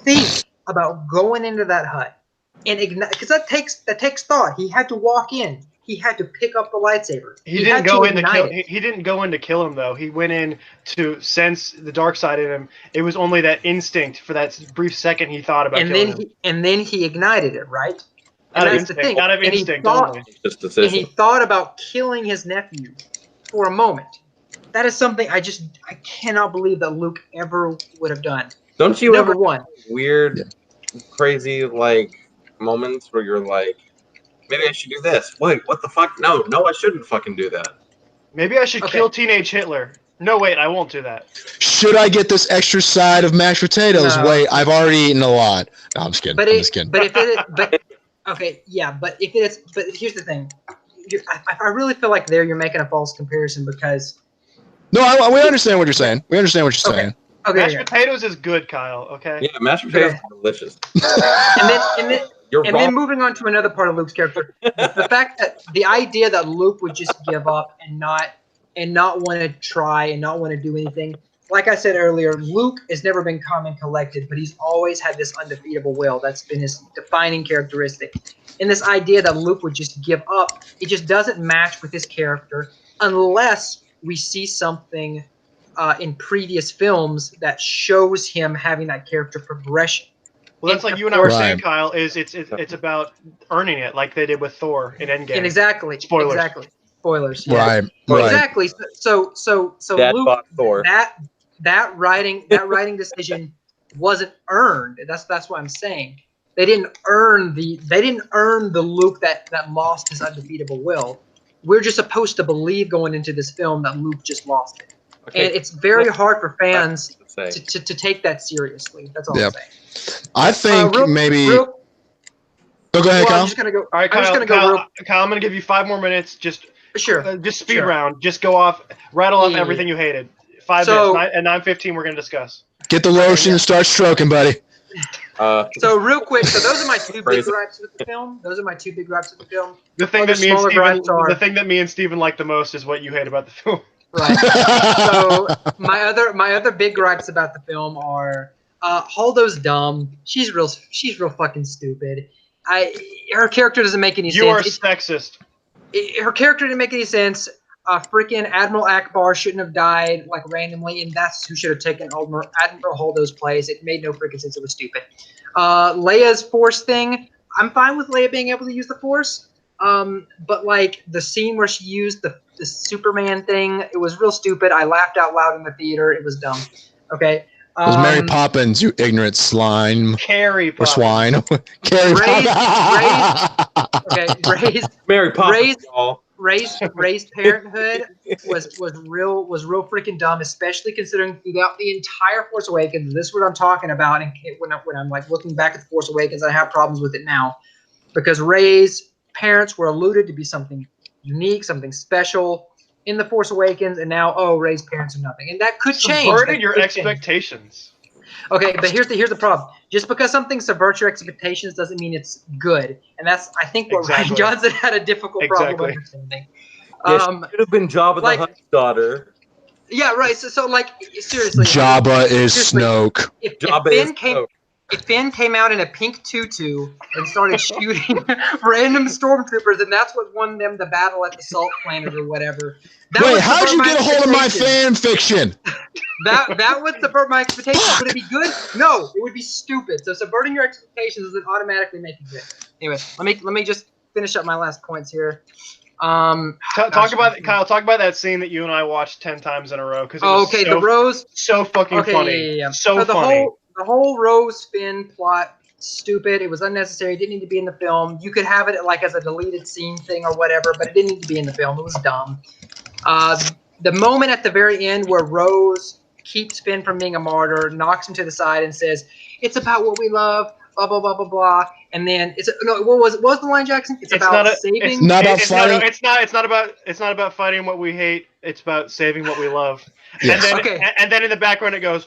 think about going into that hut and ignite, because that takes thought. He had to walk in. He had to pick up the lightsaber. He didn't go in to kill. He didn't go in to kill him, though. He went in to sense the dark side in him. It was only that instinct for that brief second he thought about killing him. And then he ignited it, right? Out of that's the instinct, thing. out of And he instinct thought- only. Just And he decision. thought about killing his nephew for a moment. That is something I cannot believe that Luke ever would have done. Don't you Number ever one. weird, crazy like moments where you're like, maybe I should do this. Wait, what the fuck? No, I shouldn't fucking do that. Maybe I should Okay. kill teenage Hitler. No, wait, I won't do that. Should I get this extra side of mashed potatoes? No. Wait, I've already eaten a lot. No, I'm just kidding. But I'm it, just kidding. but if it, but okay, yeah. But if it is, but here's the thing. I really feel like you're making a false comparison because No, we understand what you're saying. We understand what you're Okay. saying. Mashed okay, potatoes is good, Kyle. Okay. Yeah, mashed potatoes Okay. are delicious. and You're then wrong. moving on to another part of Luke's character, the fact that the idea that Luke would just give up and not want to try and not want to do anything. Like I said earlier, Luke has never been calm and collected, but he's always had this undefeatable will. That's been his defining characteristic. And this idea that Luke would just give up, it just doesn't match with his character unless we see something in previous films that shows him having that character progression. Well, that's And like you and I were Right. saying, Kyle. Is it's about earning it, like they did with Thor in Endgame. And exactly. Spoilers. Exactly. Spoilers. Yeah. Right. Right. Right. Exactly. So Dad Luke, bought Thor. that writing decision wasn't earned. That's what I'm saying. They didn't earn the Luke that lost his undefeatable will. We're just supposed to believe going into this film that Luke just lost it. Okay, And it's very hard for fans say. to take that seriously. That's all Yep. I'm saying. I think maybe. Real, Oh, go ahead, well, Kyle. I'm just gonna go. All right, I'm just Kyle. gonna go Kyle, I'm gonna give you 5 more minutes. Just Sure. just speed Sure. round. Just go off, rattle off Yeah. everything you hated. 5 So- minutes. At 9:15, we're gonna discuss. Get the lotion and start stroking, buddy. So real quick, so those are my two big Crazy. gripes with the film. Those are my two big gripes with the film. The thing Other that me and smaller Steven, gripes are- the thing that me and Steven like the most is what you hate about the film. Right. So my other big gripes about the film are Holdo's dumb. She's real fucking stupid. Her character doesn't make any You are sense. sexist. Her character didn't make any sense. Freaking Admiral Akbar shouldn't have died like randomly, and that's who should have taken Admiral Holdo's place. It made no freaking sense. It was stupid. Leia's Force thing. I'm fine with Leia being able to use the Force. But like the scene where she used the Superman thing, it was real stupid. I laughed out loud in the theater. It was dumb. Okay. It was Mary Poppins, you ignorant slime Carrie or Poppins. swine. Carrie Poppins. Okay, Mary Poppins, Raised- y'all. raised parenthood was real freaking dumb, especially considering throughout the entire Force Awakens. This is what I'm talking about, and when I'm like looking back at the Force Awakens, I have problems with it now because Rey's parents were alluded to be something unique, something special in the Force Awakens, and now Rey's parents are nothing, and that could change. Subverted That your could change. expectations. Okay, but here's the problem. Just because something subverts your expectations doesn't mean it's good, and that's I think what Ryan Exactly. Johnson had a difficult problem Exactly. understanding. Yeah, she could have been Jabba like- the Hutt's daughter. Yeah, right. So like seriously, Jabba is seriously, Snoke. If Jabba Finn is came, Snoke. if Finn came out in a pink tutu and started shooting random stormtroopers, and that's what won them the battle at the Salt Planet or whatever. That Wait, would how'd subvert you my get a hold of my expectations. fan fiction? That would subvert my expectations. Would it be good? No, it would be stupid. So subverting your expectations doesn't automatically make it good. Anyway, let me just finish up my last points here. Talk about Kyle. Talk about that scene that you and I watched 10 times in a row because Okay, the Rose. so fucking Okay, funny. yeah. So the funny. the whole Rose Finn plot, stupid. It was unnecessary. It didn't need to be in the film. You could have it like as a deleted scene thing or whatever, but it didn't need to be in the film. It was dumb. The moment at the very end where Rose keeps Finn from being a martyr, knocks him to the side, and says, "It's about what we love." Blah blah blah blah blah. And then what was the line, Jackson? It's about saving. It's not about fighting. It's not about fighting what we hate. It's about saving what we love. Yes. And then in the background it goes.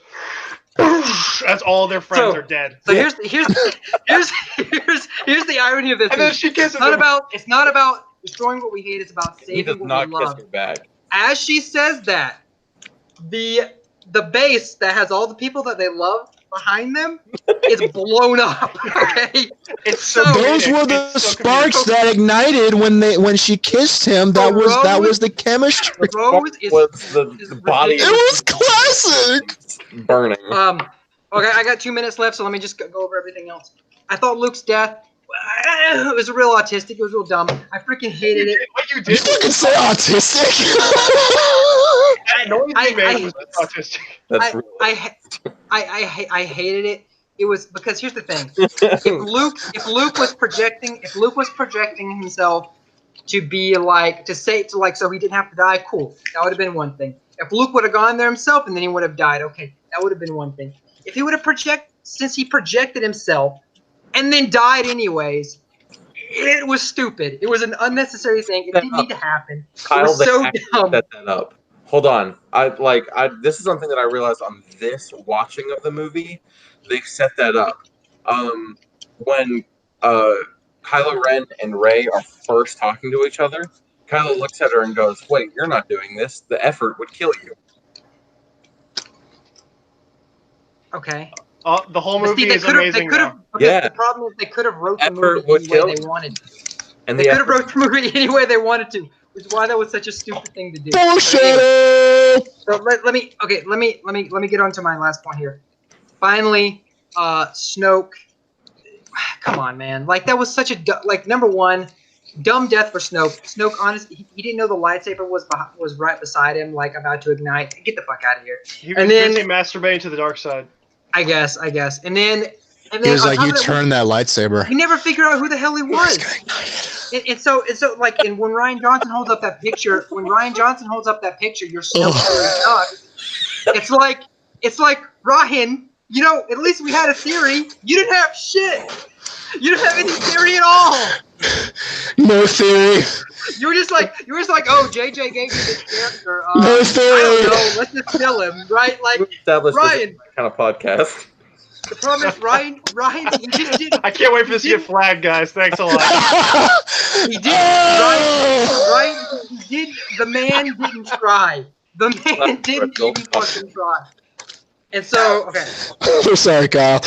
As all their friends are dead. So here's the irony of this. And then she kisses him. It's not about destroying what we hate. It's about He does saving what not we kiss love. her back. As she says that, the base that has all the people that they love behind them is blown up. Okay, It's so Those comedic. were the It's so sparks comedic. that ignited when she kissed him. That was the chemistry. Rose is Was the body It was classic. burning? Okay, I got 2 minutes left, so let me just go over everything else. I thought Luke's death it was real autistic. It was real dumb. I freaking hated it. What you You did fucking say autistic? that noise you made was autistic. That's I hated it. It was because here's the thing: if Luke was projecting himself to be like so he didn't have to die, cool. That would have been one thing. If Luke would have gone there himself and then he would have died, okay, that would have been one thing. If he would have since he projected himself and then died anyways, it was stupid. It was an unnecessary thing. It didn't need to happen. Kyle, it was so dumb. set that up. Hold on. This is something that I realized on this watching of the movie. They set that up. When Kylo Ren and Rey are first talking to each other, Kylo looks at her and goes, "Wait, you're not doing this. The effort would kill you." Okay. The whole movie is amazing. The problem is they could have wrote the movie any way they wanted to. And they could have wrote the movie any way they wanted to, which is why that was such a stupid thing to do. Bullshit! So let me get on to my last point here. Finally, Snoke. Come on, man! Like that was such a number one, dumb death for Snoke. Snoke, honestly, he didn't know the lightsaber was right beside him, like about to ignite. Get the fuck out of here! He was busy masturbating to the dark side. I guess. And then he was like, "You turn that lightsaber." We never figured out who the hell he was. And so like, and when Ryan Johnson holds up that picture, you're so it's like Ryan. You know, at least we had a theory. You didn't have shit. You didn't have any theory at all. No theory. You were just like, oh, JJ gave me this character. No theory. I don't know. Let's just kill him, right? Like, Ryan. Kind of podcast. The problem is, Ryan, he just didn't. I can't wait for this to get flagged, guys. Thanks a lot. He did. Ryan, he did. The man didn't try. The man didn't even fucking try. And so, okay. We're sorry, Kyle.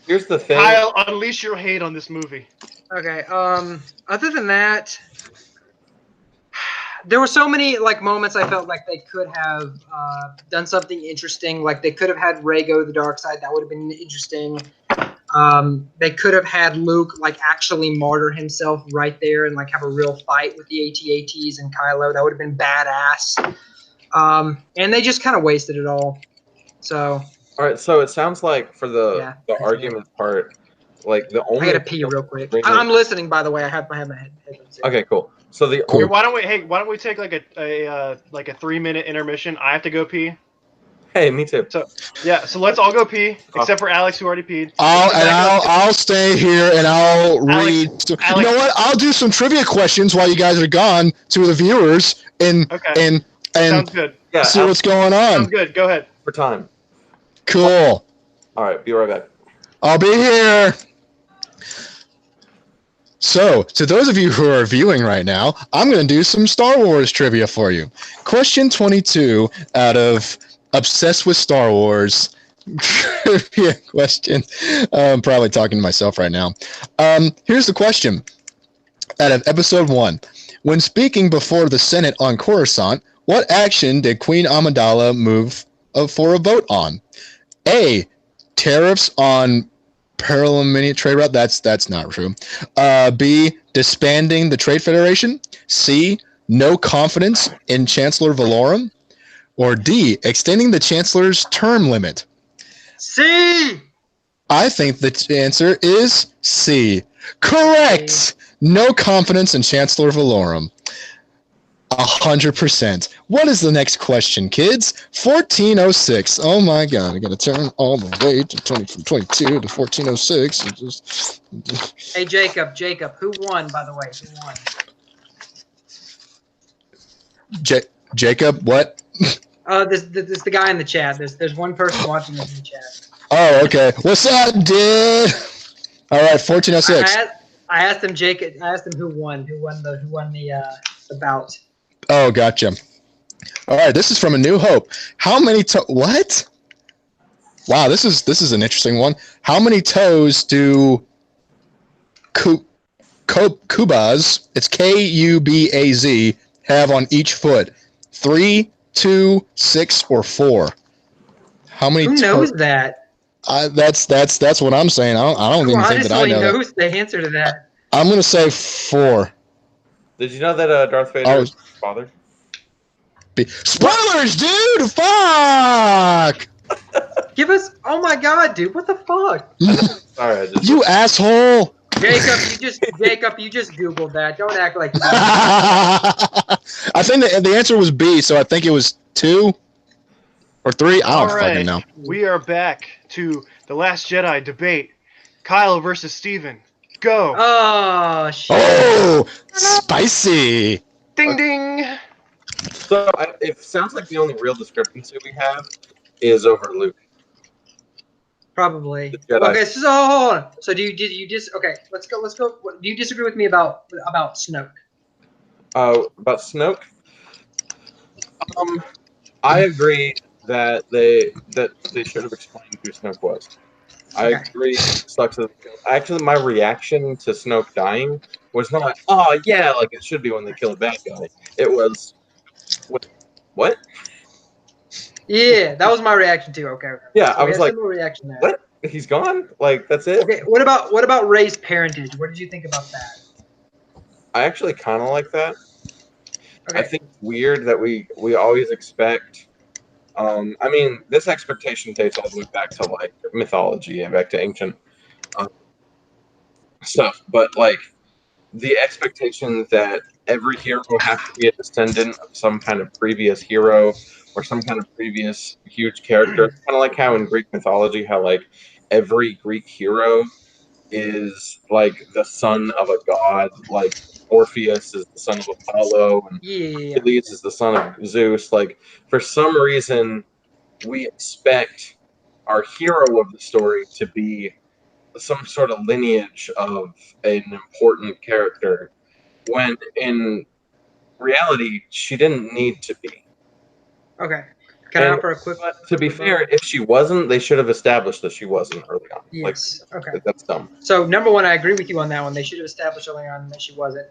Here's the thing. Kyle, unleash your hate on this movie. Okay. Other than that, there were so many like moments I felt like they could have done something interesting. Like they could have had Rey go to the dark side. That would have been interesting. They could have had Luke like actually martyr himself right there and like have a real fight with the AT-ATs and Kylo. That would have been badass. And they just kind of wasted it all. So. All right. So it sounds like for the argument part, like the only. I gotta pee real quick. I'm listening, by the way. I have my head. Okay, cool. So why don't we take like a 3-minute intermission? I have to go pee. Hey, me too. So let's all go pee, except for Alex, who already peed. I'll stay here and I'll read. Alex, you know what? I'll do some trivia questions while you guys are gone to the viewers and sounds good. Yeah, see what's going on. Sounds good. Go ahead. For time. Cool. All right, be right back. I'll be here. So, to those of you who are viewing right now, I'm going to do some Star Wars trivia for you. Question 22 out of Obsessed with Star Wars trivia question. I'm probably talking to myself right now. Here's the question. Out of Episode 1, when speaking before the Senate on Coruscant, what action did Queen Amidala move for a vote on? A, tariffs on parliamentary trade route. That's not true. B, disbanding the Trade Federation. C, no confidence in Chancellor Valorum. Or D, extending the Chancellor's term limit. C. I think the answer is C. Correct. C. No confidence in Chancellor Valorum. 100%. What is the next question, kids? 1406. Oh my God! I got to turn all the way to 22 to 1406. Hey Jacob, who won? By the way, who won? Jacob, what? This the guy in the chat. There's one person watching this in the chat. Oh, okay. What's up, dude? All right, 1406. I asked him, Jacob. I asked him who won the bout. Oh, gotcha. All right, this is from A New Hope. How many what? Wow, this is an interesting one. How many toes do Kubaz, it's Kubaz, have on each foot? 3, 2, 6, or 4? How many? Who knows that? That's what I'm saying. I don't Who even think that I honestly know that. knows the answer to that? I'm gonna say 4. Did you know that Darth Vader Oh, is his father? spoilers, dude! Fuck! Give us. Oh my god, dude! What the fuck? Sorry, I just You asshole! Jacob, you just Googled that. Don't act like you didn't. I think the answer was B, so I think it was 2 or 3. I All don't right, fucking know. we are back to the Last Jedi debate. Kyle versus Steven. Go. Oh shit! Oh, spicy! Ding ding. So it sounds like the only real discrepancy we have is over Luke. Probably. The Jedi. Okay, so hold on. So did you just okay? Let's go. Do you disagree with me about Snoke? About Snoke. I agree that they should have explained who Snoke was. I Okay. agree. Sucks. Actually, my reaction to Snoke dying was not, oh yeah, like it should be when they kill a bad guy. It was, what? Yeah, that was my reaction too. Okay. Yeah, So I we was have like, similar reaction there. what? He's gone? Like that's it? Okay. What about Rey's parentage? What did you think about that? I actually kind of like that. Okay. I think it's weird that we always expect. I mean, this expectation dates all the way back to like mythology and back to ancient stuff. But like the expectation that every hero has to be a descendant of some kind of previous hero or some kind of previous huge character. It's kind of like how in Greek mythology, how like every Greek hero is like the son of a god, like Orpheus is the son of Apollo, and Yeah. Achilles is the son of Zeus. Like for some reason, we expect our hero of the story to be some sort of lineage of an important character, when in reality she didn't need to be. Okay. Can I offer a quick? But to be fair, if she wasn't, they should have established that she wasn't early on. Yes. Okay. That's dumb. So number one, I agree with you on that one. They should have established early on that she wasn't.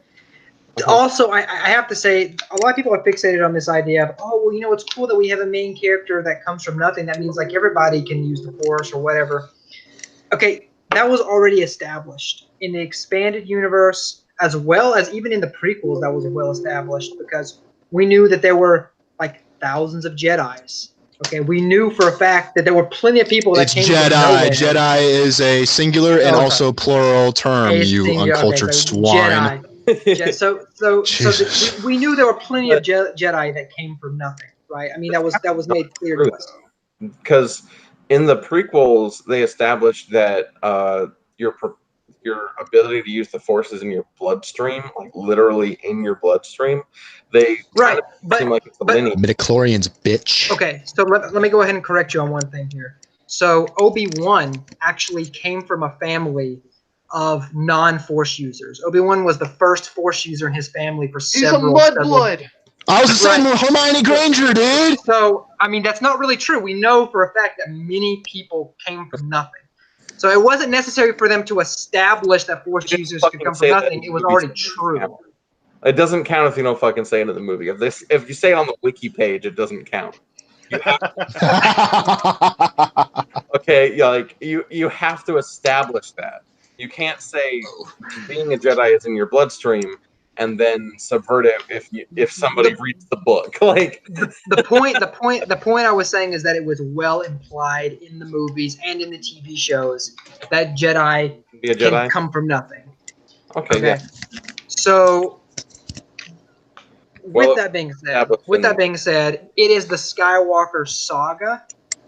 Also, I have to say, a lot of people are fixated on this idea of, oh, well, you know, it's cool that we have a main character that comes from nothing. That means like everybody can use the Force or whatever. Okay, that was already established in the expanded universe, as well as even in the prequels. That was well established because we knew that there were like thousands of Jedis. Okay, we knew for a fact that there were plenty of people that It's came Jedi. from nowhere. Jedi is a singular and Oh, also plural term, you uncultured swine. Jesus. We knew there were plenty of Jedi that came from nothing, right? I mean, that was made clear to us. Because in the prequels, they established that your ability to use the Force is in your bloodstream, like literally in your bloodstream. They Right, seem like it's a lineage. Midichlorians, bitch. Okay, so let me go ahead and correct you on one thing here. So Obi-Wan actually came from a family of non-Force users. Obi-Wan was the first Force user in his family for several. He's a mudblood. I was the same with Hermione Granger, dude. So, I mean, that's not really true. We know for a fact that many people came from nothing. So it wasn't necessary for them to establish that Force users could come from nothing. It was already true. It doesn't count if you don't fucking say it in the movie. If you say it on the wiki page, it doesn't count. You have okay, like you have to establish that. You can't say being a Jedi is in your bloodstream and then subvert it if somebody reads the book. Like the point I was saying is that it was well implied in the movies and in the TV shows that Jedi can come from nothing. Okay. Yeah. So with that being said, it is the Skywalker saga.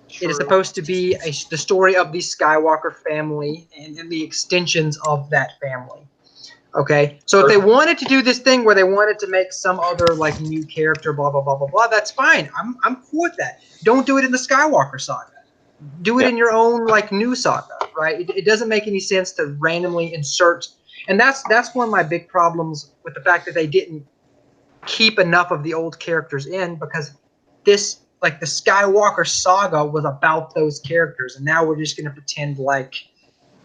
True. It is supposed to be the story of the Skywalker family and the extensions of that family. Okay, so if they wanted to do this thing where they wanted to make some other like new character, blah blah blah blah blah, that's fine. I'm cool with that. Don't do it in the Skywalker saga. Do it in your own like new saga, right? It doesn't make any sense to randomly insert, and that's one of my big problems with the fact that they didn't keep enough of the old characters in, because this like the Skywalker saga was about those characters, and now we're just going to pretend like,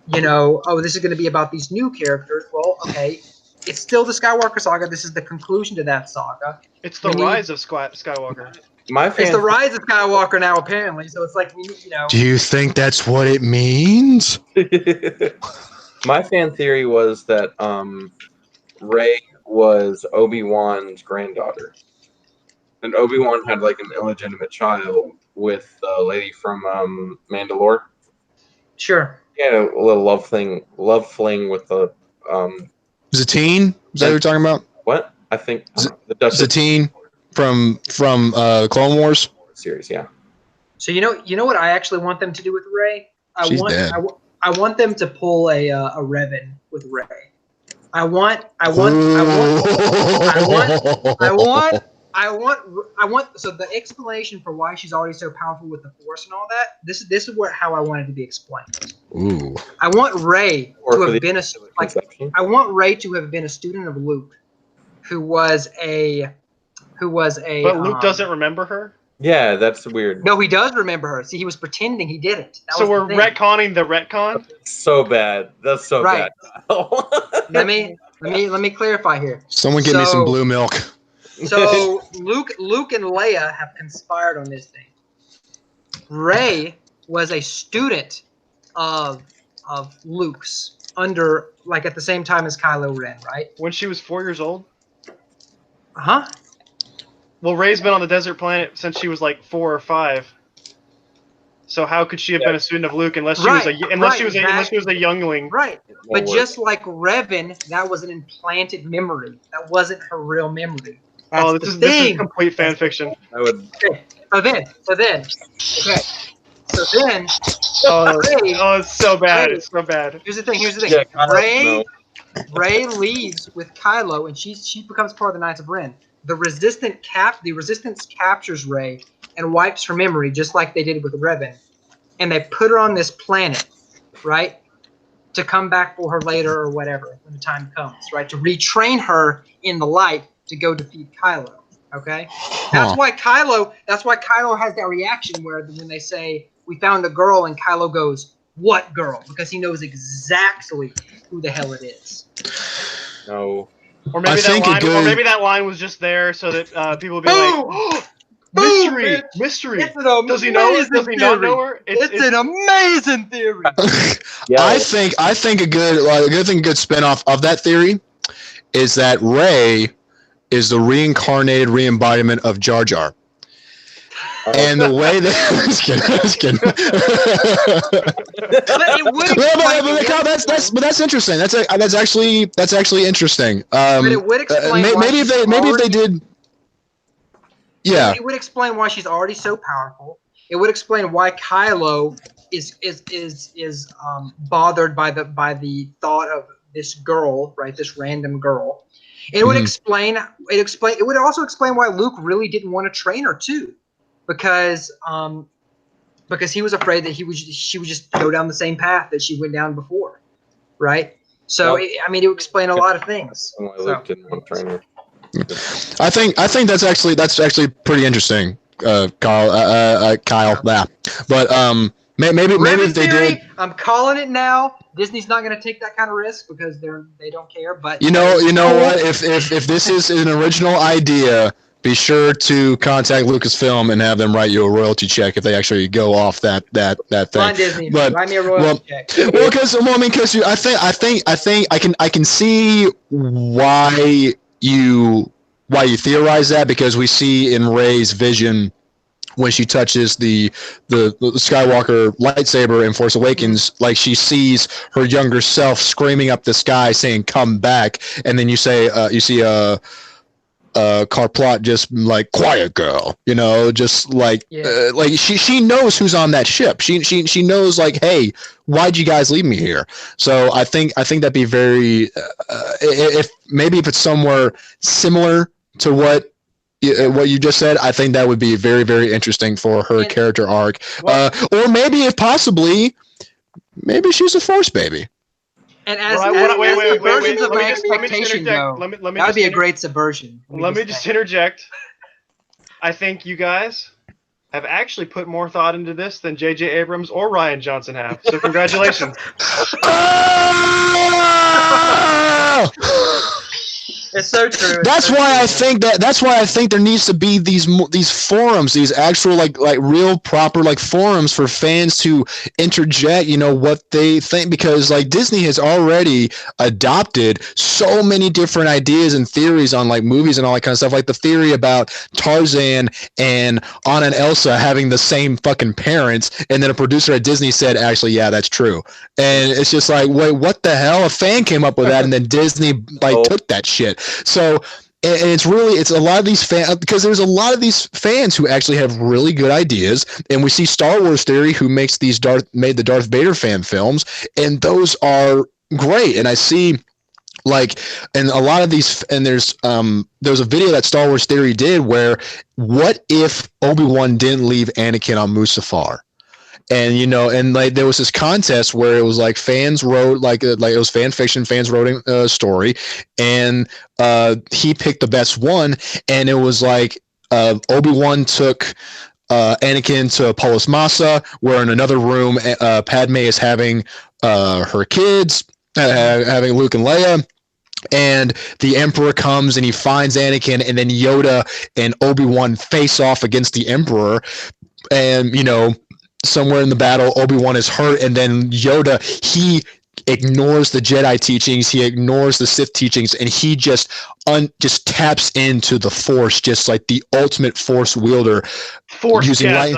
you know, oh, this is going to be about these new characters. Well, okay, it's still the Skywalker saga. This is the conclusion to that saga. It's the rise of Skywalker. My It's the fan, rise of Skywalker now, apparently. So it's like, you know. Do you think that's what it means? my fan theory was that Rey was Obi-Wan's granddaughter, and Obi-Wan had like an illegitimate child with the lady from Mandalore. Sure. He had a little love fling with the Zatine? Is that what you're talking about? what? I think the Duchess Zatine from Clone Wars? series. Yeah. So you know what I actually want them to do with Rey? She's dead. I want them to pull a Revan with Rey. I want. So the explanation for why she's already so powerful with the Force and all that. This is how I want it to be explained. Ooh. I want Rey Or to for have been a conception. I want Rey to have been a student of Luke, who was a. But Luke doesn't remember her. Yeah, that's weird. No, he does remember her. See, he was pretending he didn't. That So was we're the thing. retconning the retcon. So bad. That's so Right. bad. Let me clarify here. Someone give me some So- blue milk. So Luke and Leia have conspired on this thing. Rey was a student of Luke's under like at the same time as Kylo Ren, right? When she was 4 years old. Huh? Well, Rey's been on the desert planet since she was like 4 or 5. So how could she have been a student of Luke unless she was a youngling? Right. No But word. just like Revan, that was an implanted memory. That wasn't her real memory. That's Oh, the this is thing. complete fan fiction. I would. Okay. So then. Oh, Rey- it's so bad. Rey- It's so bad. Here's the thing. Yeah, I don't know. Ray leaves with Kylo, and she becomes part of the Knights of Ren. The Resistance captures Rey and wipes her memory, just like they did with Revan, and they put her on this planet, right, to come back for her later or whatever when the time comes, right, to retrain her in the light to go defeat Kylo. Okay, that's why Kylo has that reaction where when they say we found a girl and Kylo goes, "What girl?" Because he knows exactly who the hell it is. No. Or maybe that line was just there so that people would be like, oh, mystery, Boom, mystery. It's an Does he know her? Does he not know her? It's an amazing theory. Yeah. I think a good spin-off of that theory is that Rey is the reincarnated re-embodiment of Jar Jar. And the way that I was kidding. But it would That's interesting. That's actually interesting. But it would explain maybe if they did. Yeah. It would explain why she's already so powerful. It would explain why Kylo is bothered by the thought of this girl, right? This random girl. It would explain. It would also explain why Luke really didn't want to train her too, because he was afraid that she would just go down the same path that she went down before, right? So it would explain a lot of things. Why Luke didn't want to train her. I think that's actually pretty interesting, Kyle. Yeah, but maybe if they did. I'm calling it now. Disney's not going to take that kind of risk because they don't care. But You know what? If this is an original idea, be sure to contact Lucasfilm and have them write you a royalty check if they actually go off that thing. Come on, Disney, But- write me a royalty check. Well, because I think I can see why you theorize that, because we see in Rey's vision when she touches the Skywalker lightsaber in Force Awakens, like she sees her younger self screaming up the sky saying "Come back," and then you see Carplot just like "Quiet, girl," just like like she knows who's on that ship. She knows like, hey, why'd you guys leave me here? So I think that'd be very if it's somewhere similar to what you just said, I think that would be very, very interesting for her character arc. Or maybe if possibly, maybe she's a Force baby. And as wait, versions of let me my just expectation interject. go, Let me that would just be a great subversion. Let me just interject. I think you guys have actually put more thought into this than J.J. Abrams or Rian Johnson have. So congratulations. It's so true. That's why I think there needs to be these forums, these actual like real proper like forums for fans to interject, what they think, because like Disney has already adopted so many different ideas and theories on like movies and all that kind of stuff. Like the theory about Tarzan and Anna and Elsa having the same fucking parents, and then a producer at Disney said, actually, yeah, that's true. And it's just like, wait, what the hell? A fan came up with that, and then Disney took that shit. So, and it's a lot of these fans, because there's a lot of these fans who actually have really good ideas, and we see Star Wars Theory, who makes made the Darth Vader fan films, and those are great. And I see and a lot of these, and there's a video that Star Wars Theory did where, what if Obi-Wan didn't leave Anakin on Mustafar? And and like there was this contest where it was like fans wrote like it was fan fiction, fans wrote a story, and he picked the best one, and it was like Obi-Wan took Anakin to Polis Massa, where in another room Padme is having her kids, having Luke and Leia. And the Emperor comes and he finds Anakin, and then Yoda and Obi-Wan face off against the Emperor, and somewhere in the battle, Obi-Wan is hurt, and then Yoda, he ignores the Jedi teachings, he ignores the Sith teachings, and he just taps into the Force, just like the ultimate Force wielder. Force using light.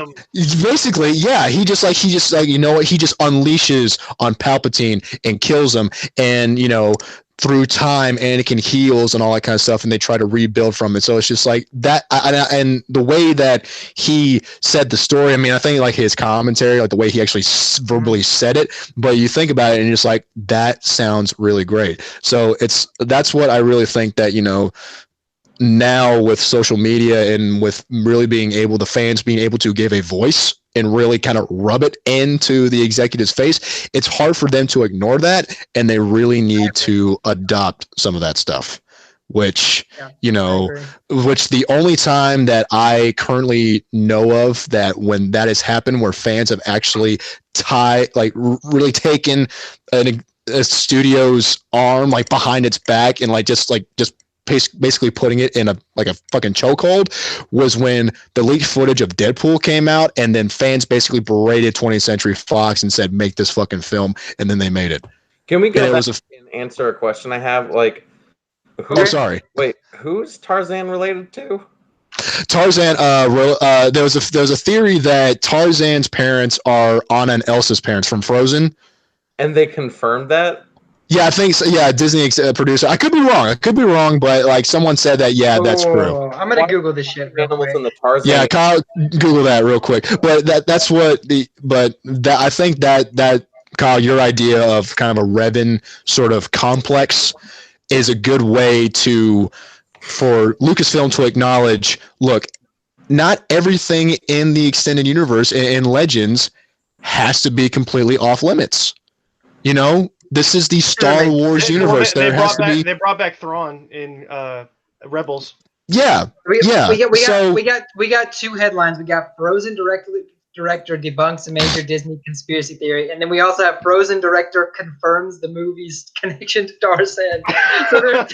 Basically, yeah, he just he just unleashes on Palpatine and kills him, and through time, Anakin heals and all that kind of stuff, and they try to rebuild from it. So it's just like that, and the way that he said the story, I mean, I think like his commentary, like the way he actually verbally said it, but you think about it and you're just like, that sounds really great. So that's what I really think that, now with social media and with really the fans being able to give a voice and really kind of rub it into the executive's face, it's hard for them to ignore that, and they really need to adopt some of that stuff, which which the only time that I currently know of that when that has happened, where fans have actually really taken a studio's arm behind its back and just basically putting it in a fucking chokehold, was when the leaked footage of Deadpool came out, and then fans basically berated 20th Century Fox and said, make this fucking film, and then they made it. Can we go back and answer a question I have? Sorry. Wait, who's Tarzan related to? Tarzan, there was a theory that Tarzan's parents are Anna and Elsa's parents from Frozen. And they confirmed that? Yeah, I think so. Yeah, Disney producer. I could be wrong, but someone said that. Yeah, that's true. I'm gonna Google this shit. Yeah, Kyle, Google that real quick. But that's what I think that Kyle, your idea of kind of a Revan sort of complex is a good way for Lucasfilm to acknowledge, look, not everything in the extended universe in Legends has to be completely off limits. This is the Star Wars universe. They brought back Thrawn in Rebels. Yeah, we got two headlines. We got Frozen director debunks a major Disney conspiracy theory, and then we also have Frozen director confirms the movie's connection to Tarzan. So there's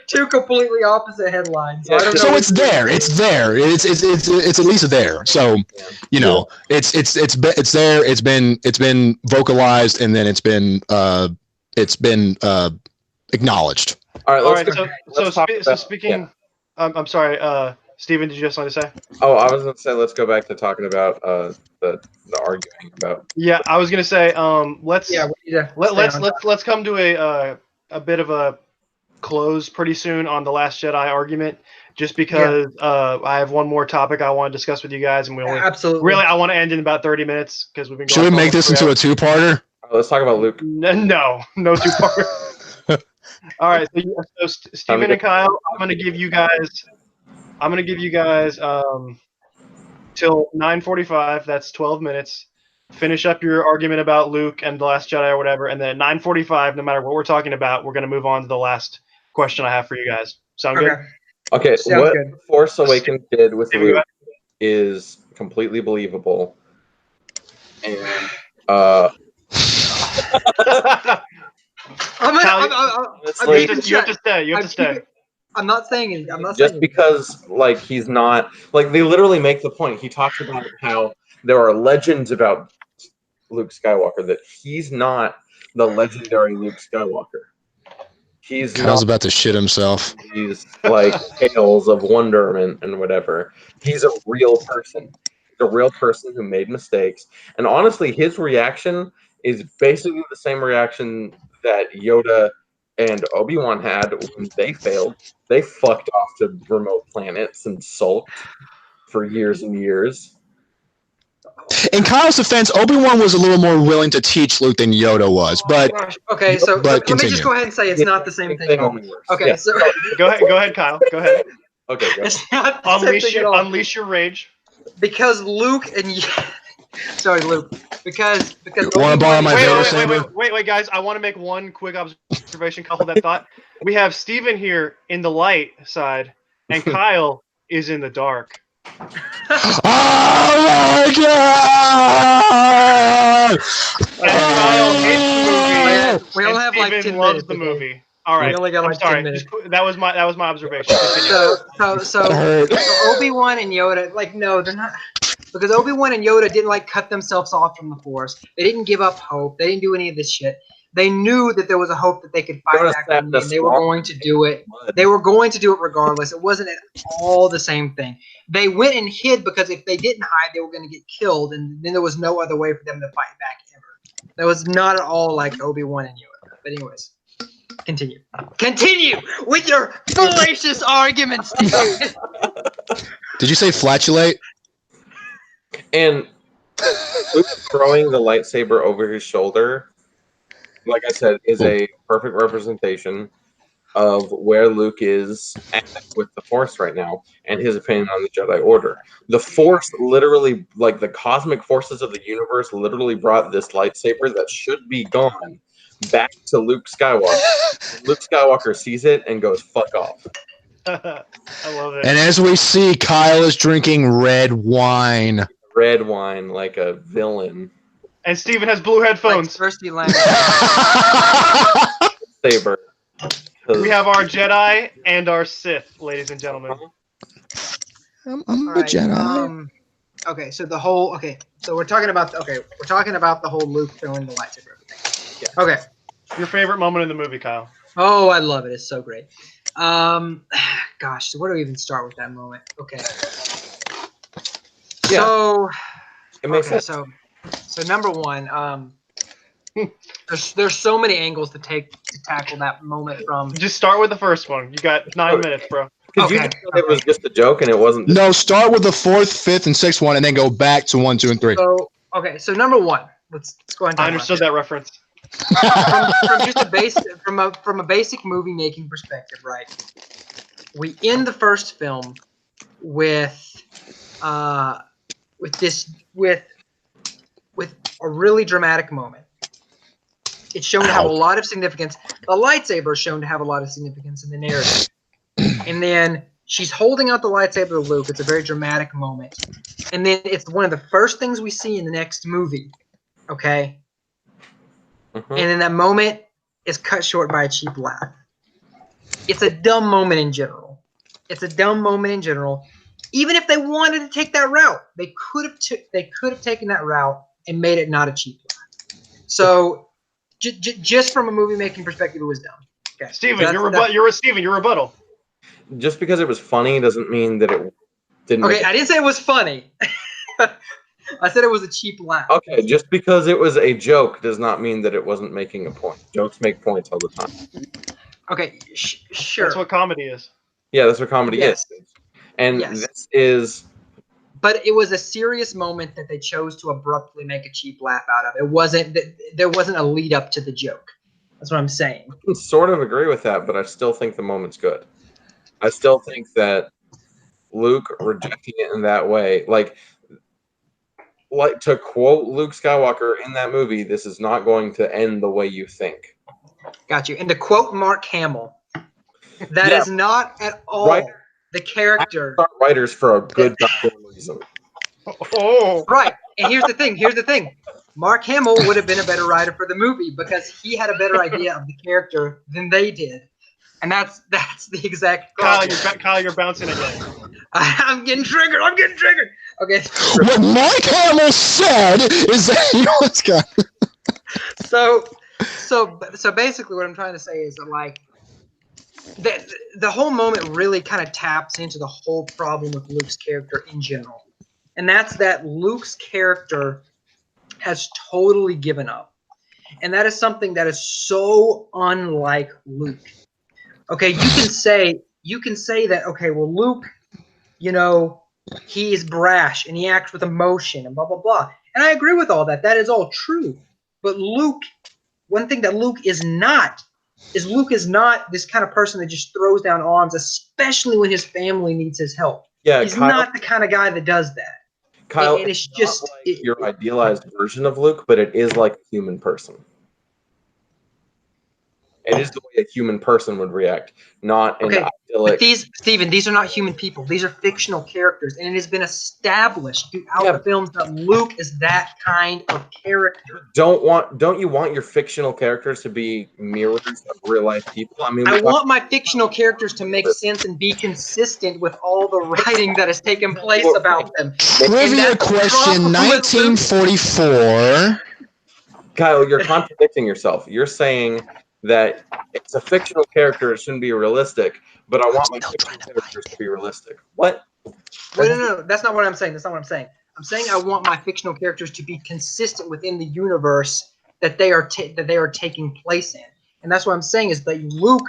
two completely opposite headlines. So, it's there. It's there. It's at least there. So it's there. It's been vocalized, and then it's been acknowleded. All right. So speaking, yeah. I'm sorry. Steven, did you have something to say? Oh, I was going to say, let's go back to talking about the arguing about. Yeah, I was going to say, let's come to a bit of a close pretty soon on the Last Jedi argument, just because I have one more topic I want to discuss with you guys, and we only absolutely I want to end in about 30 minutes because we've been. Should we make this into a two-parter? Let's talk about Luke. No two-parter. All right, so Steven and Kyle, I'm going to give you guys till 9:45. That's 12 minutes. Finish up your argument about Luke and the Last Jedi or whatever, and then at 9:45, no matter what we're talking about, we're going to move on to the last question I have for you guys. Sound good? Okay. What Force Awakens did with Luke is completely believable, and you have to stay. I'm not saying. Just because, like, he's not like they literally make the point. He talks about how there are legends about Luke Skywalker that he's not the legendary Luke Skywalker. He's Kyle's not about to shit himself. these like tales of wonderment and whatever. He's a real person. He's a real person who made mistakes. And honestly, his reaction is basically the same reaction that Yoda and Obi-Wan had when they failed. They fucked off to remote planets and sulked for years and years. In Kyle's defense, Obi-Wan was a little more willing to teach Luke than Yoda was, but okay, so but let me just go ahead and say it's not the same thing at all. Okay, Yeah. so Go ahead, Kyle. Go ahead. Okay, go. it's not the same thing at all. Unleash your rage. Because Luke and sorry, Luke. Because Want to borrow my Vader saber? Wait, guys! I want to make one quick observation. Couple that thought. We have Steven here in the light side, and Kyle is in the dark. Oh my god! And Kyle hates the movie. We only have like 10 Steven loves minutes. the movie. All right, We only got I'm like sorry. 10 minutes. That was my observation. So Obi-Wan and Yoda, like, no, they're not, because Obi-Wan and Yoda didn't like cut themselves off from the Force. They didn't give up hope. They didn't do any of this shit. They knew that there was a hope that they could fight back, and they were going to do it. They were going to do it regardless. It wasn't at all the same thing. They went and hid because if they didn't hide, they were going to get killed, and then there was no other way for them to fight back ever. That was not at all like Obi-Wan and Yoda. But anyways. Continue with your fallacious arguments, Steve. Did you say flatulate? And Luke throwing the lightsaber over his shoulder, like I said, is a perfect representation of where Luke is at with the Force right now and his opinion on the Jedi Order. The Force literally, like the cosmic forces of the universe, literally brought this lightsaber that should be gone back to Luke Skywalker. Luke Skywalker sees it and goes, fuck off. I love it. And as we see, Kyle is drinking red wine. Red wine like a villain. And Steven has blue headphones. Like thirsty language. Saber. We have our Jedi and our Sith, ladies and gentlemen. I'm All a right, Jedi. okay, so we're talking about the whole Luke throwing the lightsaber. Yeah. Okay. Your favorite moment in the movie, Kyle? Oh, I love it. It's so great. Gosh, so where do we even start with that moment? Okay. Yeah. So, It makes sense. so number one, there's so many angles to tackle that moment from. Just start with the first one. You got 9 minutes, bro. Because you Okay. just said it was just a joke and it wasn't. No, start with the 4th, 5th, and 6th one, and then go back to 1, 2, and 3. So number one. Let's go ahead and talk I understood that reference. from just a basic movie making perspective, right? We end the first film with a really dramatic moment. It's shown to have a lot of significance. The lightsaber is shown to have a lot of significance in the narrative. And then she's holding out the lightsaber to Luke. It's a very dramatic moment. And then it's one of the first things we see in the next movie. Okay? Mhm. And then that moment is cut short by a cheap laugh. It's a dumb moment in general. Even if they wanted to take that route, they could have taken that route and made it not a cheap laugh. So just from a movie making perspective, it was dumb. Okay. Steven, your rebuttal. Just because it was funny doesn't mean that it didn't. Okay, I didn't say it was funny. I said it was a cheap laugh. Okay, just because it was a joke does not mean that it wasn't making a point. Jokes make points all the time. Okay, sure. That's what comedy is. Yeah, that's what comedy Yes. is. And Yes. this is. But it was a serious moment that they chose to abruptly make a cheap laugh out of. It wasn't. There wasn't a lead up to the joke. That's what I'm saying. I can sort of agree with that, but I still think the moment's good. I still think that Luke rejecting it in that way, like to quote Luke Skywalker in that movie, this is not going to end the way you think. Got you. And to quote Mark Hamill, that is not at all the character. Start writers for a good goddamn reason. Oh. Right. And here's the thing. Mark Hamill would have been a better writer for the movie because he had a better idea of the character than they did. And that's the exact Kyle, problem. Kyle, you're bouncing again. I'm getting triggered. Okay. What Mark Hamill said is that let's go. So basically, what I'm trying to say is that like the whole moment really kind of taps into the whole problem with Luke's character in general, and that's that Luke's character has totally given up, and that is something that is so unlike Luke. Okay, you can say that. Okay, well, Luke, he is brash and he acts with emotion and blah blah blah, and I agree with all that. That is all true, but Luke. One thing that Luke is not this kind of person that just throws down arms, especially when his family needs his help. Yeah, He's Kyle, not the kind of guy that does that. Kyle, and it's not just like your idealized version of Luke, but it is like a human person. It is the way a human person would react, not an idyllic. But these are not human people. These are fictional characters, and it has been established throughout the films that Luke is that kind of character. Don't you want your fictional characters to be mirrors of real life people? I mean, I want my fictional characters to make sense and be consistent with all the writing that has taken place about them. Trivia question 1944. Kyle, you're contradicting yourself. You're saying that it's a fictional character, it shouldn't be realistic, but I want my fictional characters to be realistic. What? No, that's not what I'm saying. I'm saying I want my fictional characters to be consistent within the universe that they are taking place in, and that's what I'm saying is that Luke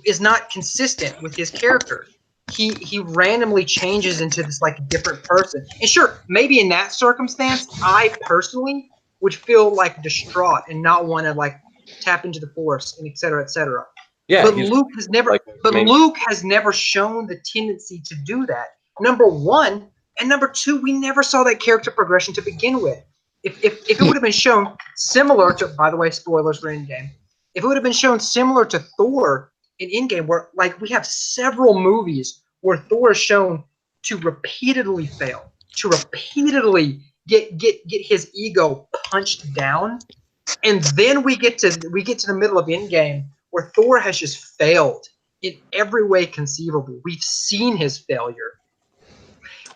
is not consistent with his character. He randomly changes into this like different person, and sure, maybe in that circumstance, I personally would feel like distraught and not want to like tap into the Force and et cetera, et cetera. Yeah, but Luke has never. Luke has never shown the tendency to do that. Number one, and number two, we never saw that character progression to begin with. If it would have been shown similar to, by the way, spoilers for Endgame. If it would have been shown similar to Thor in Endgame, where like we have several movies where Thor is shown to repeatedly fail, to repeatedly get his ego punched down, and then we get to the middle of Endgame where Thor has just failed in every way conceivable. We've seen his failure.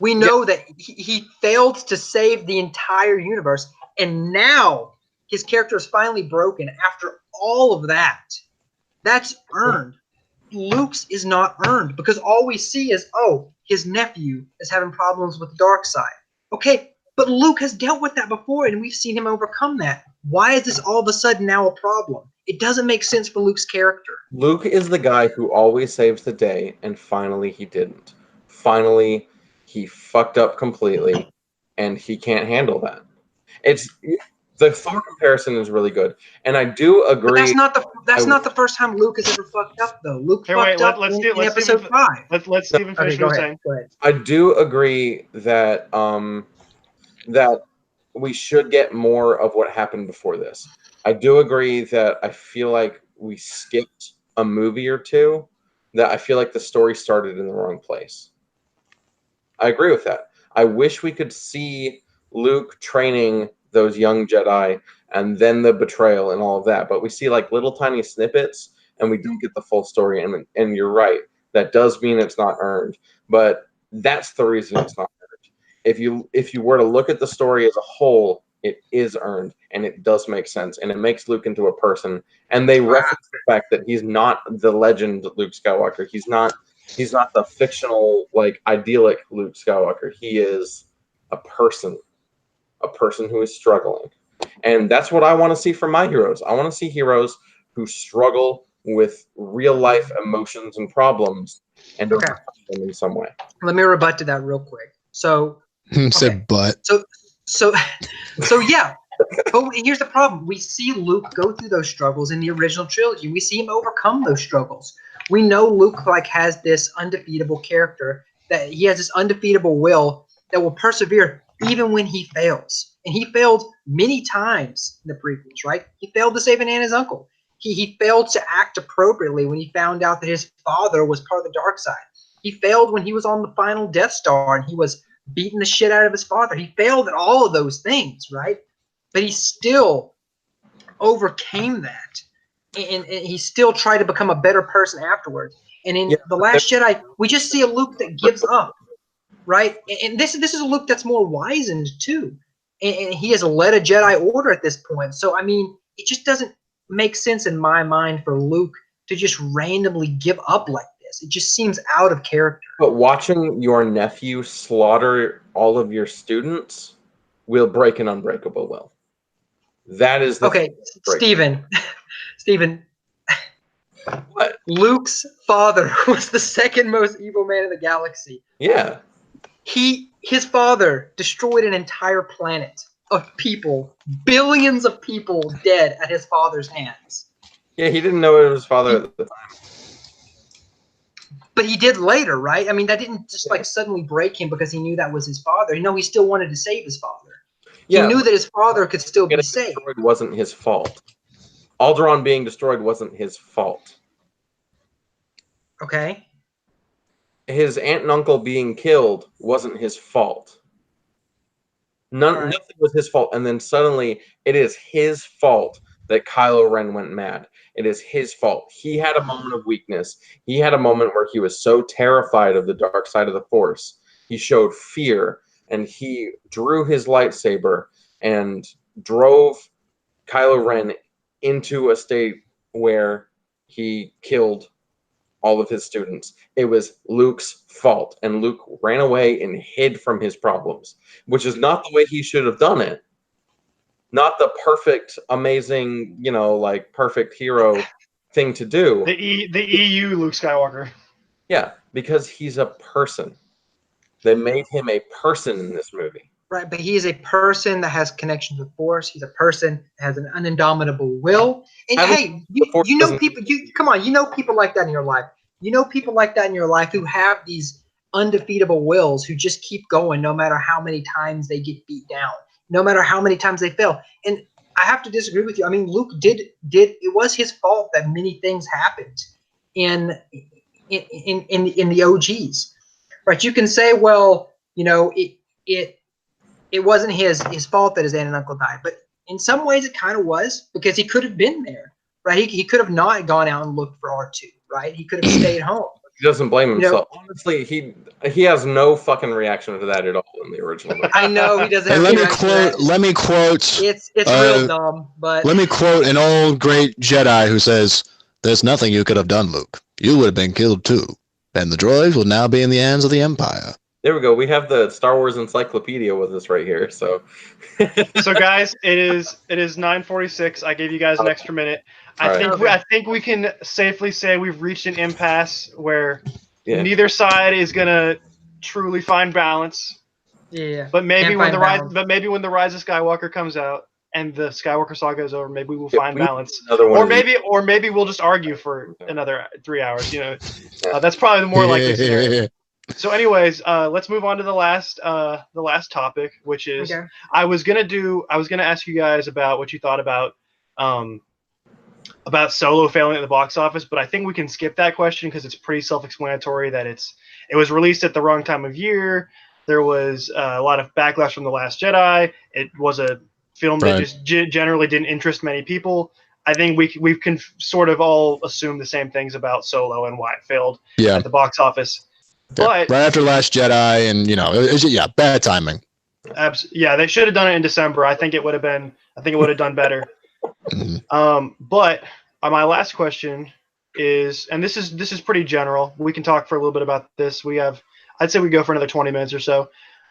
We know that he failed to save the entire universe, and now his character is finally broken after all of that. That's earned. Luke's is not earned because all we see is, oh, his nephew is having problems with the dark side. Okay, but Luke has dealt with that before, and we've seen him overcome that. Why is this all of a sudden now a problem? It doesn't make sense for Luke's character. Luke is the guy who always saves the day, and finally he didn't. Finally, he fucked up completely, and he can't handle that. The Thor comparison is really good, and I do agree. But that's not the first time Luke has ever fucked up, though. Luke fucked up in episode 5. Let's Stephen finish what he's saying. Go ahead. I do agree that that we should get more of what happened before this. I do agree that I feel like we skipped a movie or two, that I feel like the story started in the wrong place. I agree with that. I wish we could see Luke training those young Jedi and then the betrayal and all of that, but we see like little tiny snippets and we don't get the full story. And you're right, that does mean it's not earned, but that's the reason it's not earned. If you were to look at the story as a whole, it is earned and it does make sense and it makes Luke into a person. And they reference the fact that he's not the legend Luke Skywalker. He's not the fictional, like, idyllic Luke Skywalker. He is a person who is struggling. And that's what I want to see from my heroes. I want to see heroes who struggle with real life emotions and problems and overcome them in some way. Let me rebut to that real quick. So said but. So yeah. But here's the problem. We see Luke go through those struggles in the original trilogy. We see him overcome those struggles. We know Luke has this undefeatable character, that he has this undefeatable will that will persevere even when he fails. And he failed many times in the prequels, right? He failed to save Anna's uncle. He failed to act appropriately when he found out that his father was part of the dark side. He failed when he was on the final Death Star and he was beating the shit out of his father. He failed at all of those things, right? But he still overcame that. and he still tried to become a better person afterwards. And in The Last Jedi, we just see a Luke that gives up, right? And this is a Luke that's more wizened too, and he has led a Jedi Order at this point. So I mean, it just doesn't make sense in my mind for Luke to just randomly give up like this. It just seems out of character. But watching your nephew slaughter all of your students will break an unbreakable will. That is the okay, Stephen. Stephen. What? Luke's father was the second most evil man in the galaxy. Yeah. His father destroyed an entire planet of people, billions of people dead at his father's hands. Yeah, he didn't know it was his father at the time. But he did later, right? I mean, that didn't just like suddenly break him because he knew that was his father. You know, he still wanted to save his father. He knew that his father could still be saved. Destroyed wasn't his fault. Alderaan being destroyed wasn't his fault. Okay. His aunt and uncle being killed wasn't his fault. Nothing was his fault. And then suddenly it is his fault that Kylo Ren went mad. It is his fault. He had a moment of weakness. He had a moment where he was so terrified of the dark side of the Force. He showed fear, and he drew his lightsaber and drove Kylo Ren into a state where he killed all of his students. It was Luke's fault, and Luke ran away and hid from his problems, which is not the way he should have done it. Not the perfect, amazing, like perfect hero thing to do. The EU Luke Skywalker. Yeah, because he's a person. They made him a person in this movie. Right, but he is a person that has connection to the Force. He's a person that has an unindomitable will. And hey, you know people. Come on, you know people like that in your life. You know people like that in your life who have these undefeatable wills, who just keep going no matter how many times they get beat down, no matter how many times they fail. And I have to disagree with you. I mean, Luke did. It was his fault that many things happened in the OGs. Right? You can say, well, it wasn't his fault that his aunt and uncle died, but in some ways it kind of was, because he could have been there, right? He could have not gone out and looked for R2, right? He could have stayed home. He doesn't blame himself. Honestly, he has no fucking reaction to that at all in the original movie. I know he doesn't. Let me quote. It's real dumb, but let me quote an old great Jedi who says, "There's nothing you could have done, Luke. You would have been killed too, and the droids will now be in the hands of the Empire." There we go. We have the Star Wars Encyclopedia with us right here. So, so guys, it is 9:46. I gave you guys an extra minute. I think we can safely say we've reached an impasse where neither side is gonna truly find balance. Yeah. But maybe when the Rise of Skywalker comes out and the Skywalker saga is over, maybe we'll find balance. Or maybe we'll just argue for another 3 hours. That's probably the more likely scenario. So, anyways, let's move on to the last topic, which is I was gonna ask you guys about what you thought about Solo failing at the box office, but I think we can skip that question because it's pretty self-explanatory that it was released at the wrong time of year. There was a lot of backlash from The Last Jedi. It was a film that just generally didn't interest many people. I think we can sort of all assume the same things about Solo and why it failed at the box office. But right after Last Jedi, and it was bad timing. They should have done it in December. I think it would have done better. But my last question is, and this is pretty general. We can talk for a little bit about this. I'd say we go for another 20 minutes or so.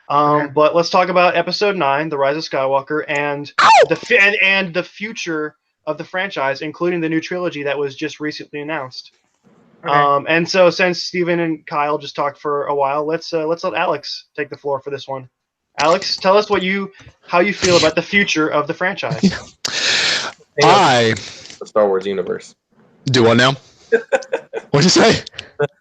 But let's talk about Episode 9, The Rise of Skywalker, and the future of the franchise, including the new trilogy that was just recently announced. And so since Steven and Kyle just talked for a while, let's let Alex take the floor for this one. Alex, tell us how you feel about the future of the franchise. The Star Wars universe. Do what now? What'd you say?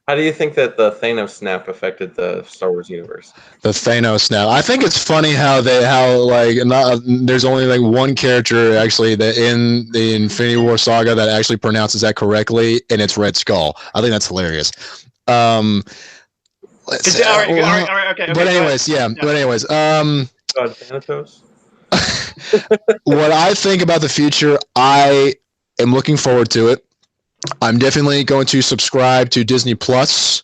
How do you think that the Thanos snap affected the Star Wars universe? The Thanos snap. I think it's funny how there's only one character actually that in the Infinity War saga that actually pronounces that correctly, and it's Red Skull. I think that's hilarious. Okay. But anyways, Thanatos. What I think about the future, I am looking forward to it. I'm definitely going to subscribe to Disney Plus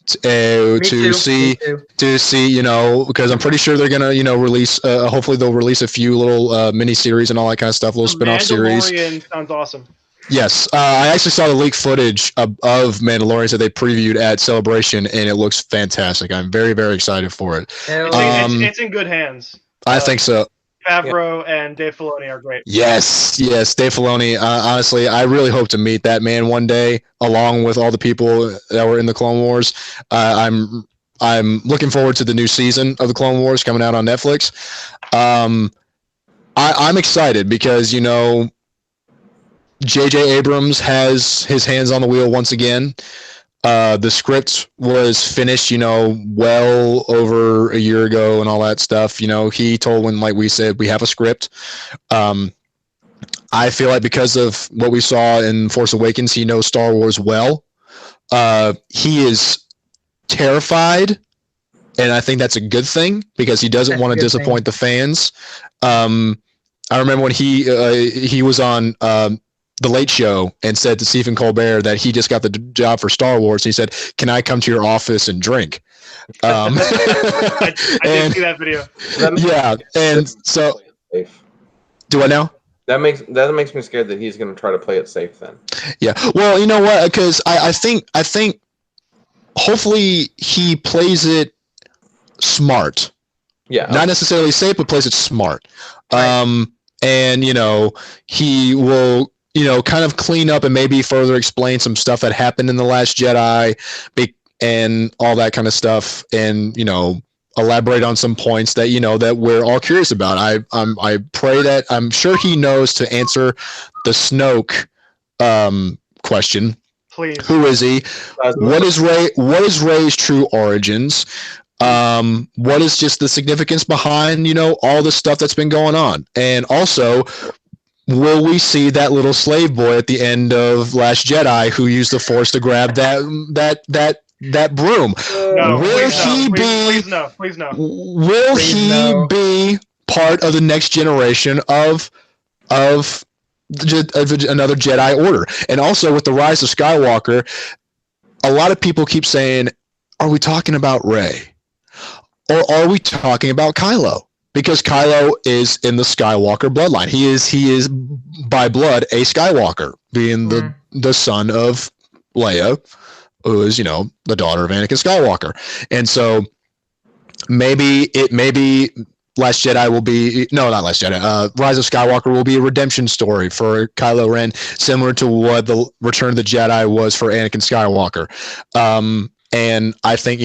to see, because I'm pretty sure they're gonna, release. Hopefully, they'll release a few little mini series and all that kind of stuff, little spin-off series. Mandalorian sounds awesome. Yes, I actually saw the leaked footage of Mandalorian that they previewed at Celebration, and it looks fantastic. I'm very, very excited for it. It's in good hands. I think so. Favreau and Dave Filoni are great. Yes, Dave Filoni. Honestly, I really hope to meet that man one day, along with all the people that were in the Clone Wars. I'm looking forward to the new season of the Clone Wars coming out on Netflix. I'm excited because J.J. Abrams has his hands on the wheel once again. The script was finished, well over a year ago and all that stuff. He told when, like we said, we have a script. I feel like because of what we saw in Force Awakens, he knows Star Wars well. He is terrified, and I think that's a good thing because he doesn't want to disappoint the fans. I remember when he was on The Late Show and said to Stephen Colbert that he just got the job for Star Wars. He said, "Can I come to your office and drink?" I did see that video. Yeah, and so do I now? That makes me scared that he's going to try to play it safe. Then, yeah. Well, you know what? Because I think hopefully he plays it smart. Yeah, not necessarily safe, but plays it smart. Right. And he will. Kind of clean up and maybe further explain some stuff that happened in The Last Jedi and all that kind of stuff, and elaborate on some points that that we're all curious about. I pray that I'm sure he knows to answer the Snoke question. Please. Who is he? What is Rey? What is Rey's true origins? What is just the significance behind all the stuff that's been going on, and also, will we see that little slave boy at the end of Last Jedi who used the Force to grab that broom? No, will please he no. be? Please no. Will he be part of the next generation of another Jedi Order? And also with the rise of Skywalker, a lot of people keep saying, "Are we talking about Rey, or are we talking about Kylo?" Because Kylo is in the Skywalker bloodline. He is by blood a Skywalker, being the son of Leia, who is, the daughter of Anakin Skywalker. And so maybe Last Jedi will be not Last Jedi. Rise of Skywalker will be a redemption story for Kylo Ren, similar to what the Return of the Jedi was for Anakin Skywalker. And I think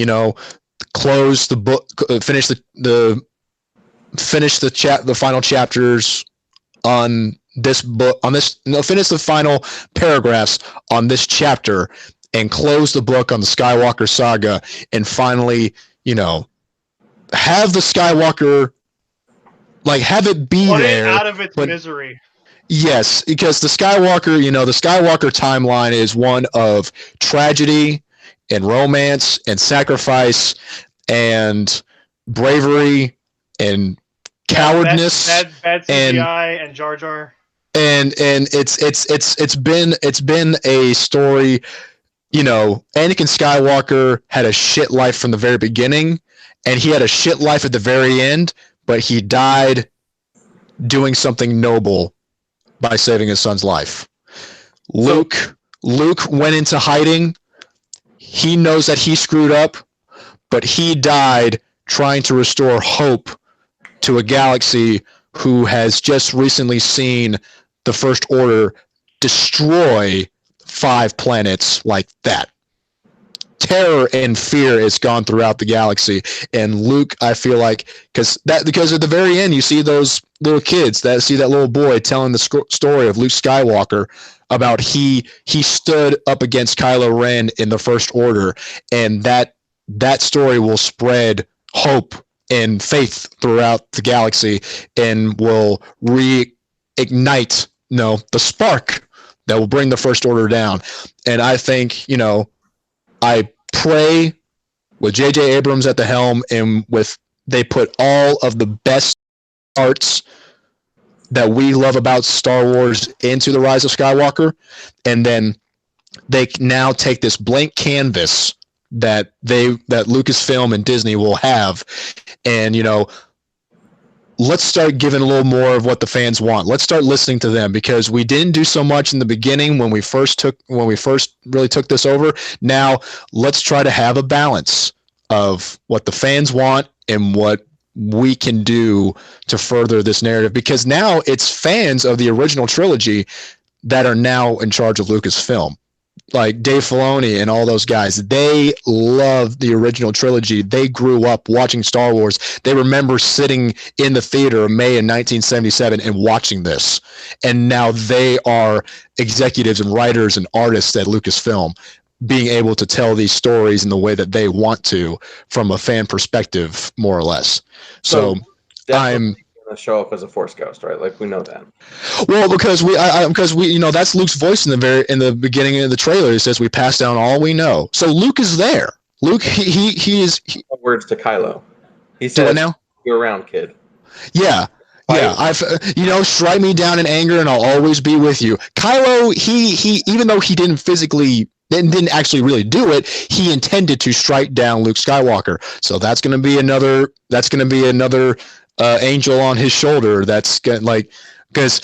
close the book, finish the final chapters on this book, finish the final paragraphs on this chapter and close the book on the Skywalker saga, and finally, have the Skywalker, have it be Put there. It out of its misery. Yes, because the Skywalker, the Skywalker timeline is one of tragedy and romance and sacrifice and bravery and cowardness, bad CGI and Jar Jar, and it's been a story. Anakin Skywalker had a shit life from the very beginning, and he had a shit life at the very end, but he died doing something noble by saving his son's life. Luke went into hiding. He knows that he screwed up, but he died trying to restore hope to a galaxy who has just recently seen the First Order destroy 5 planets like that. Terror and fear has gone throughout the galaxy, and Luke, I feel like, because at the very end you see those little kids that see that little boy telling the story of Luke Skywalker about he stood up against Kylo Ren in the First Order, and that story will spread hope and faith throughout the galaxy and will reignite the spark that will bring the First Order down. And I think I pray with J.J. Abrams at the helm, and they put all of the best parts that we love about Star Wars into The Rise of Skywalker, and then they now take this blank canvas that Lucasfilm and Disney will have, and let's start giving a little more of what the fans want. Let's start listening to them, because we didn't do so much in the beginning when we first really took this over. Now let's try to have a balance of what the fans want and what we can do to further this narrative, because now it's fans of the original trilogy that are now in charge of Lucasfilm. Like Dave Filoni and all those guys, they love the original trilogy. They grew up watching Star Wars. They remember sitting in the theater in May in 1977 and watching this. And now they are executives and writers and artists at Lucasfilm, being able to tell these stories in the way that they want to, from a fan perspective, more or less. So I'm going to show up as a Force ghost, right? Like, we know that. Well, because we that's Luke's voice in the beginning of the trailer. He says we pass down all we know. So Luke is there. Luke, he is. Words to Kylo. He said, now? "You're around, kid." Yeah. Yeah, I've strike me down in anger and I'll always be with you. Kylo, he even though he didn't actually really do it, he intended to strike down Luke Skywalker. So that's going to be another angel on his shoulder. That's because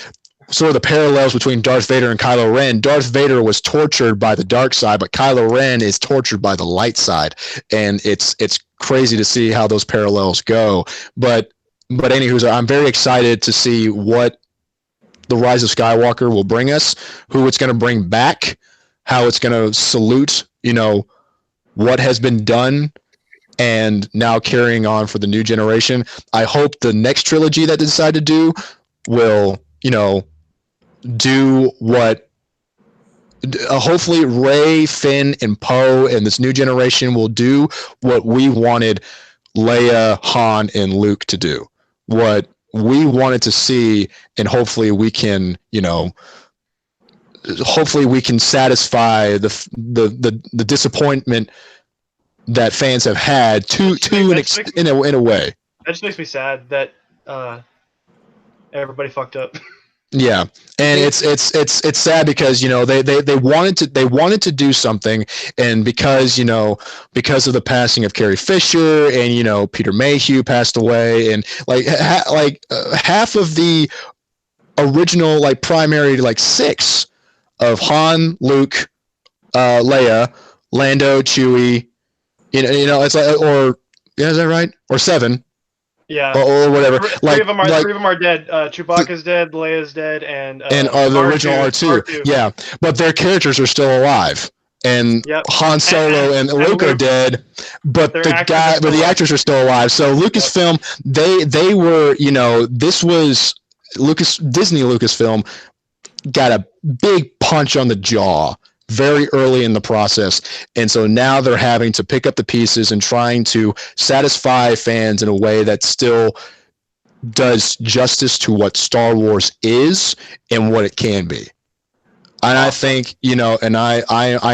sort of the parallels between Darth Vader and Kylo Ren. Darth Vader was tortured by the dark side, but Kylo Ren is tortured by the light side, and it's crazy to see how those parallels go. But anywho, I'm very excited to see what the Rise of Skywalker will bring us, who it's going to bring back, how it's going to salute, what has been done, and now carrying on for the new generation. I hope the next trilogy that they decide to do will, do what hopefully Rey, Finn, and Poe and this new generation will do what we wanted Leia, Han, and Luke to do. What we wanted to see, and hopefully we can, satisfy the disappointment that fans have had in a way. That just makes me sad that everybody fucked up. Yeah, and it's sad because they wanted to do something, and because of the passing of Carrie Fisher and Peter Mayhew passed away, and half of the original primary six of Han, Luke, Leia, Lando, Chewie, it's is that right? Or seven. Yeah, or whatever. Three of them are dead. Chewbacca's dead, Leia's dead, and the original R2. Yeah, but their characters are still alive. And Han Solo and Luke are dead, but the actors are still alive. So Lucasfilm, they were, this was Disney Lucasfilm got a big punch on the jaw very early in the process, and so now they're having to pick up the pieces and trying to satisfy fans in a way that still does justice to what Star Wars is and what it can be. And I think, and I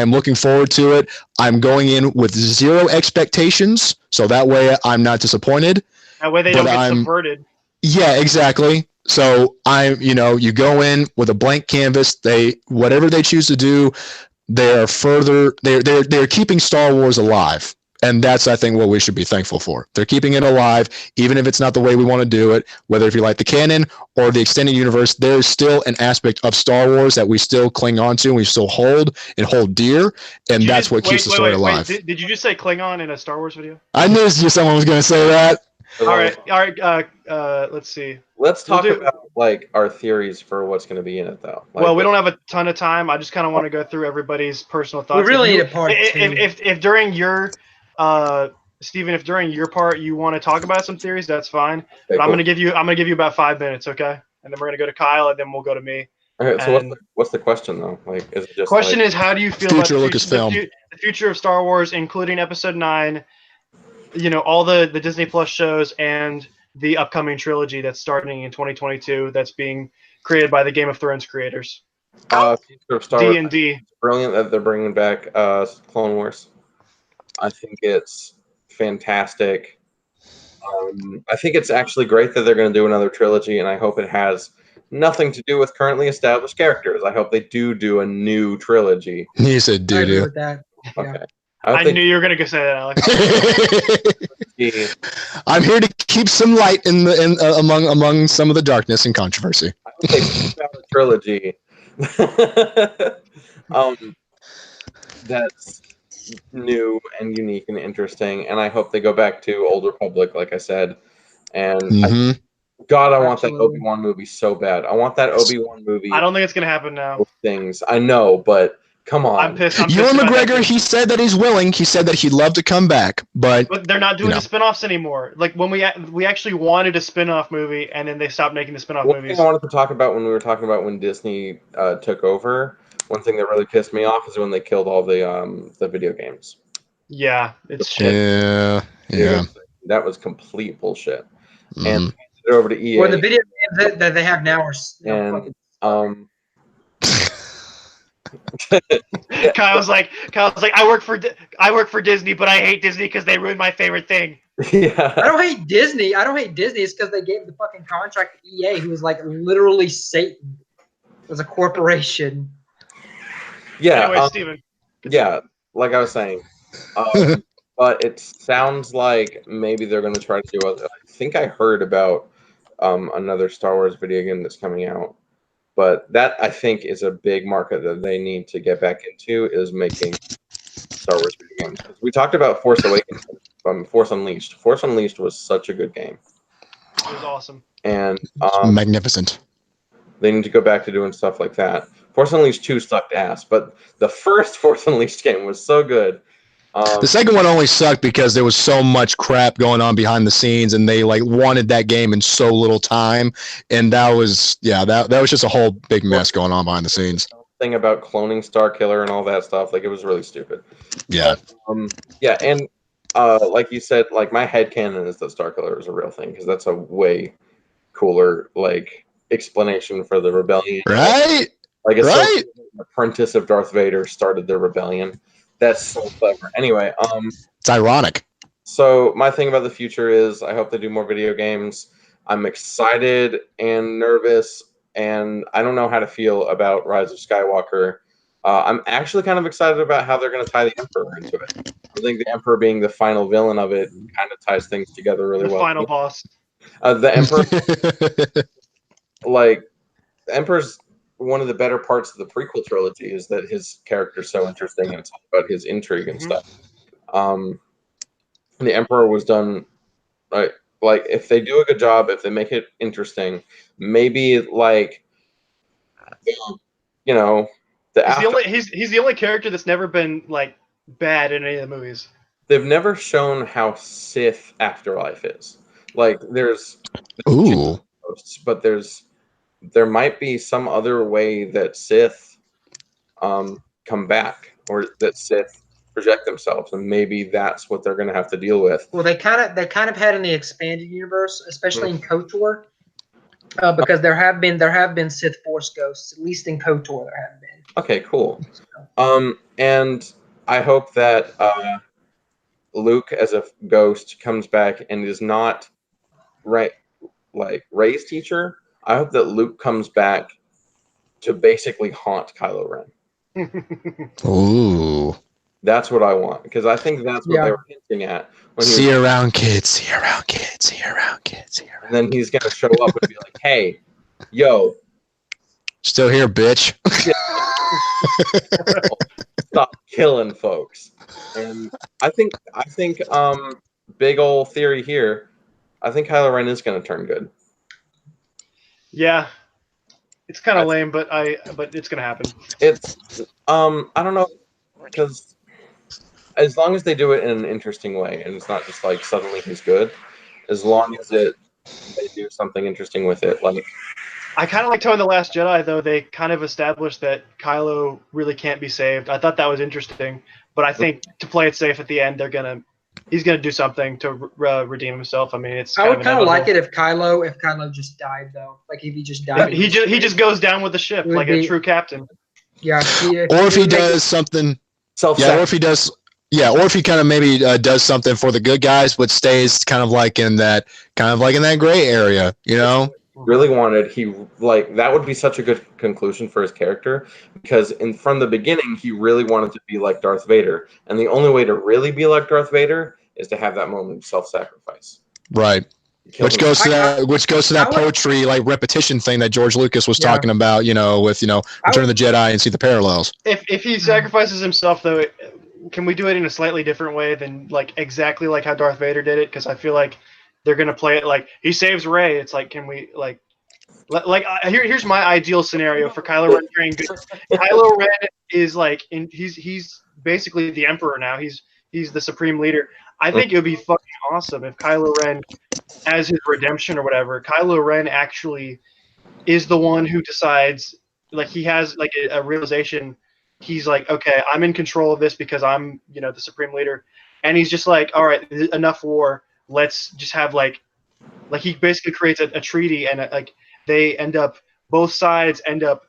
am looking forward to it. I'm going in with zero expectations, so that way I'm not disappointed. That way they don't get subverted. Yeah, exactly. So you go in with a blank canvas. Whatever they choose to do, they're keeping Star Wars alive. And that's, I think, what we should be thankful for. They're keeping it alive, even if it's not the way we want to do it. Whether if you like the canon or the extended universe, there's still an aspect of Star Wars that we still cling on to and we still hold dear. And that's what keeps the story alive. Did you just say Klingon in a Star Wars video? I knew someone was going to say that. All right. Let's see. Let's talk about our theories for what's going to be in it, though. Well, we don't have a ton of time. I just kind of want to go through everybody's personal thoughts. We really need a part two. If during your Steven, if during your part you want to talk about some theories, that's fine. But cool. I'm gonna give you about 5 minutes, okay? And then we're gonna go to Kyle, and then we'll go to me. All right. So what's the question though? Is it just question is, how do you feel about the future of Star Wars, including Episode 9? All the Disney Plus shows and the upcoming trilogy that's starting in 2022. That's being created by the Game of Thrones creators. Future of Star Wars. D&D. Brilliant that they're bringing back Clone Wars. I think it's fantastic. I think it's actually great that they're going to do another trilogy, and I hope it has nothing to do with currently established characters. I hope they do a new trilogy. He said, I "Doo agree doo." with that. Yeah. Okay. I knew you were gonna say that, Alex. I'm here to keep some light among some of the darkness and controversy. I hope they put out a trilogy. That's new and unique and interesting, and I hope they go back to Old Republic, like I said. And God, I want that Absolutely. Obi-Wan movie so bad. I want that Obi-Wan movie. I don't think it's gonna happen now. Things I know, but come on. I'm pissed. Ewan about that McGregor, too. he said that he's willing. He said that he'd love to come back, but they're not doing the spin-offs anymore. Like when we actually wanted a spin-off movie, and then they stopped making the spin-off One movies. thing I wanted to talk about when we were talking about when Disney took over, one thing that really pissed me off is when they killed all the video games. Yeah, it's shit. Yeah. That was complete bullshit. And handed it over to EA. Or the video games that they have now are fucking. Kyle's like, I work for Disney, but I hate Disney because they ruined my favorite thing. Yeah. I don't hate Disney. It's because they gave the fucking contract to EA, who was like literally Satan. It was a corporation. Yeah. Anyway, Steven. Yeah, like I was saying. But it sounds like maybe they're going to try to do other. I think I heard about another Star Wars video game that's coming out. But that, I think, is a big market that they need to get back into, is making Star Wars video games. We talked about Force Awakens, Force Unleashed. Force Unleashed was such a good game. It was awesome. And magnificent. They need to go back to doing stuff like that. Force Unleashed 2 sucked ass, but the first Force Unleashed game was so good. The second one only sucked because there was so much crap going on behind the scenes, and they wanted that game in so little time, and that was just a whole big mess going on behind the scenes. Thing about cloning Starkiller and all that stuff, it was really stupid. Yeah. And like you said, my headcanon is that Starkiller is a real thing, because that's a way cooler explanation for the rebellion. Right. Right. An apprentice of Darth Vader started the rebellion. That's so clever. Anyway, it's ironic. So my thing about the future is I hope they do more video games. I'm excited and nervous, and I don't know how to feel about Rise of Skywalker. I'm actually kind of excited about how they're going to tie the Emperor into it. I think the Emperor being the final villain of it kind of ties things together really well. The final boss. The Emperor, the Emperor's one of the better parts of the prequel trilogy is that his character's so interesting, and it's all about his intrigue and stuff. The Emperor was done if they do a good job, if they make it interesting, maybe he's the only character that's never been bad in any of the movies. They've never shown how Sith afterlife is. There's ghosts, but there might be some other way that Sith come back, or that Sith project themselves, and maybe that's what they're going to have to deal with. Well, they kind of had in the expanded universe, especially in KOTOR, because there have been Sith Force ghosts, at least in KOTOR there have been. Okay, cool. And I hope that Luke as a ghost comes back and is not Rey's teacher. I hope that Luke comes back to basically haunt Kylo Ren. Ooh. That's what I want, because I think that's what they were hinting at. See you around, kids. See you around, kids. See you around, kids. See you around. And then he's going to show up and be like, hey, yo. Still here, bitch. Stop killing folks. And I think big old theory here, I think Kylo Ren is going to turn good. Yeah, it's kind of lame, but it's gonna happen. It's I don't know, because as long as they do it in an interesting way, and it's not just suddenly he's good, as long as they do something interesting with it. I kind of like Tony the Last Jedi, though. They kind of established that Kylo really can't be saved. I thought that was interesting, but I think to play it safe at the end, he's gonna do something to redeem himself. I mean, I would kind of like it if Kylo just died, though. If he just died. He just goes down with the ship like a true captain. Yeah. Or if he does something. Yeah. Or if he does. Yeah. Or if he kind of maybe does something for the good guys, but stays kind of in that gray area, you know. really wanted that would be such a good conclusion for his character, because from the beginning he really wanted to be like Darth Vader, and the only way to really be like Darth Vader is to have that moment of self-sacrifice. Right. Which goes to that poetry like repetition thing that George Lucas was talking about, with Return of the Jedi, and see the parallels. If he sacrifices himself though, can we do it in a slightly different way than like exactly like how Darth Vader did it? Because I feel like they're gonna play it like he saves Rey. It's like, can we here's my ideal scenario for Kylo Ren turning good. Kylo Ren is like he's basically the Emperor now. He's the supreme leader. I think it would be fucking awesome if Kylo Ren, as his redemption or whatever, Kylo Ren actually is the one who decides. Like he has like a realization. He's like, okay, I'm in control of this because I'm, the supreme leader, and he's just like, all right, enough war. Let's just have like he basically creates a treaty, and both sides end up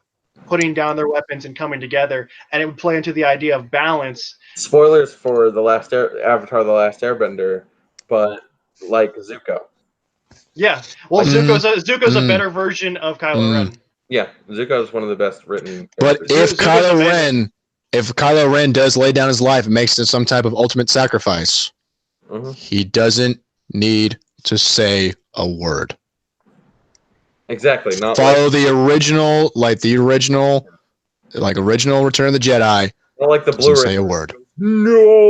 putting down their weapons and coming together, and it would play into the idea of balance. Spoilers for Avatar: The Last Airbender, but like Zuko. Yeah, well, Zuko's a better version of Kylo Ren. Yeah, Zuko is one of the best written characters. But if Kylo Ren does lay down his life and makes it some type of ultimate sacrifice, he doesn't need to say a word. Exactly. Not follow the original Return of the Jedi. Not like the Blu-ray. Say a word. No.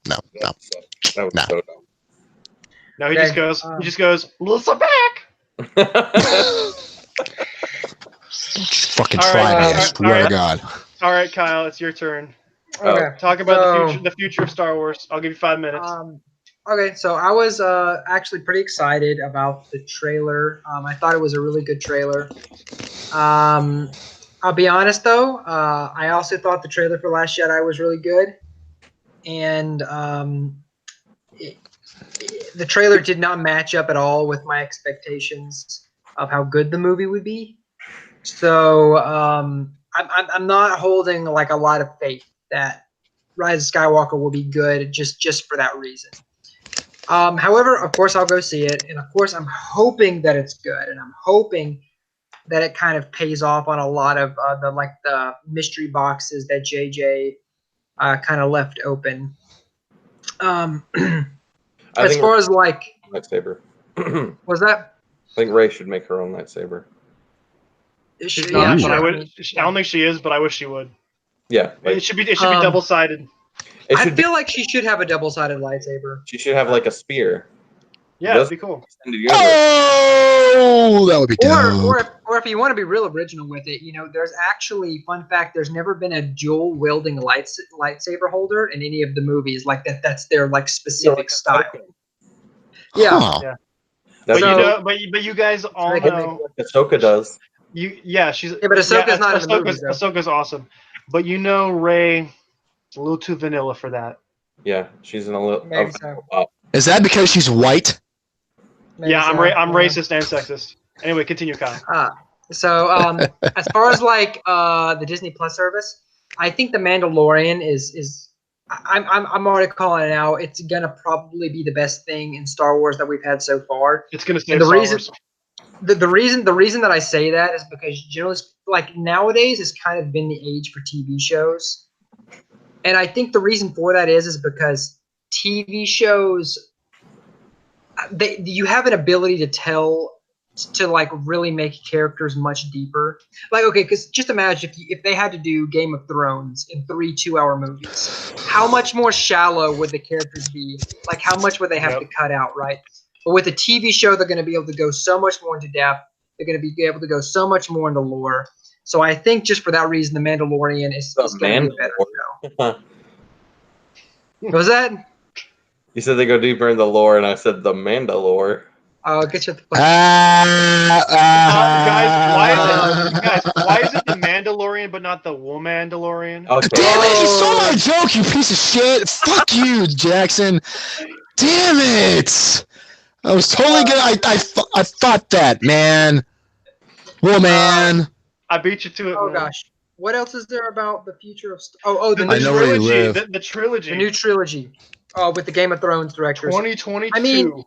That was so dumb. No, he just goes, Melissa back. Fucking try it, I swear to God. All right, Kyle, it's your turn. Okay. Talk about the future of Star Wars. I'll give you 5 minutes. Okay, so I was actually pretty excited about the trailer. I thought it was a really good trailer. I'll be honest though, I also thought the trailer for Last Jedi was really good, and the trailer did not match up at all with my expectations of how good the movie would be. So I'm not holding like a lot of faith that Rise of Skywalker will be good just for that reason. However, of course, I'll go see it, and of course, I'm hoping that it's good, and I'm hoping that it kind of pays off on a lot of the mystery boxes that JJ kind of left open. As far as like lightsaber, was that? I think Rey should make her own lightsaber. She's not, but I don't think she is, but I wish she would. Yeah, it should be double-sided. I feel like she should have a double-sided lightsaber. She should have like a spear. Yeah, that'd be cool. Oh, that would be dope. Or if you want to be real original with it, there's actually, fun fact, there's never been a dual-wielding lightsaber holder in any of the movies. Like that. That's their like specific style. Yeah. Huh. Yeah. But you guys all know Ahsoka does. She's but Ahsoka's not in the movies, though. Ahsoka's awesome, but Rey is a little too vanilla for that. Yeah, she's in a little. Maybe so. Is that because she's white? Maybe yeah, so. I'm racist and sexist. Anyway, continue, Kyle. So as far as like the Disney Plus service, I think The Mandalorian is I'm already calling it out. It's gonna probably be the best thing in Star Wars that we've had so far. It's gonna save Star Wars. The reason that I say that is because generally, like nowadays, it's kind of been the age for TV shows, and I think the reason for that is because TV shows, you have an ability to like really make characters much deeper. Like, okay, because just imagine if they had to do Game of Thrones in 3 2-hour movies, how much more shallow would the characters be? Like, how much would they have to cut out, right? But with a TV show, they're going to be able to go so much more into depth. They're going to be able to go so much more into lore. So I think just for that reason, The Mandalorian is going to be a better show. What was that? You said they go deeper in the lore, and I said the Mandalore. Oh, get you. Guys, why is it the Mandalorian but not the Womandalorian? Okay. Damn it! You stole my joke, you piece of shit! Fuck you, Jackson! Damn it! I was totally gonna. I thought that, man. Woman. I beat you to it. Oh gosh. What else is there about the future of? The new trilogy. The trilogy. The new trilogy. With the Game of Thrones directors. 2022. I mean,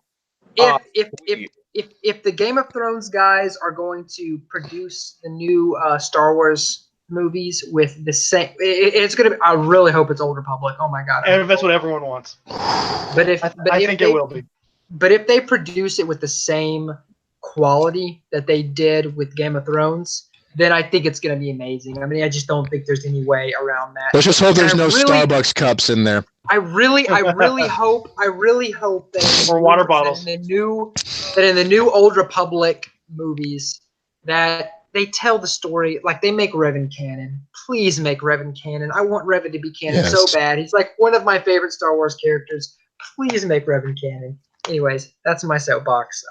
If the Game of Thrones guys are going to produce the new Star Wars movies with the same, it's gonna be. I really hope it's Old Republic. Oh my god! And that's what everyone wants. But I think it will be. But if they produce it with the same quality that they did with Game of Thrones, then I think it's going to be amazing. I mean, I just don't think there's any way around that. Let's just hope there's no Starbucks cups in there. I really hope that or water bottles. In the new Old Republic movies that they tell the story like they make Revan canon. Please make Revan canon. I want Revan to be canon so bad. He's like one of my favorite Star Wars characters. Please make Revan canon. Anyways, that's my soapbox.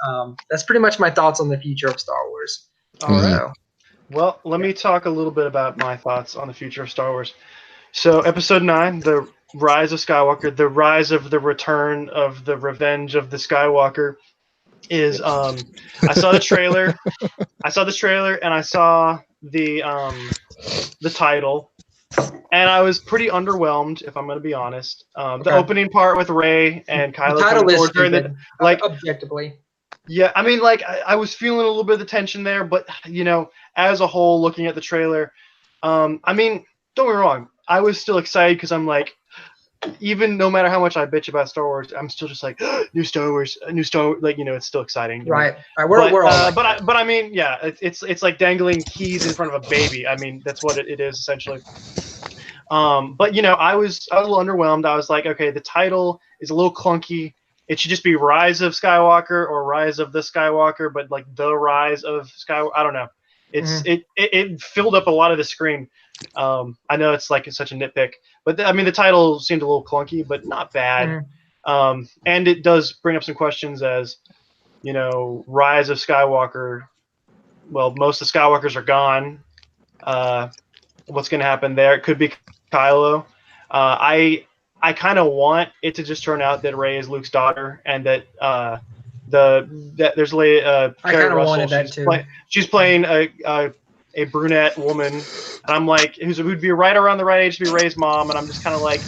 That's pretty much my thoughts on the future of Star Wars. All right. Well, let me talk a little bit about my thoughts on the future of Star Wars. So, Episode 9, The Rise of Skywalker, the rise of the return of the revenge of the Skywalker is, I saw the trailer. And I saw the title. And I was pretty underwhelmed, if I'm going to be honest. The opening part with Rey and Kylo. The title is stupid, objectively. Yeah, I mean, like, I was feeling a little bit of the tension there, but, you know, as a whole, looking at the trailer, I mean, don't get me wrong, I was still excited because I'm like, even no matter how much I bitch about Star Wars, I'm still just like, new Star Wars, like, you know, it's still exciting. Right. We're all but I mean, yeah, it's like dangling keys in front of a baby. I mean, that's what it is essentially. But you know, I was a little underwhelmed. I was like, okay, the title is a little clunky. It should just be Rise of Skywalker or Rise of the Skywalker, but like the Rise of Skywalker. I don't know. It filled up a lot of the screen. I know it's like such a nitpick, but I mean the title seemed a little clunky, but not bad. And it does bring up some questions as, you know, Rise of Skywalker. Well, most of the Skywalkers are gone. What's going to happen there? It could be Kylo. I kind of want it to just turn out that Rey is Luke's daughter, and that there's Carrie Russell. She's playing a brunette woman, and I'm like, who'd be right around the right age to be Rey's mom, and I'm just kind of like,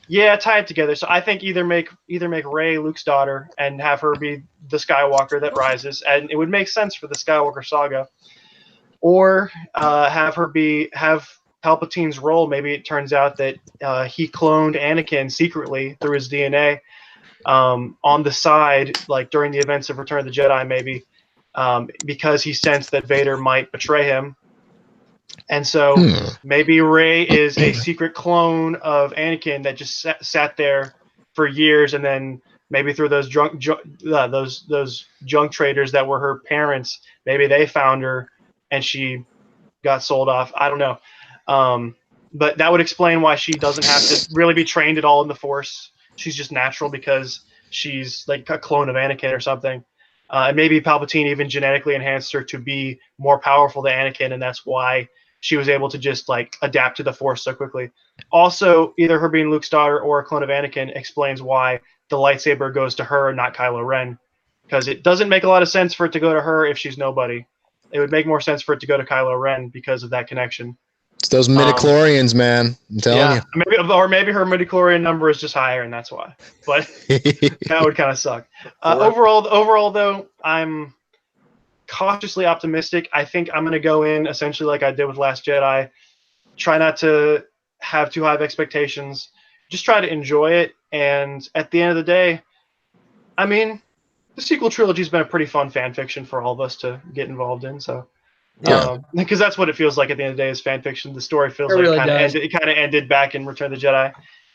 yeah, tie it together. So I think either make Rey Luke's daughter and have her be the Skywalker that rises, and it would make sense for the Skywalker saga, or have Palpatine's role. Maybe it turns out that he cloned Anakin secretly through his DNA on the side, like during the events of Return of the Jedi, maybe because he sensed that Vader might betray him. And so maybe Rey is a secret clone of Anakin that just sat there for years, and then maybe through those those junk traders that were her parents, maybe they found her and she got sold off. I don't know. But that would explain why she doesn't have to really be trained at all in the Force. She's just natural because she's like a clone of Anakin or something. And maybe Palpatine even genetically enhanced her to be more powerful than Anakin, and that's why she was able to just like adapt to the Force so quickly. Also, either her being Luke's daughter or a clone of Anakin explains why the lightsaber goes to her and not Kylo Ren, because it doesn't make a lot of sense for it to go to her if she's nobody. It would make more sense for it to go to Kylo Ren because of that connection. It's those midichlorians, man. I'm telling you. Maybe her midichlorian number is just higher, and that's why. But that would kind of suck. Overall, though, I'm cautiously optimistic. I think I'm going to go in essentially like I did with Last Jedi. Try not to have too high of expectations. Just try to enjoy it. And at the end of the day, I mean, the sequel trilogy has been a pretty fun fan fiction for all of us to get involved in. So. Because that's what it feels like at the end of the day is fan fiction. The story feels like it kind of ended back in Return of the Jedi.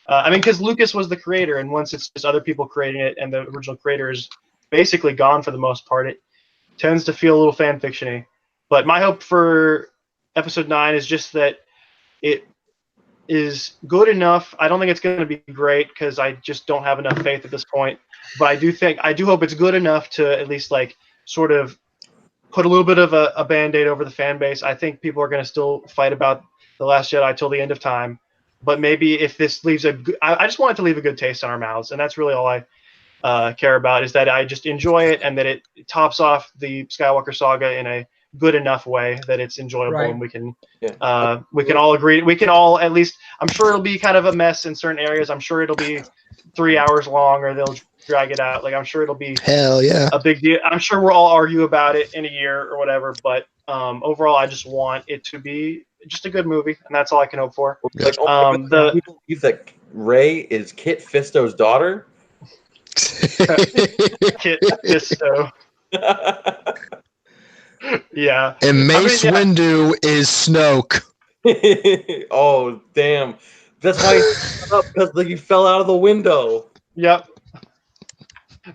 I mean, because Lucas was the creator, and once it's just other people creating it, and the original creator is basically gone for the most part, it tends to feel a little fan fiction-y. But my hope for Episode 9 is just that it is good enough. I don't think it's going to be great because I just don't have enough faith at this point. But I do hope it's good enough to at least like sort of put a little bit of a Band-Aid over the fan base. I think people are going to still fight about The Last Jedi till the end of time. But maybe if this leaves I just want it to leave a good taste in our mouths. And that's really all I care about, is that I just enjoy it and that it tops off the Skywalker saga in a good enough way that it's enjoyable. Right. And we can all agree. We can all at least, I'm sure it'll be kind of a mess in certain areas. I'm sure it'll be 3 hours long, or they'll drag it out. Like, I'm sure it'll be Hell yeah. a big deal. I'm sure we'll all argue about it in a year or whatever, but overall, I just want it to be just a good movie, and that's all I can hope for. Like, you believe that Rey is Kit Fisto's daughter? Kit Fisto. Yeah. And Mace Windu is Snoke. Oh, damn. That's why because he fell out of the window. Yep.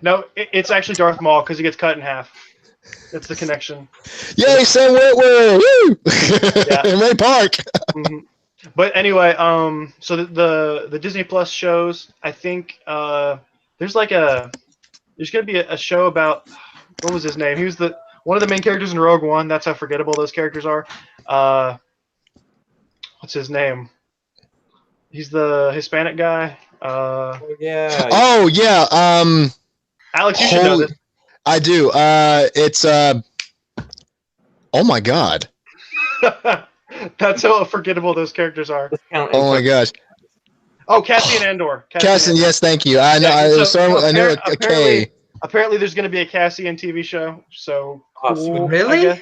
No, it's actually Darth Maul because he gets cut in half. That's the connection. Yay, Sam Witwer! Woo! Yeah. In Ray Park. Mm-hmm. But anyway, so the Disney Plus shows, I think there's gonna be a show about, what was his name? He was one of the main characters in Rogue One. That's how forgettable those characters are. What's his name? He's the Hispanic guy. Yeah. Oh yeah. Alex, you should know this. I do. It's oh my god. That's how forgettable those characters are. Oh my gosh. Oh, Cassian Andor. Cassian, yes, thank you. I know. I knew a K. Apparently, there's going to be a Cassian TV show. So cool, really?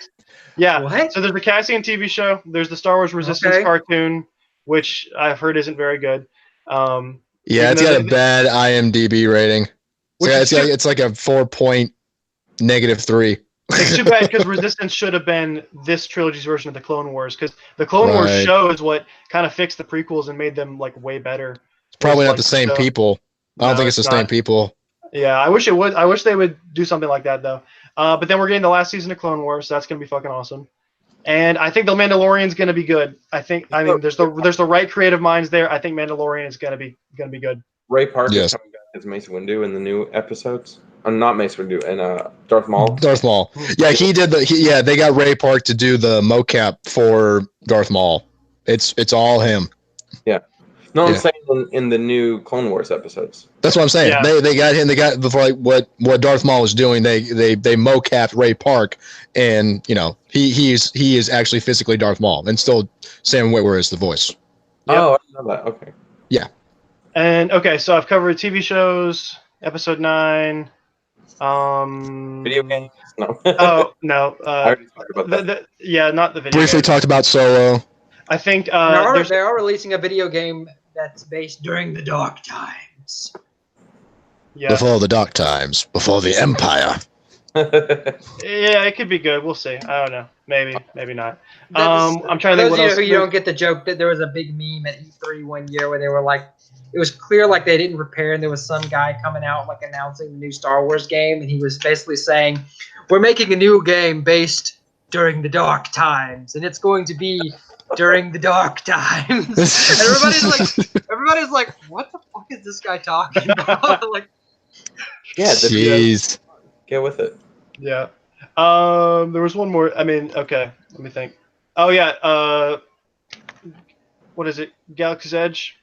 Yeah. What? So there's the Cassian TV show. There's the Star Wars Resistance cartoon, which I've heard isn't very good. Yeah, it's got a bad IMDb rating. It's like a 4.3. It's too bad because Resistance should have been this trilogy's version of the Clone Wars, because the Clone Wars show is what kind of fixed the prequels and made them like way better. It's probably not the same people. I don't think it's the same people. Yeah, I wish it would. I wish they would do something like that though. But then we're getting the last season of Clone Wars, so that's gonna be fucking awesome. And I think the Mandalorian's gonna be good. I mean, there's the right creative minds there. I think Mandalorian is gonna be good. Ray Park is coming back as Mace Windu in the new episodes. Not Mace Windu, and Darth Maul. Darth Maul. Yeah, he did they got Ray Park to do the mocap for Darth Maul. It's all him. Yeah. No, I'm saying in the new Clone Wars episodes. That's what I'm saying. Yeah. They got him. They got before like what Darth Maul was doing. They mocapped Ray Park, and he is actually physically Darth Maul, and still Sam Witwer is the voice. Yep. Oh, I know that. Okay. Yeah. And so I've covered TV shows, episode 9. Video games? No. Oh no. I already talked about that. Not the video. Briefly talked about Solo. I think they are releasing a video game that's based during the dark times. Yeah. Before the dark times, before the Empire. Yeah, it could be good. We'll see. I don't know. Maybe not. I'm trying to think what else. Who you don't get the joke, that there was a big meme at E3 one year where they were like, it was clear like they didn't prepare, and there was some guy coming out like announcing the new Star Wars game, and he was basically saying, "We're making a new game based during the dark times, and it's going to be during the dark times." And everybody's like, "What the fuck is this guy talking about?" Like, yeah, jeez, get with it. Yeah. There was one more. I mean, okay, let me think. Oh yeah. What is it? Galaxy's Edge.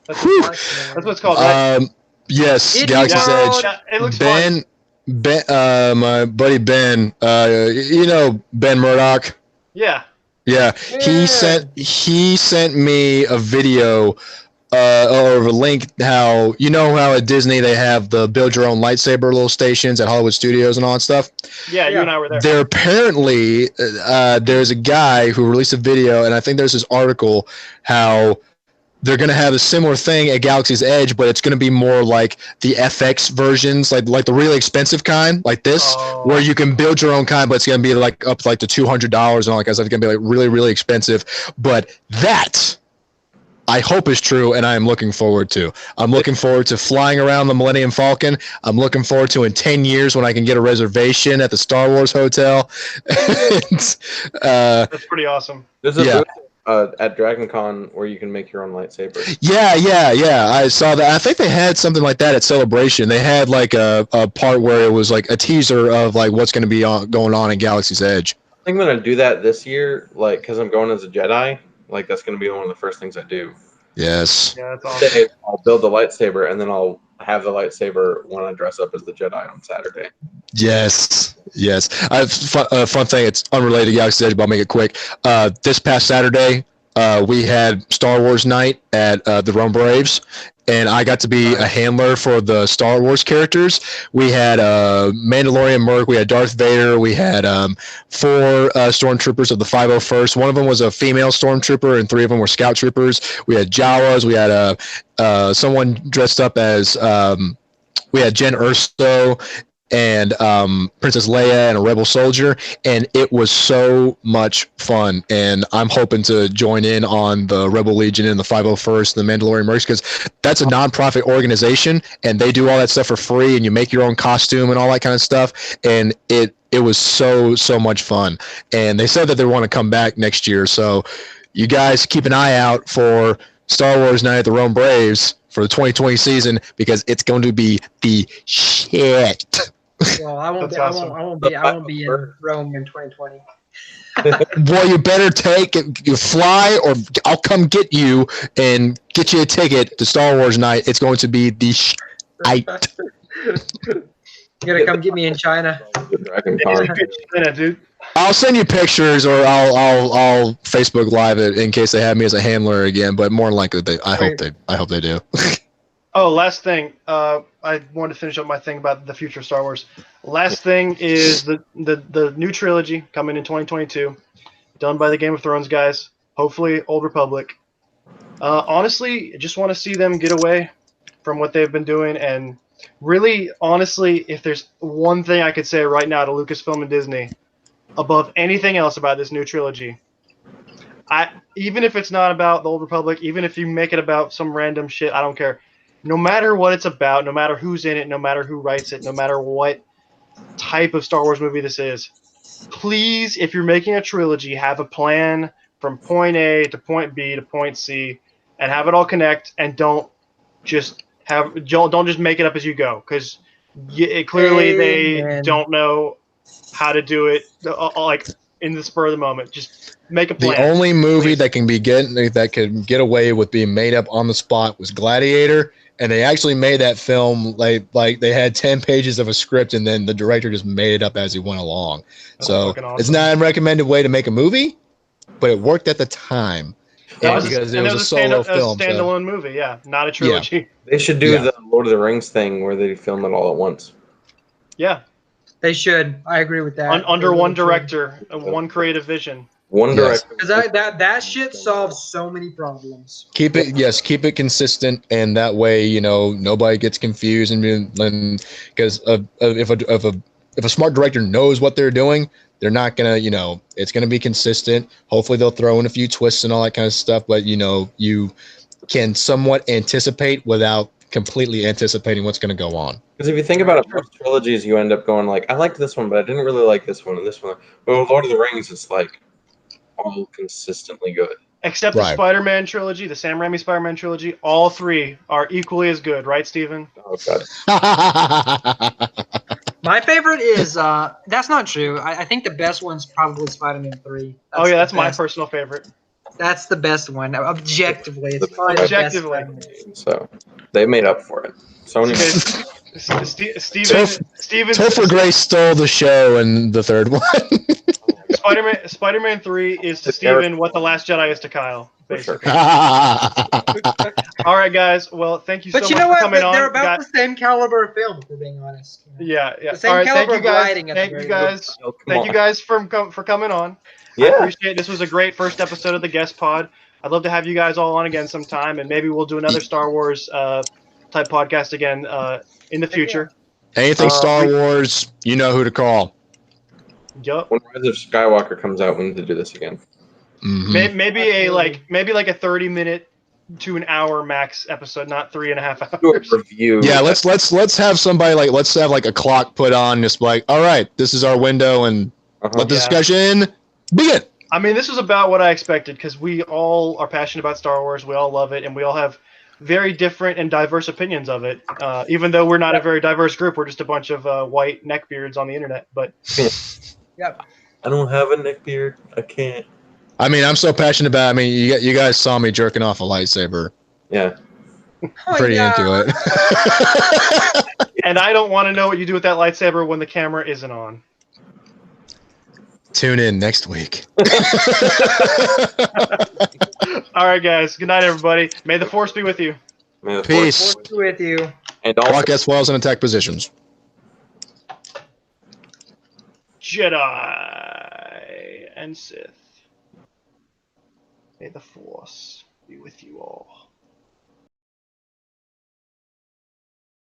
That's what it's called, right? Yes, Galaxy's Edge. Yeah, it looks fun. My buddy Ben, Ben Murdoch. Yeah. Yeah. He sent me a video or a link how at Disney they have the build your own lightsaber little stations at Hollywood Studios and all that stuff. Yeah, you and I were there. There apparently there's a guy who released a video, and I think there's this article how they're going to have a similar thing at Galaxy's Edge, but it's going to be more like the FX versions, like the really expensive kind, like this, where you can build your own kind, but it's going to be like up to like the $200 and all that kind of stuff. It's going to be like really, really expensive. But that, I hope, is true, and I am looking forward to. I'm looking forward to flying around the Millennium Falcon. I'm looking forward to in 10 years when I can get a reservation at the Star Wars Hotel. That's pretty awesome. There's a booth at DragonCon where you can make your own lightsaber. Yeah. I saw that. I think they had something like that at Celebration. They had like a part where it was like a teaser of like what's going to be going on in Galaxy's Edge. I think I'm going to do that this year, like, because I'm going as a Jedi. Like, that's going to be one of the first things I do. Yes. Yeah, that's awesome. I'll build the lightsaber, and then I'll have the lightsaber when I dress up as the Jedi on Saturday. Yes. I have a fun thing. It's unrelated to Galaxy's Edge, but I'll make it quick. This past Saturday, we had Star Wars night at the Rome Braves, and I got to be a handler for the Star Wars characters. We had Mandalorian Merc, we had Darth Vader, we had 4 stormtroopers of the 501st. One of them was a female stormtrooper, and 3 of them were scout troopers. We had Jawas. We had someone dressed up as we had Jen Erso and Princess Leia and a rebel soldier, and it was so much fun. And I'm hoping to join in on the Rebel Legion and the 501st, the Mandalorian Mercs, because that's a nonprofit organization, and they do all that stuff for free, and you make your own costume and all that kind of stuff. And it was so much fun. And they said that they want to come back next year, so you guys keep an eye out for Star Wars Night at the Rome Braves for the 2020 season, because it's going to be the shit. Well, I won't be in Rome in 2020. Boy, you better take it. You fly, or I'll come get you and get you a ticket to Star Wars Night. It's going to be the shit. You're gonna come get me in China. Dude. I'll send you pictures, or I'll Facebook Live it in case they have me as a handler again. But more than likely, I hope they do. Oh, last thing. I wanted to finish up my thing about the future of Star Wars. Last thing is the new trilogy coming in 2022, done by the Game of Thrones guys. Hopefully, Old Republic. Honestly, I just want to see them get away from what they've been doing. And really, honestly, if there's one thing I could say right now to Lucasfilm and Disney, above anything else about this new trilogy, even if it's not about the Old Republic, even if you make it about some random shit, I don't care. No matter what it's about, no matter who's in it, no matter who writes it, no matter what type of Star Wars movie this is, please, if you're making a trilogy, have a plan from point A to point B to point C, and have it all connect, and don't just make it up as you go, because clearly they don't know how to do it like in the spur of the moment. Just make a plan. The only movie that can get away with being made up on the spot was Gladiator, and they actually made that film like they had 10 pages of a script, and then the director just made it up as he went along. So awesome. It's not a recommended way to make a movie, but it worked at the time. Because it was a solo film. Standalone movie, yeah, not a trilogy. Yeah. They should do the Lord of the Rings thing where they film it all at once. Yeah. They should. I agree with that. Under one director, one creative vision. One director. Because that shit solves so many problems. Keep it consistent, and that way, nobody gets confused, and because if a smart director knows what they're doing, they're not gonna, it's gonna be consistent. Hopefully, they'll throw in a few twists and all that kind of stuff, but you can somewhat anticipate without completely anticipating what's going to go on. Because if you think about it, most trilogies, you end up going like, I liked this one, but I didn't really like this one and this one. But with Lord of the Rings, it's like all consistently good. Except the Spider-Man trilogy, the Sam Raimi Spider-Man trilogy, all 3 are equally as good, right, Steven? Oh, God. My favorite is, that's not true. I think the best one's probably Spider-Man 3. That's my personal favorite. That's the best one. Objectively, it's probably objectively. So they made up for it. Sony. Steven. Topher Grace stole the show in the third one. Spider-Man 3 is to Steven what The Last Jedi is to Kyle. Basically. Sure. All right, guys. Well, thank you so much for coming on. They're about the same caliber of film, if we're being honest. Yeah. The same caliber of writing. Thank you guys for coming on. Yeah. I appreciate it. This was a great first episode of the Guest Pod. I'd love to have you guys all on again sometime, and maybe we'll do another Star Wars type podcast again in the future. Anything Star Wars, you know who to call. Yup. When Rise of Skywalker comes out, we need to do this again. Mm-hmm. Maybe like a 30-minute to an hour max episode, not 3.5 hours. Do a review. Yeah, let's have somebody let's have a clock put on, just like, all right, this is our window, and let the discussion begin. I mean, this was about what I expected, because we all are passionate about Star Wars. We all love it, and we all have very different and diverse opinions of it. Even though we're not a very diverse group, we're just a bunch of white neckbeards on the internet. But yep. I don't have a neckbeard. I can't. I mean, I'm so passionate about it. I mean, you guys saw me jerking off a lightsaber. Yeah. Pretty into it. And I don't want to know what you do with that lightsaber when the camera isn't on. Tune in next week. All right, guys. Good night, everybody. May the force be with you. May the Peace. force- With you. And don't Rock S wells in attack positions. Jedi and Sith. May the force be with you all.